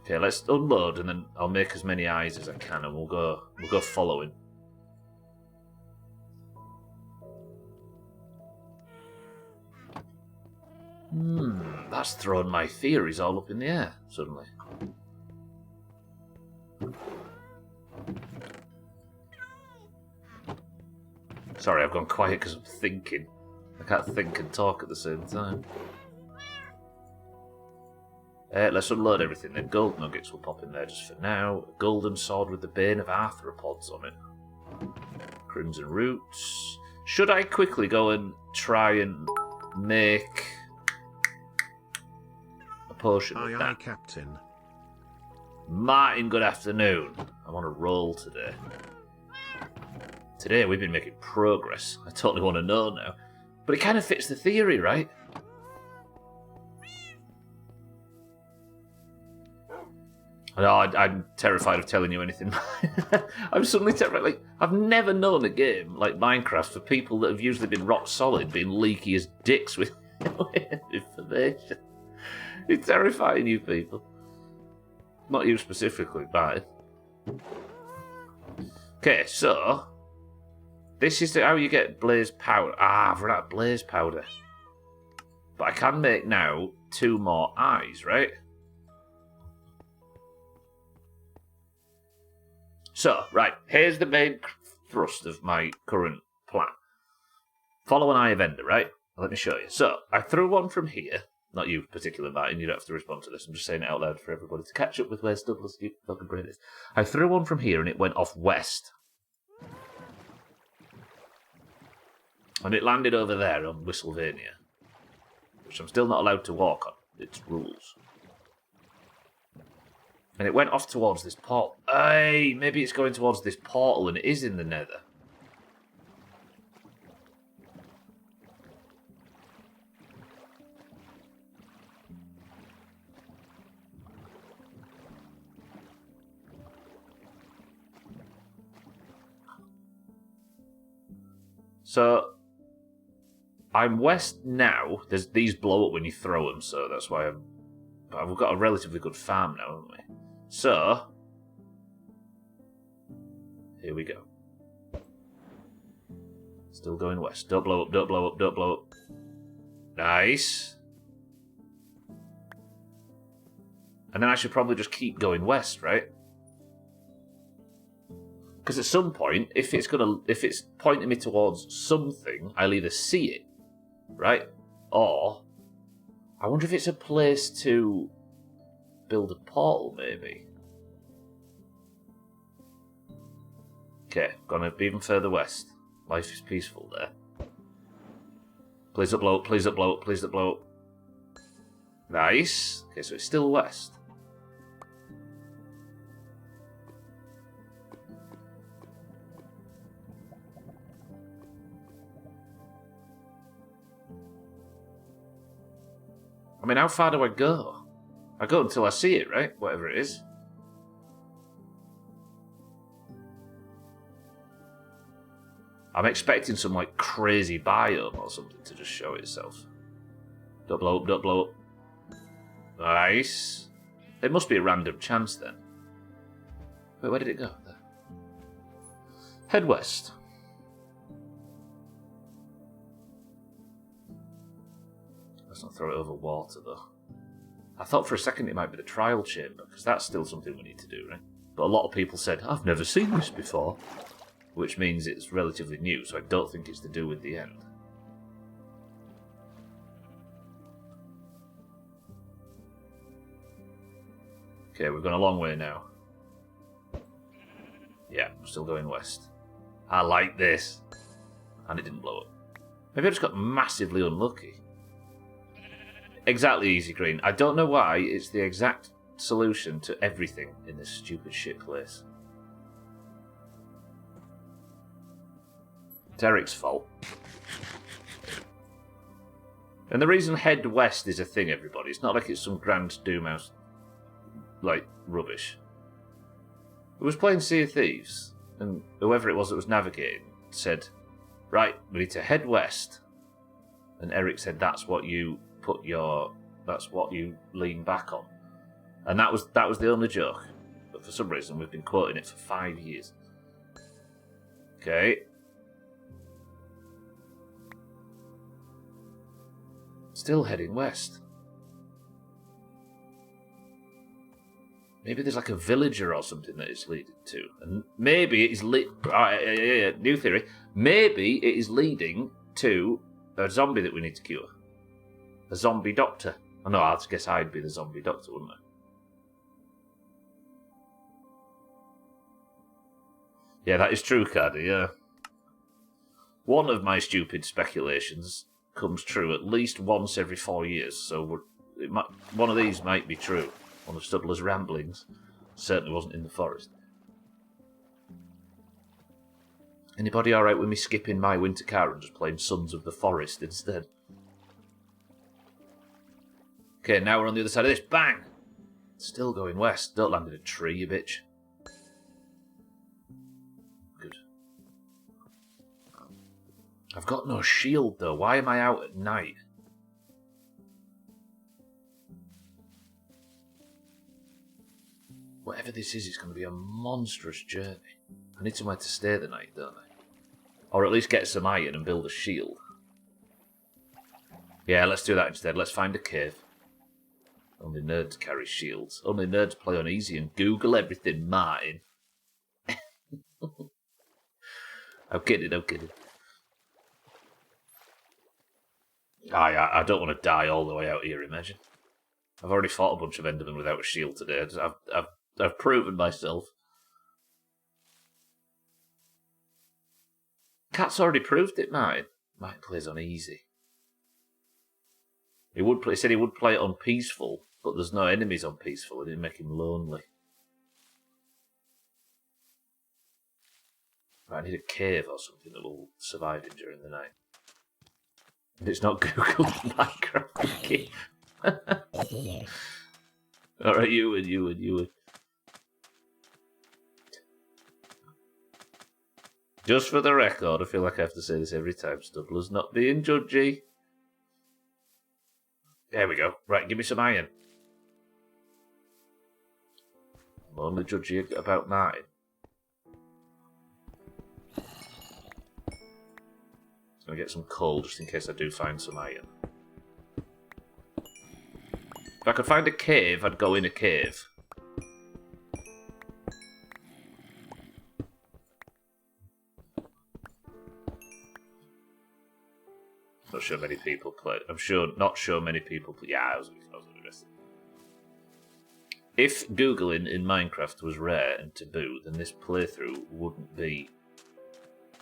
Okay, let's unload, and then I'll make as many eyes as I can, and we'll go following. That's thrown my theories all up in the air suddenly. Sorry, I've gone quiet because I'm thinking. I can't think and talk at the same time. Let's unload everything then. Gold nuggets will pop in there just for now. A golden sword with the bane of arthropods on it. Crimson roots. Should I quickly go and try and make a potion with that? Aye, Captain. Martin, good afternoon. I'm on a roll today. Today we've been making progress. I totally want to know now. But it kind of fits the theory, right? No, I'm terrified of telling you anything. I'm suddenly terrified. Like, I've never known a game like Minecraft for people that have usually been rock solid being leaky as dicks with information. It's terrifying, you people. Not you specifically, but... Okay, so... This is how you get blaze powder. I've run out of blaze powder. But I can make now 2 more eyes, right? So, right, here's the main thrust of my current plan. Follow an eye of Ender, right? Let me show you. So, I threw one from here. Not you, particular Martin, you don't have to respond to this. I'm just saying it out loud for everybody to catch up with where Stubbler's fucking brain is. I threw one from here and it went off west. And it landed over there on Whistlevania. Which I'm still not allowed to walk on. It's rules. And it went off towards this portal. Hey, maybe it's going towards this portal and it is in the Nether. So, I'm west now. These blow up when you throw them, so that's why we've got a relatively good farm now, haven't we? So, here we go. Still going west. Don't blow up, don't blow up, don't blow up. Nice. And then I should probably just keep going west, right? Because at some point, if it's pointing me towards something, I'll either see it, right? Or I wonder if it's a place to build a portal, maybe. Okay, gonna be even further west. Life is peaceful there. Please don't blow up, please don't blow up, please don't blow up. Nice. Okay, so it's still west. I mean, how far do I go? I go until I see it, right? Whatever it is. I'm expecting some, like, crazy biome or something to just show itself. Don't blow up, don't blow up. Nice. It must be a random chance, then. Wait, where did it go? There. Head west. Let's not throw it over water, though. I thought for a second it might be the trial chamber, because that's still something we need to do, right? But a lot of people said, I've never seen this before. Which means it's relatively new, so I don't think it's to do with the end. Okay, we've gone a long way now. Yeah, I'm still going west. I like this. And it didn't blow up. Maybe I just got massively unlucky. Exactly, Easy Green. I don't know why it's the exact solution to everything in this stupid shit place. It's Eric's fault. And the reason head west is a thing, everybody, it's not like it's some grand Doomhaus, like, rubbish. I was playing Sea of Thieves, and whoever it was that was navigating said, right, we need to head west. And Eric said, that's what you lean back on. And that was the only joke. But for some reason, we've been quoting it for 5 years. Okay. Still heading west. Maybe there's like a villager or something that it's leading to. And maybe it is new theory. Maybe it is leading to a zombie that we need to cure. A zombie doctor. Oh no, I guess I'd be the zombie doctor, wouldn't I? Yeah, that is true, Cardi, yeah. One of my stupid speculations comes true at least once every 4 years, so one of these might be true. One of Stubbler's ramblings. Certainly wasn't in the forest. Anybody alright with me skipping my winter car and just playing Sons of the Forest instead? Okay, now we're on the other side of this. Bang! Still going west. Don't land in a tree, you bitch. Good. I've got no shield, though. Why am I out at night? Whatever this is, it's going to be a monstrous journey. I need somewhere to stay the night, don't I? Or at least get some iron and build a shield. Yeah, let's do that instead. Let's find a cave. Only nerds carry shields. Only nerds play on easy and Google everything, Martin. I'm kidding, I'm kidding. I don't want to die all the way out here, imagine. I've already fought a bunch of Endermen without a shield today. I've proven myself. Cat's already proved it, Martin. Martin plays on easy. He said he would play it on peaceful, but there's no enemies on peaceful. It didn't make him lonely. Right, I need a cave or something that will survive him during the night. If it's not Google Minecraft cave. Alright, you and. Just for the record, I feel like I have to say this every time. Stubbler's not being judgy. There we go. Right, give me some iron. I'm only judgy about Martin. I'm going to get some coal just in case I do find some iron. If I could find a cave, I'd go in a cave. Not sure many people play. Not sure many people play. Yeah, I was interested. If Googling in Minecraft was rare and taboo, then this playthrough wouldn't be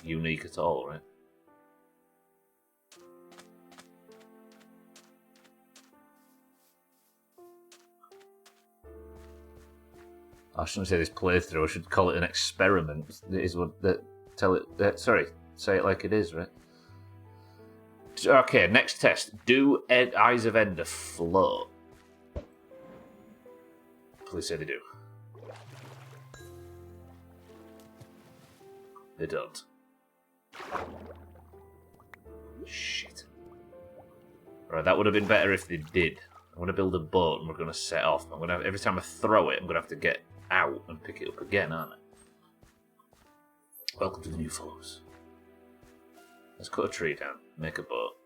unique at all, right? I shouldn't say this playthrough. I should call it an experiment. It is what that say it like it is, right? Okay, next test. Do Eyes of Ender float? Please say they do. They don't. Shit. Right, that would have been better if they did. I'm going to build a boat and we're going to set off. Every time I throw it, I'm going to have to get out and pick it up again, aren't I? Welcome to the new followers. Let's cut a tree down, make a boat.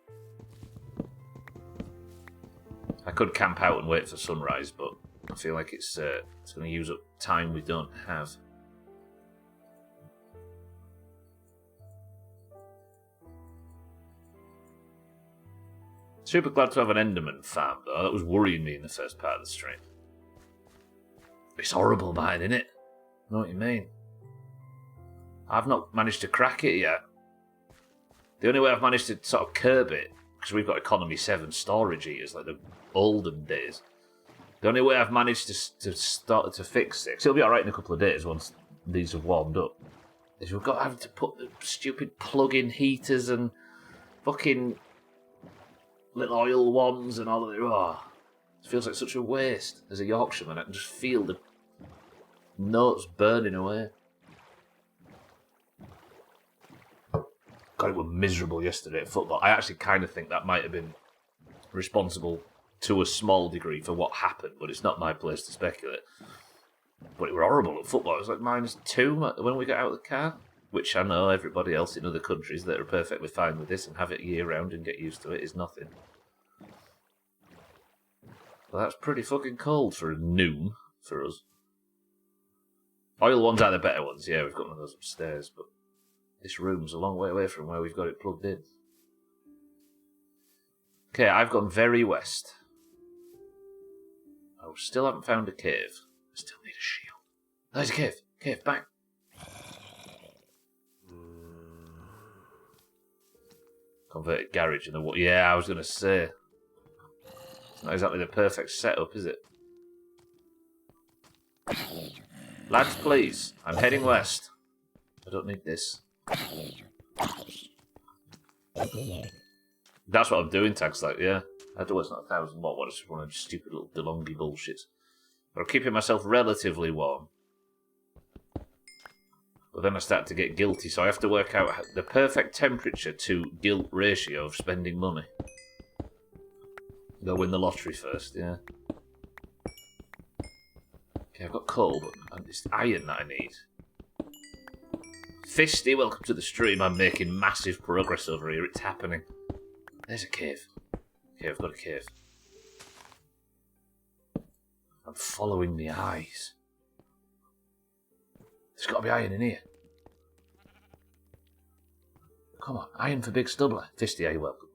I could camp out and wait for sunrise, but I feel like it's going to use up time we don't have. Super glad to have an Enderman farm, though. That was worrying me in the first part of the stream. It's horrible mine, isn't it? I know what you mean. I've not managed to crack it yet. The only way I've managed to sort of curb it, because we've got economy 7 storage heaters like the olden days. The only way I've managed to start to fix it, 'cause it'll be alright in a couple of days once these have warmed up, is we've got having to put the stupid plug-in heaters and fucking little oil ones and all of it. Oh, it feels like such a waste. As a Yorkshireman, I can just feel the notes burning away. God, it was miserable yesterday at football. I actually kind of think that might have been responsible to a small degree for what happened, but it's not my place to speculate. But it was horrible at football. It was like -2 when we got out of the car, which I know everybody else in other countries that are perfectly fine with this and have it year round and get used to it is nothing. Well, that's pretty fucking cold for a noon for us. Oil ones are the better ones, yeah, we've got one of those upstairs, but this room's a long way away from where we've got it plugged in. Okay, I've gone very west. I still haven't found a cave. I still need a shield. There's a cave. Cave, bang. Converted garage and the what? Yeah, I was going to say. It's not exactly the perfect setup, is it? Lads, please. I'm heading west. I don't need this. That's what I'm doing, tags like, yeah. I know it's not 1,000 watt, what, it's just one of those stupid little DeLonghi bullshits. But I'm keeping myself relatively warm. But then I start to get guilty, so I have to work out the perfect temperature to guilt ratio of spending money. Go win the lottery first, yeah. Okay, I've got coal, but it's iron that I need. Fisty, welcome to the stream. I'm making massive progress over here. It's happening. There's a cave. Okay, I've got a cave. I'm following the eyes. There's got to be iron in here. Come on, iron for Big Stubbler. Fisty, you're welcome.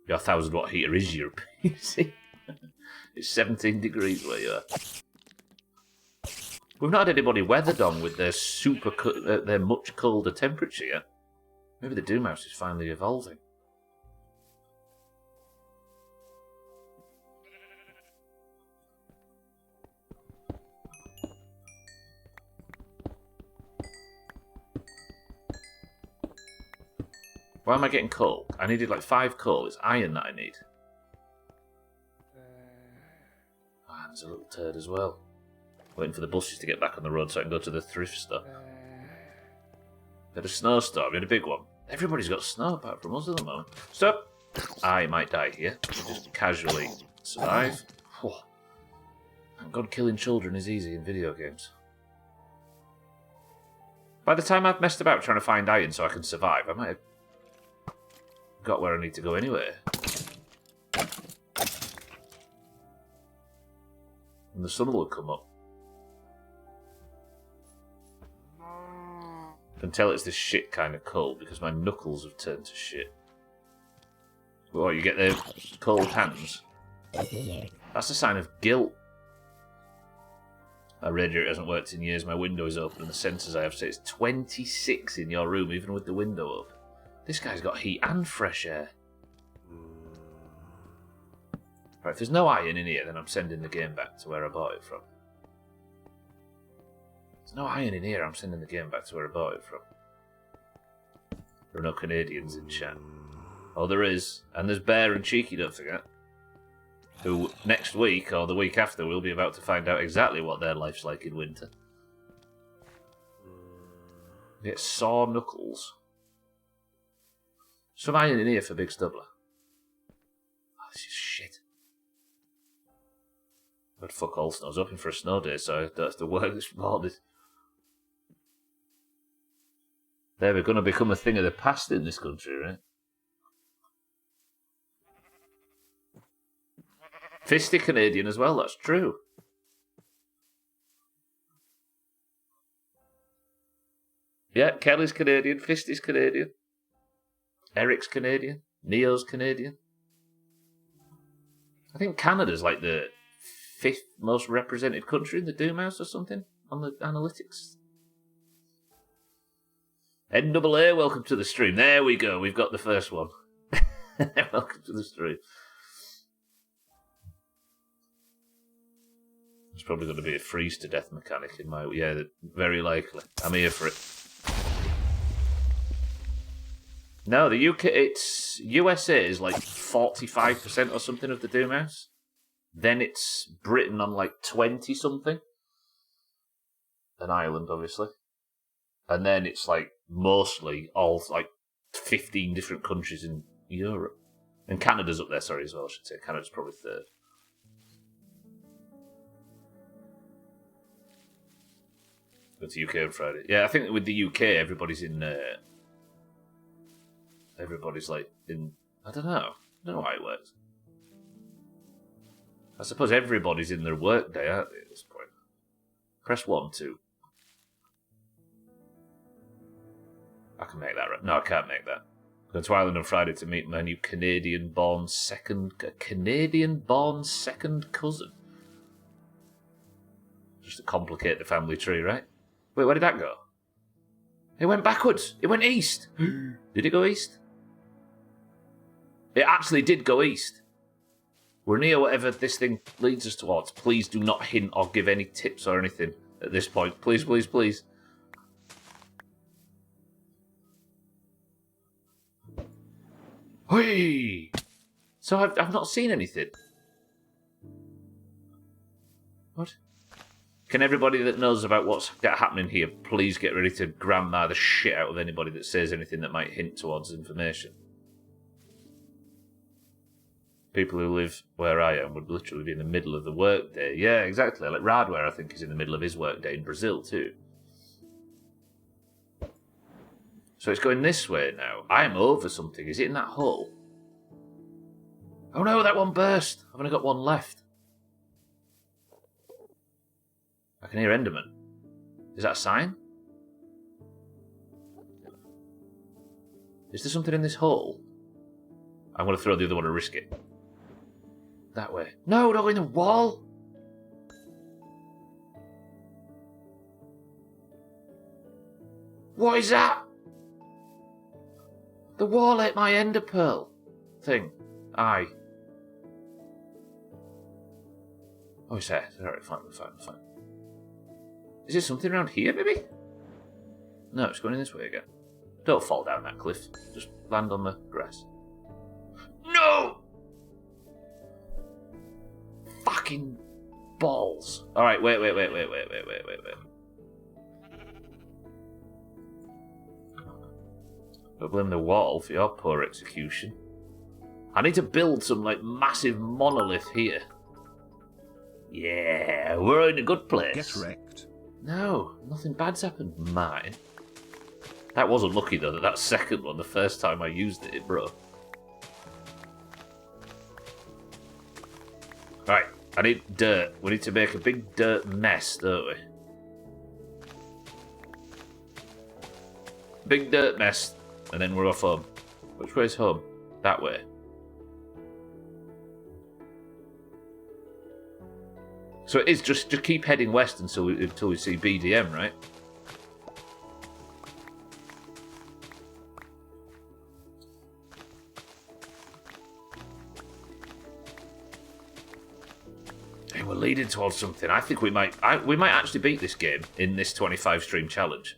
Your 1,000 watt heater is your PC. It's 17 degrees where you are. We've not had anybody weathered on with their their much colder temperature yet. Maybe the Doomhaus is finally evolving. Why am I getting coal? I needed like 5 coal. It's iron that I need. Ah, there's a little turd as well. Waiting for the buses to get back on the road so I can go to the thrift store. Had a snowstorm, we had a big one. Everybody's got snow apart from us at the moment. Stop! I might die here. Just casually survive. Thank God killing children is easy in video games. By the time I've messed about trying to find iron so I can survive, I might have got where I need to go anyway. And the sun will come up. I can tell it's this shit kind of cold because my knuckles have turned to shit. What, you get the cold hands? That's a sign of guilt. My radiator hasn't worked in years, my window is open and the sensors I have say it's 26 in your room, even with the window open. This guy's got heat and fresh air. Right, if there's no iron in here, then I'm sending the game back to where I bought it from. There's no iron in here, I'm sending the game back to where I bought it from. There are no Canadians in chat. Oh, there is. And there's Bear and Cheeky, don't forget. Who, next week, or the week after, we'll be about to find out exactly what their life's like in winter. We get Saw Knuckles. Some iron in here for Big Stubbler. Oh, this is shit. But fuck all snow. I was hoping for a snow day, so I don't have to work this morning. They're going to become a thing of the past in this country, right? Fisty Canadian as well, that's true. Yeah, Kelly's Canadian, Fisty's Canadian. Eric's Canadian, Neo's Canadian. I think Canada's like the 5th most represented country in the Doomhaus or something on the analytics. NAA, welcome to the stream. There we go, we've got the first one. Welcome to the stream. There's probably going to be a freeze to death mechanic in my... Yeah, very likely. I'm here for it. No, the UK... It's... USA is like 45% or something of the Doomhaus. Then it's Britain on like 20-something. And Ireland, obviously. And then it's like mostly all like 15 different countries in Europe. And Canada's up there, sorry, as well, I should say. Canada's probably 3rd. Go to UK on Friday. Yeah, I think with the UK, everybody's in... everybody's like in... I don't know how it works. I suppose everybody's in their work day, aren't they, at this point? Press 1, 2. I can make that right. No, I can't make that. Go to Ireland on Friday to meet my new Canadian-born second cousin. Just to complicate the family tree, right? Wait, where did that go? It went backwards. It went east. Did it go east? It actually did go east. We're near whatever this thing leads us towards. Please do not hint or give any tips or anything at this point. Please, please, please. Whee! So I've not seen anything. What? Can everybody that knows about what's happening here please get ready to grandma the shit out of anybody that says anything that might hint towards information? People who live where I am would literally be in the middle of the workday. Yeah, exactly. Like Radware, I think, is in the middle of his workday in Brazil too. So it's going this way now. I am over something. Is it in that hole? Oh no, that one burst. I've only got one left. I can hear Enderman. Is that a sign? Is there something in this hole? I'm going to throw the other one and risk it. That way. No, don't go in the wall! What is that? The wall ate my ender pearl thing. Aye. Oh, it's there. Alright, fine. Is there something around here, maybe? No, it's going in this way again. Don't fall down that cliff. Just land on the grass. No! Fucking balls. Alright, wait. Don't blame the wall for your poor execution. I need to build some, like, massive monolith here. Yeah, we're in a good place. Get wrecked. No, nothing bad's happened. Mine. That was unlucky, though, that second one, the first time I used it, it broke. Right, I need dirt. We need to make a big dirt mess, don't we? Big dirt mess, and then we're off home. Which way's home? That way. So it is just keep heading west until we see BDM, right? Hey, we're leading towards something. I think we might actually beat this game in this 25 stream challenge,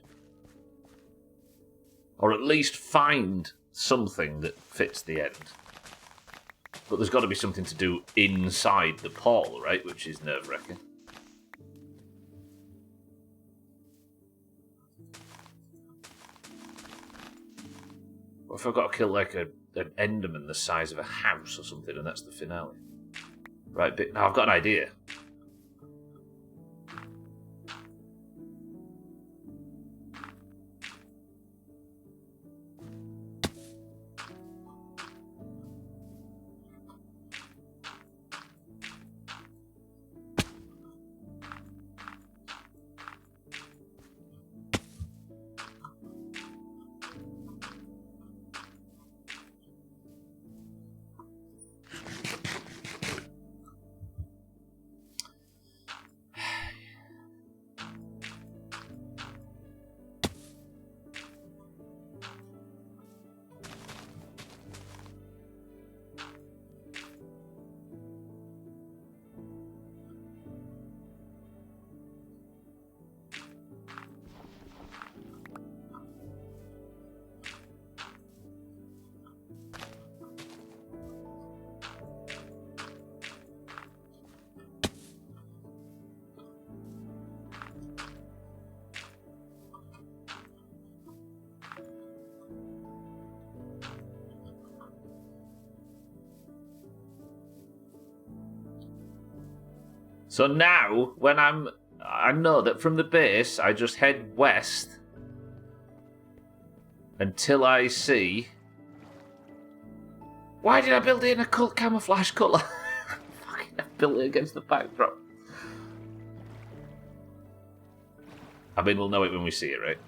or at least find something that fits the end. But there's got to be something to do inside the portal, right? Which is nerve-wracking. What if I've got to kill like an enderman the size of a house or something, and that's the finale? Right, but now I've got an idea. So now, when I know that from the base, I just head west until I see. Why did I build it in a camouflage colour? Fucking, I built it against the backdrop. I mean, we'll know it when we see it, right?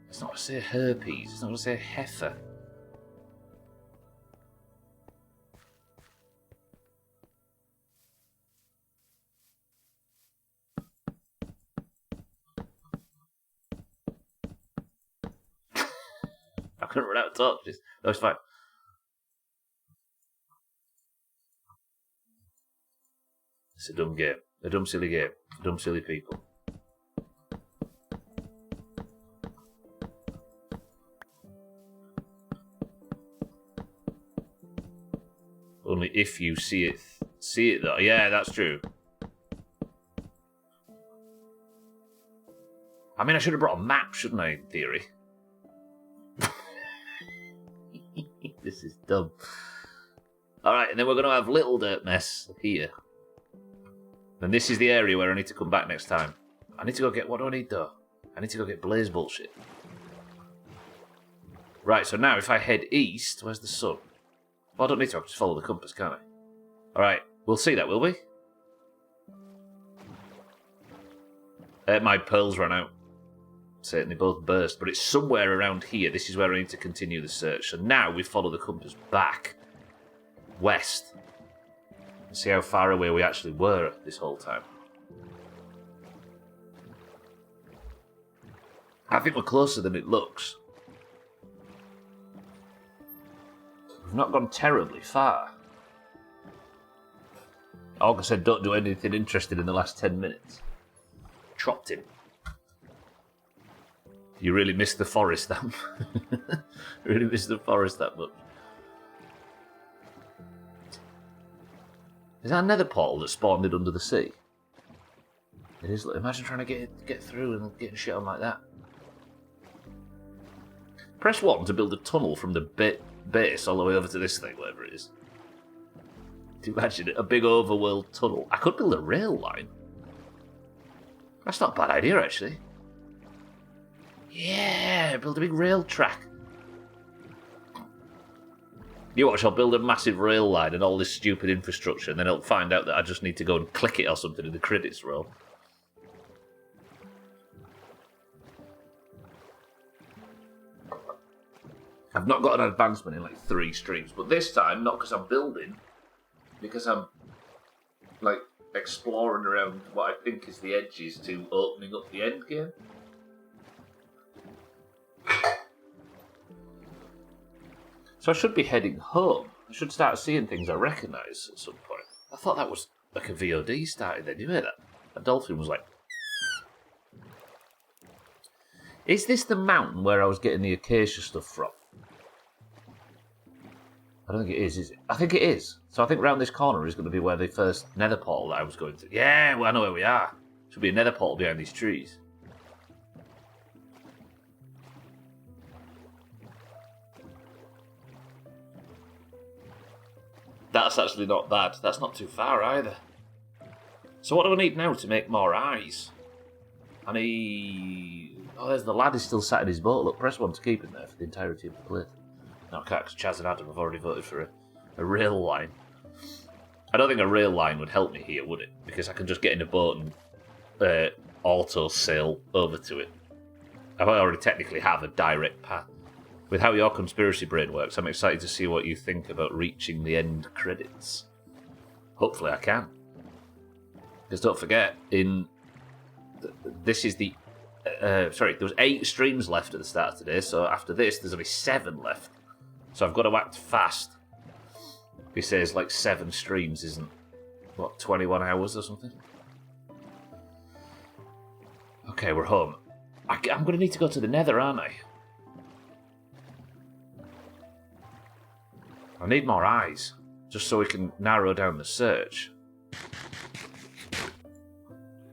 It's not to say herpes. It's not to say heifer. I couldn't run out of torches. That was fine. It's a dumb game. A dumb, silly game. Dumb, silly people. Only if you see it. See it though. Yeah, that's true. I mean, I should have brought a map, shouldn't I, in theory? This is dumb. Alright, and then we're going to have Little Dirt Mess here. And this is the area where I need to come back next time. I need to go get... What do I need, though? I need to go get Blaze bullshit. Right, so now if I head east... Where's the sun? Well, I don't need to. I can just follow the compass, can't I? Alright, we'll see that, will we? My pearls ran out. Saying they both burst, but it's somewhere around here. This is where I need to continue the search. So now we follow the compass back west and see how far away we actually were this whole time. I think we're closer than it looks. We've not gone terribly far. Like I said, don't do anything interesting in the last 10 minutes. Chopped him. You really missed the forest that much. Really missed the forest that much. Is that another portal that spawned it under the sea? It is. Imagine trying to get through and getting shit on like that. Press 1 to build a tunnel from the base all the way over to this thing, whatever it is. Do you imagine it? A big overworld tunnel. I could build a rail line. That's not a bad idea, actually. Yeah, build a big rail track. You watch, I'll build a massive rail line and all this stupid infrastructure, and then I'll find out that I just need to go and click it or something in the credits roll. I've not got an advancement in like 3 streams, but this time, not because I'm building, because I'm like exploring around what I think is the edges to opening up the end game. So I should be heading home. I should start seeing things I recognise at some point. I thought that was like a VOD started then. You hear that? A dolphin was like... Is this the mountain where I was getting the acacia stuff from? I don't think it is it? I think it is. So I think round this corner is going to be where the first nether portal that I was going to. Yeah, well, I know where we are. Should be a nether portal behind these trees. That's actually not bad. That's not too far either. So what do I need now to make more eyes? I need... Oh, there's the lad is still sat in his boat. Look, press 1 to keep him there for the entirety of the playthrough. No, I can't, because Chaz and Adam have already voted for a rail line. I don't think a rail line would help me here, would it? Because I can just get in a boat and auto sail over to it. I already technically have a direct path. With how your conspiracy brain works, I'm excited to see what you think about reaching the end credits. Hopefully I can. Because don't forget, this is the... sorry, there was 8 streams left at the start of today, so after this, there's only 7 left. So I've got to act fast. He says like 7 streams isn't, what, 21 hours or something? Okay, we're home. I'm going to need to go to the nether, aren't I? I need more eyes, just so we can narrow down the search.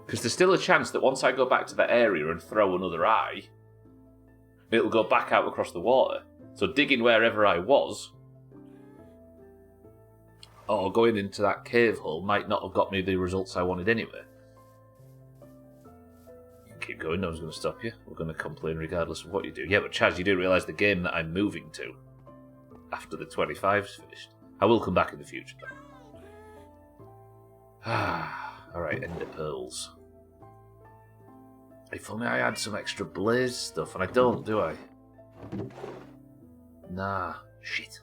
Because there's still a chance that once I go back to that area and throw another eye, it'll go back out across the water. So digging wherever I was, or going into that cave hole, might not have got me the results I wanted anyway. You can keep going, no one's going to stop you. We're going to complain regardless of what you do. Yeah, but Chaz, you do realise the game that I'm moving to, after the 25's finished. I will come back in the future, though. Alright, ender pearls. If only I had some extra blaze stuff, and I don't, do I? Nah, shit.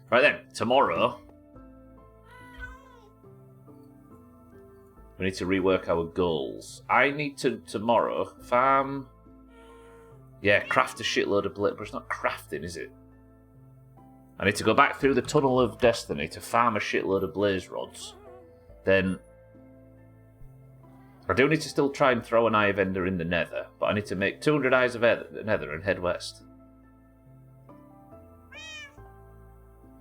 Right then, tomorrow, we need to rework our goals. I need to, tomorrow, farm... Yeah, craft a shitload of blaze, but it's not crafting, is it? I need to go back through the Tunnel of Destiny to farm a shitload of blaze rods. Then... I do need to still try and throw an Eye of Ender in the nether, but I need to make 200 Eyes of Nether and head west.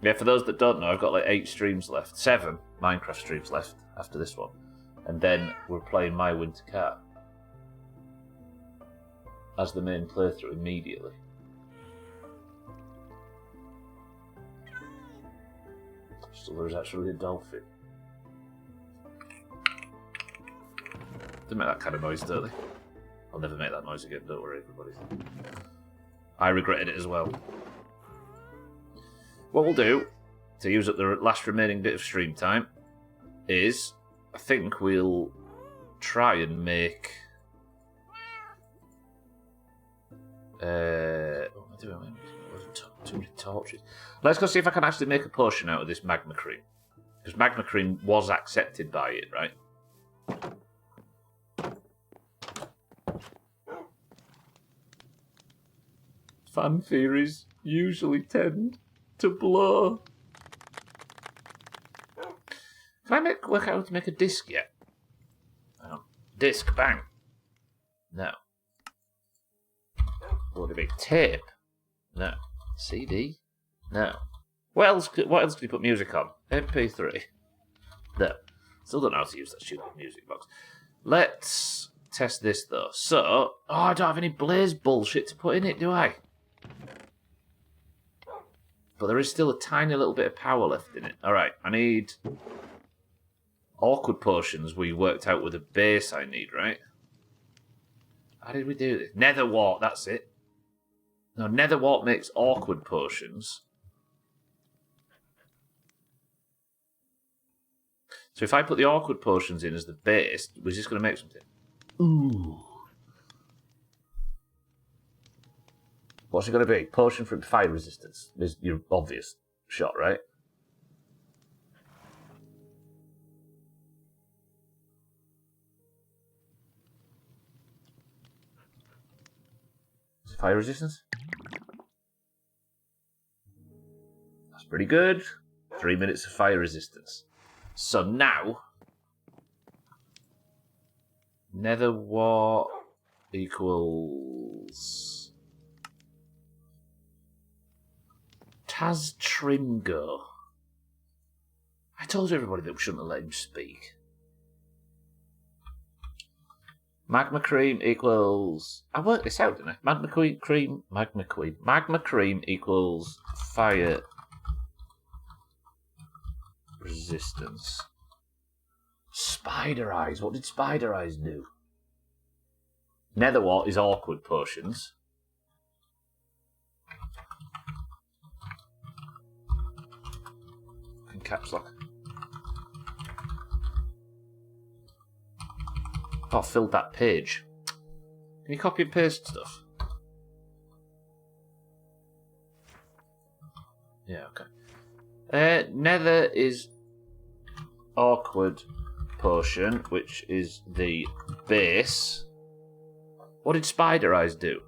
Yeah, for those that don't know, I've got like 8 streams left. 7 Minecraft streams left after this one. And then we're playing My Winter Car as the main playthrough immediately. So there's actually a dolphin. They make that kind of noise, don't they? I'll never make that noise again, don't worry, everybody. I regretted it as well. What we'll do, to use up the last remaining bit of stream time, is, I think we'll try and make... what am I doing? Too many torches. Let's go see if I can actually make a potion out of this magma cream. Because magma cream was accepted by it, right? Fan theories usually tend to blow. Can I work out how to make a disc yet? Oh, disc, bang. No. What do you make? Tape? No. CD? No. What else can you put music on? MP3? No. Still don't know how to use that stupid music box. Let's test this though. So, oh, I don't have any blaze bullshit to put in it, do I? But there is still a tiny little bit of power left in it. Alright, I need awkward potions we worked out with a base I need, right? How did we do this? Nether wart, that's it. No, nether wart makes awkward potions. So if I put the awkward potions in as the base, we're just going to make something. Ooh. What's it going to be? Potion for fire resistance is your obvious shot, right? of fire resistance. That's pretty good. 3 minutes of fire resistance. So now, Nether Wart equals Taz Trimgo. I told everybody that we shouldn't have let him speak. Magma Cream equals... I worked this out, didn't I? Magma Cream equals fire resistance. Spider Eyes. What did Spider Eyes do? Nether Wart is awkward potions. In caps lock. Oh, filled that page. Can you copy and paste stuff? Yeah, okay. Nether is awkward potion, which is the base. What did Spider Eyes do?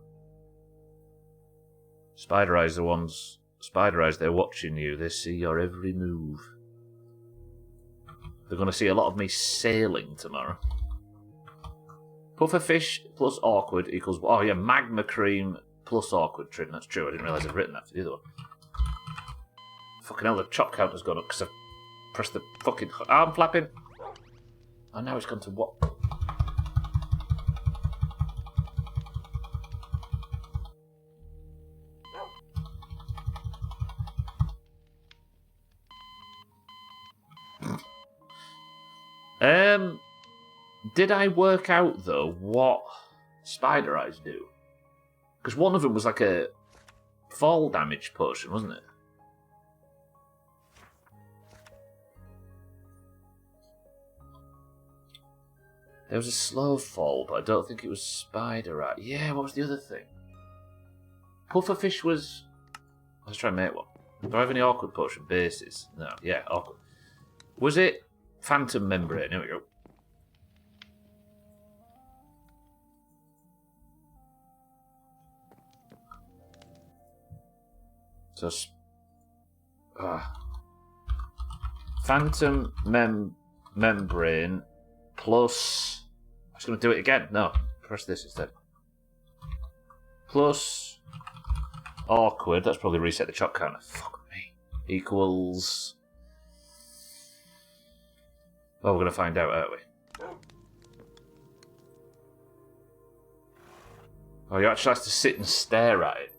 Spider Eyes, they're watching you. They see your every move. They're going to see a lot of me sailing tomorrow. Pufferfish plus awkward equals... Oh, yeah, Magma Cream plus awkward trim. That's true. I didn't realise I'd written that for the other one. Fucking hell, the chop counter's gone up because I've pressed the fucking arm flapping. Oh, now it's gone to what? Did I work out, though, what Spider Eyes do? Because one of them was like a fall damage potion, wasn't it? There was a slow fall, but I don't think it was Spider Eyes. Yeah, what was the other thing? Pufferfish was... Let's try and make one. Do I have any awkward potion bases? No, yeah, awkward. Was it Phantom Membrane? Here we go. So, Phantom Membrane plus... I was going to do it again. No, press this instead. Plus awkward. That's probably reset the chop counter. Fuck me. Equals... Well, we're going to find out, aren't we? Oh, you actually have to sit and stare at it.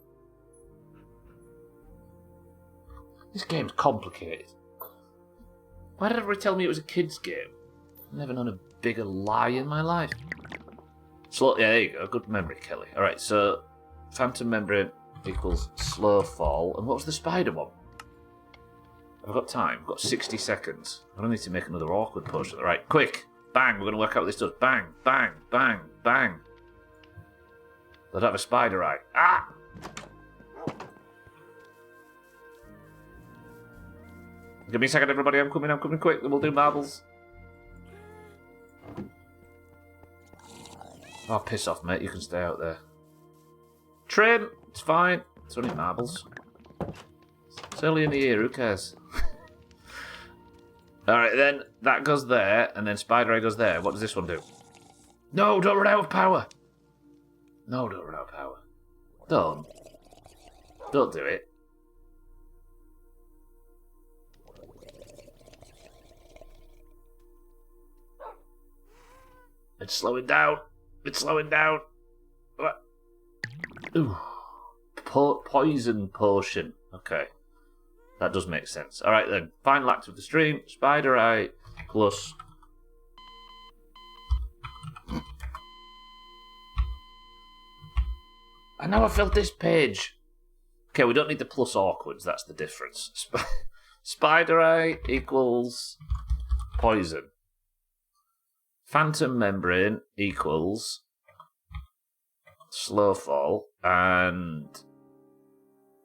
This game's complicated. Why did everybody tell me it was a kid's game? I've never known a bigger lie in my life. Slow, yeah, there you go. Good memory, Kelly. Alright, so Phantom Membrane equals slow fall. And what was the spider one? I've got time. I've got 60 seconds. I don't need to make another awkward potion. Alright, quick. Bang. We're going to work out what this does. Bang, bang, bang, bang. They'd have a spider eye. Ah! Give me a second, everybody. I'm coming quick. Then we'll do marbles. Oh, piss off, mate. You can stay out there. Trim! It's fine. It's only marbles. It's early in the year. Who cares? Alright, then that goes there, and then Spider Eye goes there. What does this one do? No, don't run out of power! No, don't run out of power. Don't. Don't do it. It's slowing down. It's slowing down. Ooh. Poison potion. Okay. That does make sense. Alright then. Final act of the stream. Spider Eye plus... And now I filled this page. Okay, we don't need the plus awkwards. That's the difference. Spider Eye equals poison. Phantom Membrane equals slow fall, and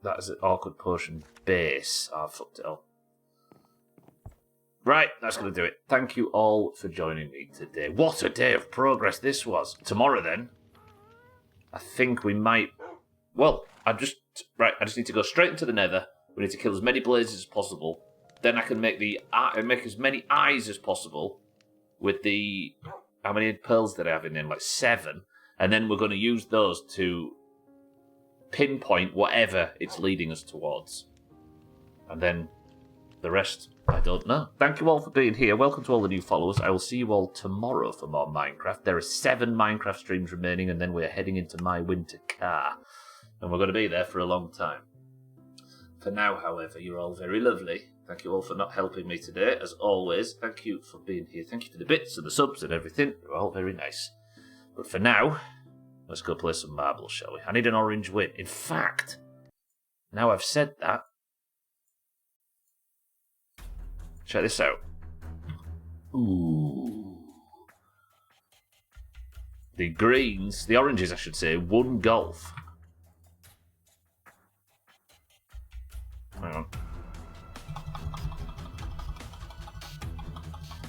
that's an awkward potion base. Oh, I fucked it up. Right, that's going to do it. Thank you all for joining me today. What a day of progress this was. Tomorrow then, I think we might Well, I just need to go straight into the nether. We need to kill as many blazes as possible. Then I can make as many eyes as possible with the... How many pearls did I have in them? Like 7. And then we're going to use those to pinpoint whatever it's leading us towards. And then the rest, I don't know. Thank you all for being here. Welcome to all the new followers. I will see you all tomorrow for more Minecraft. There are 7 Minecraft streams remaining, and then we're heading into my winter car. And we're going to be there for a long time. For now, however, you're all very lovely. Thank you all for not helping me today, as always. Thank you for being here. Thank you for the bits and the subs and everything. You're all very nice. But for now, let's go play some marbles, shall we? I need an orange win. In fact, now I've said that, check this out. Ooh. The oranges, I should say, won golf. Hang on.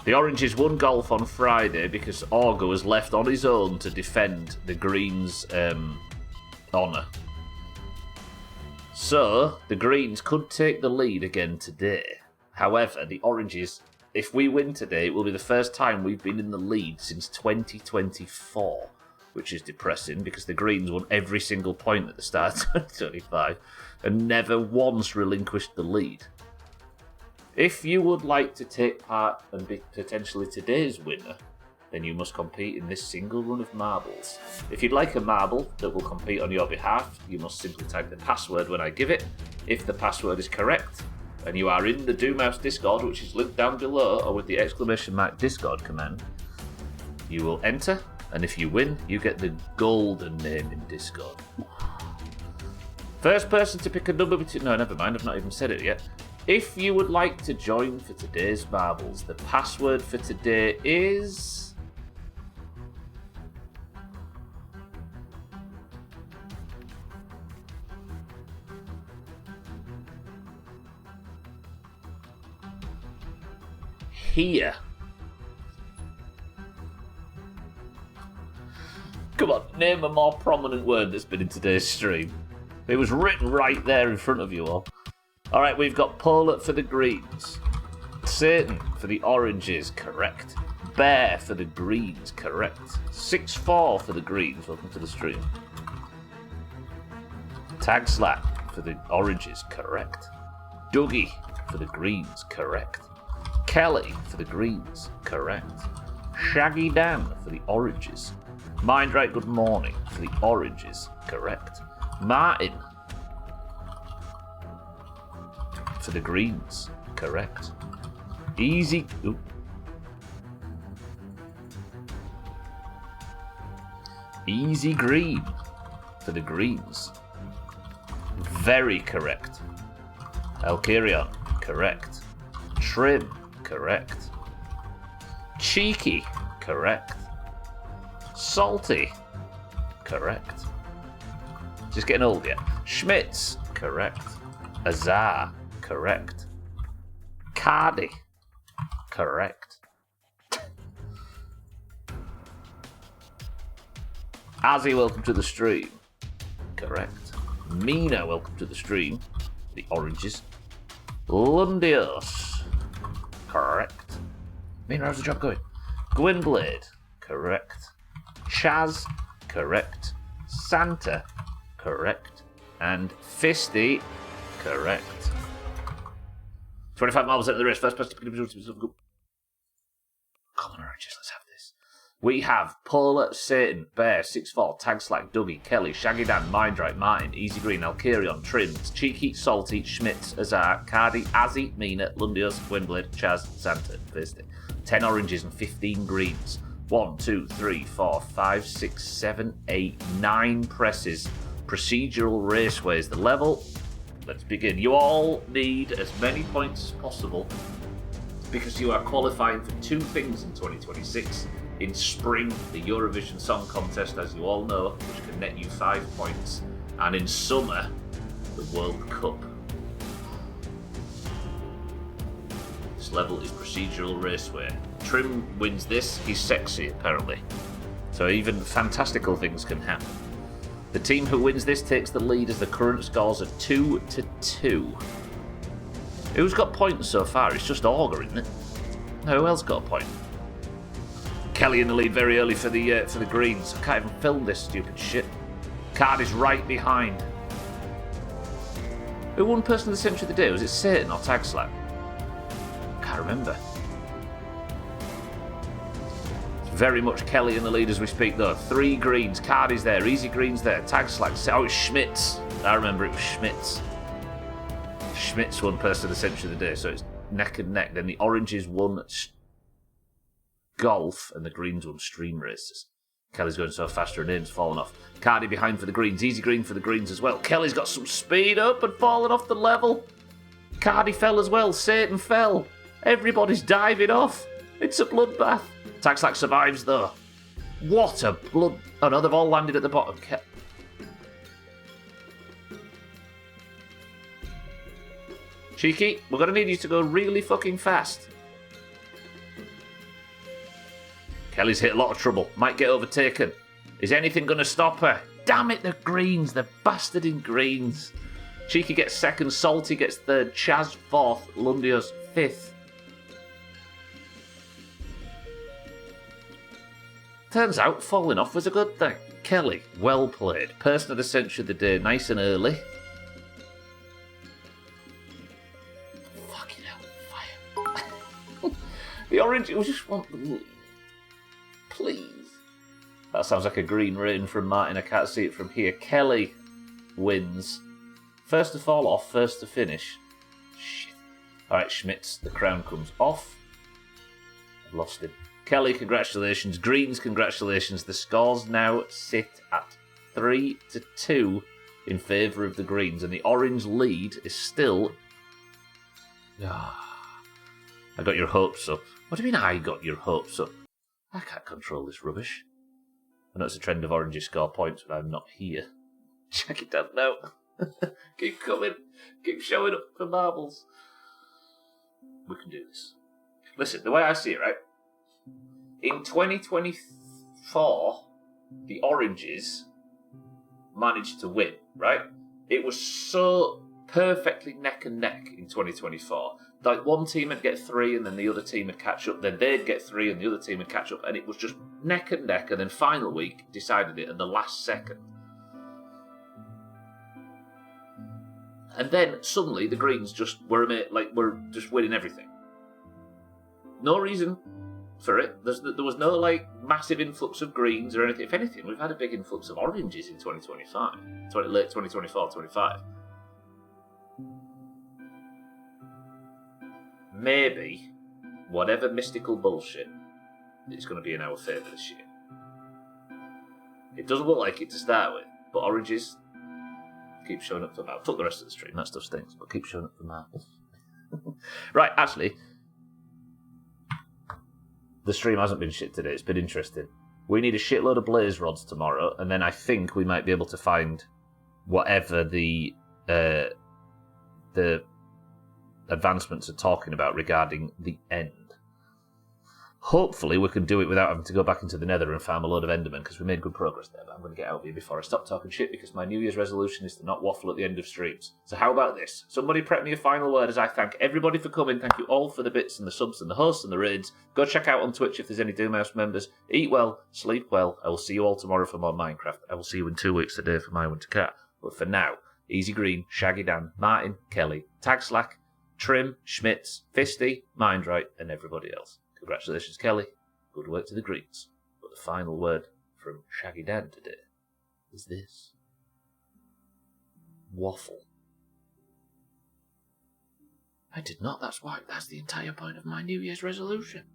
The oranges won golf on Friday because Augur was left on his own to defend the greens' honour. So, the greens could take the lead again today. However, the oranges, if we win today, it will be the first time we've been in the lead since 2024, which is depressing because the greens won every single point at the start of 2025 and never once relinquished the lead. If you would like to take part and be potentially today's winner, then you must compete in this single run of marbles. If you'd like a marble that will compete on your behalf, you must simply type the password when I give it. If the password is correct, and you are in the Doomhaus Discord, which is linked down below, or with the ! Discord command, you will enter, and if you win, you get the golden name in Discord. First person to pick a number between... No, never mind, I've not even said it yet. If you would like to join for today's marbles, the password for today is... here. Come on, name a more prominent word that's been in today's stream. It was written right there in front of you all. Alright, we've got Polar for the greens. Satan for the oranges, correct. Bear for the greens, correct. 6-4 for the greens, welcome to the stream. Tag Slap for the oranges, correct. Dougie for the greens, correct. Kelly for the greens, correct. Shaggy Dan for the oranges. Mindright Good Morning for the oranges, correct. Martin for the greens, correct. Easy Green for the greens, very correct. Alkirion, correct. Trim, correct. Cheeky, correct. Salty, correct. Just getting old yet. Schmitz, correct. Azar, correct. Cardi, correct. Azzy, welcome to the stream. Correct. Mina, welcome to the stream. The oranges. Lundios, correct. Mina, how's the job going? Gwynblade, correct. Chaz, correct. Santa, correct. And Fisty, correct. 25 marbles out of the race. First person to pick up. Come on, oranges, let's have this. We have Polar, Satan, Bear, 6-4, Tag Slack, Dougie, Kelly, Shaggy Dan, Mindright, Martin, Easy Green, Alkirion, Trims, Cheeky, Salty, Schmitz, Azar, Cardi, Azzy, Mina, Lundios, Gwynblade, Chaz, Santa, Fisty. 10 oranges and 15 greens. 1, 2, 3, 4, 5, 6, 7, 8, 9 presses. Procedural raceways. The level. Let's begin. You all need as many points as possible because you are qualifying for 2 things in 2026. In spring, the Eurovision Song Contest, as you all know, which can net you 5 points. And in summer, the World Cup. This level is procedural raceway. Trim wins this. He's sexy, apparently. So even fantastical things can happen. The team who wins this takes the lead as the current scores are 2-2. Who's got points so far? It's just Augur, isn't it? No, who else got a point? Kelly in the lead very early for the Greens. I can't even film this stupid shit. Card is right behind. Who won Person of the Century of the Day? Was it Satan or Tag Slack? Can't remember. It's very much Kelly in the lead as we speak though. 3 greens. Card is there. Easy Green's there. Tag Slack. Oh, it's Schmitz. I remember it was Schmitz. Schmitz won Person of the Century of the Day, so it's neck and neck. Then the oranges won golf and the greens won stream races. Kelly's going so fast her name's fallen off. Cardi behind for the greens. Easy Green for the greens as well. Kelly's got some speed up and fallen off the level. Cardi fell as well. Satan fell. Everybody's diving off. It's a bloodbath. Tag Slack survives though. What a blood... Oh no, they've all landed at the bottom. Cheeky, we're going to need you to go really fucking fast. Kelly's hit a lot of trouble. Might get overtaken. Is anything going to stop her? Damn it, the greens. The bastard in greens. Cheeky gets second. Salty gets third. Chaz fourth. Lundio's fifth. Turns out falling off was a good thing. Kelly, well played. Person of the Century of the Day, nice and early. Fucking hell, fire. The orange, we just want the... Please. That sounds like a green rating from Martin. I can't see it from here. Kelly wins. First to fall off, first to finish. Shit. Alright, Schmitz, the crown comes off. I've lost him. Kelly, congratulations. Greens, congratulations. The scores now sit at 3-2 in favour of the Greens, and the orange lead is still... I got your hopes up. What do you mean I got your hopes up? I can't control this rubbish. I know it's a trend of oranges score points when I'm not here. Check it out now. Keep coming. Keep showing up for marbles. We can do this. Listen, the way I see it, right? In 2024, the oranges managed to win, right? It was so perfectly neck and neck in 2024. Like one team would get 3 and then the other team would catch up, then they'd get 3 and the other team would catch up, and it was just neck and neck, and then final week decided it at the last second. And then suddenly the Greens just were just winning everything. No reason for it. There was no massive influx of Greens or anything. If anything, we've had a big influx of oranges in 2025. Late 2024, 25. Maybe whatever mystical bullshit is going to be in our favour this year. It doesn't look like it to start with, but oranges keep showing up for marbles. Fuck the rest of the stream, that stuff stinks, but keep showing up for marbles. Right, actually, the stream hasn't been shit today. It's been interesting. We need a shitload of blaze rods tomorrow, and then I think we might be able to find whatever the advancements are talking about regarding the end. Hopefully we can do it without having to go back into the nether and farm a load of endermen, because we made good progress there, but I'm going to get out of here before I stop talking shit, because my New Year's resolution is to not waffle at the end of streams. So how about this? Somebody prep me a final word as I thank everybody for coming. Thank you all for the bits and the subs and the hosts and the raids. Go check out on Twitch if there's any Doomhaus members. Eat well, sleep well. I will see you all tomorrow for more Minecraft. I will see you in 2 weeks today for my winter cat. But for now, Easy Green, Shaggy Dan, Martin, Kelly, Tag Slack, Trim, Schmitz, Fisty, Mindright, and everybody else. Congratulations, Kelly. Good work to the Greens. But the final word from Shaggy Dan today is this. Waffle. I did not. That's the entire point of my New Year's resolution.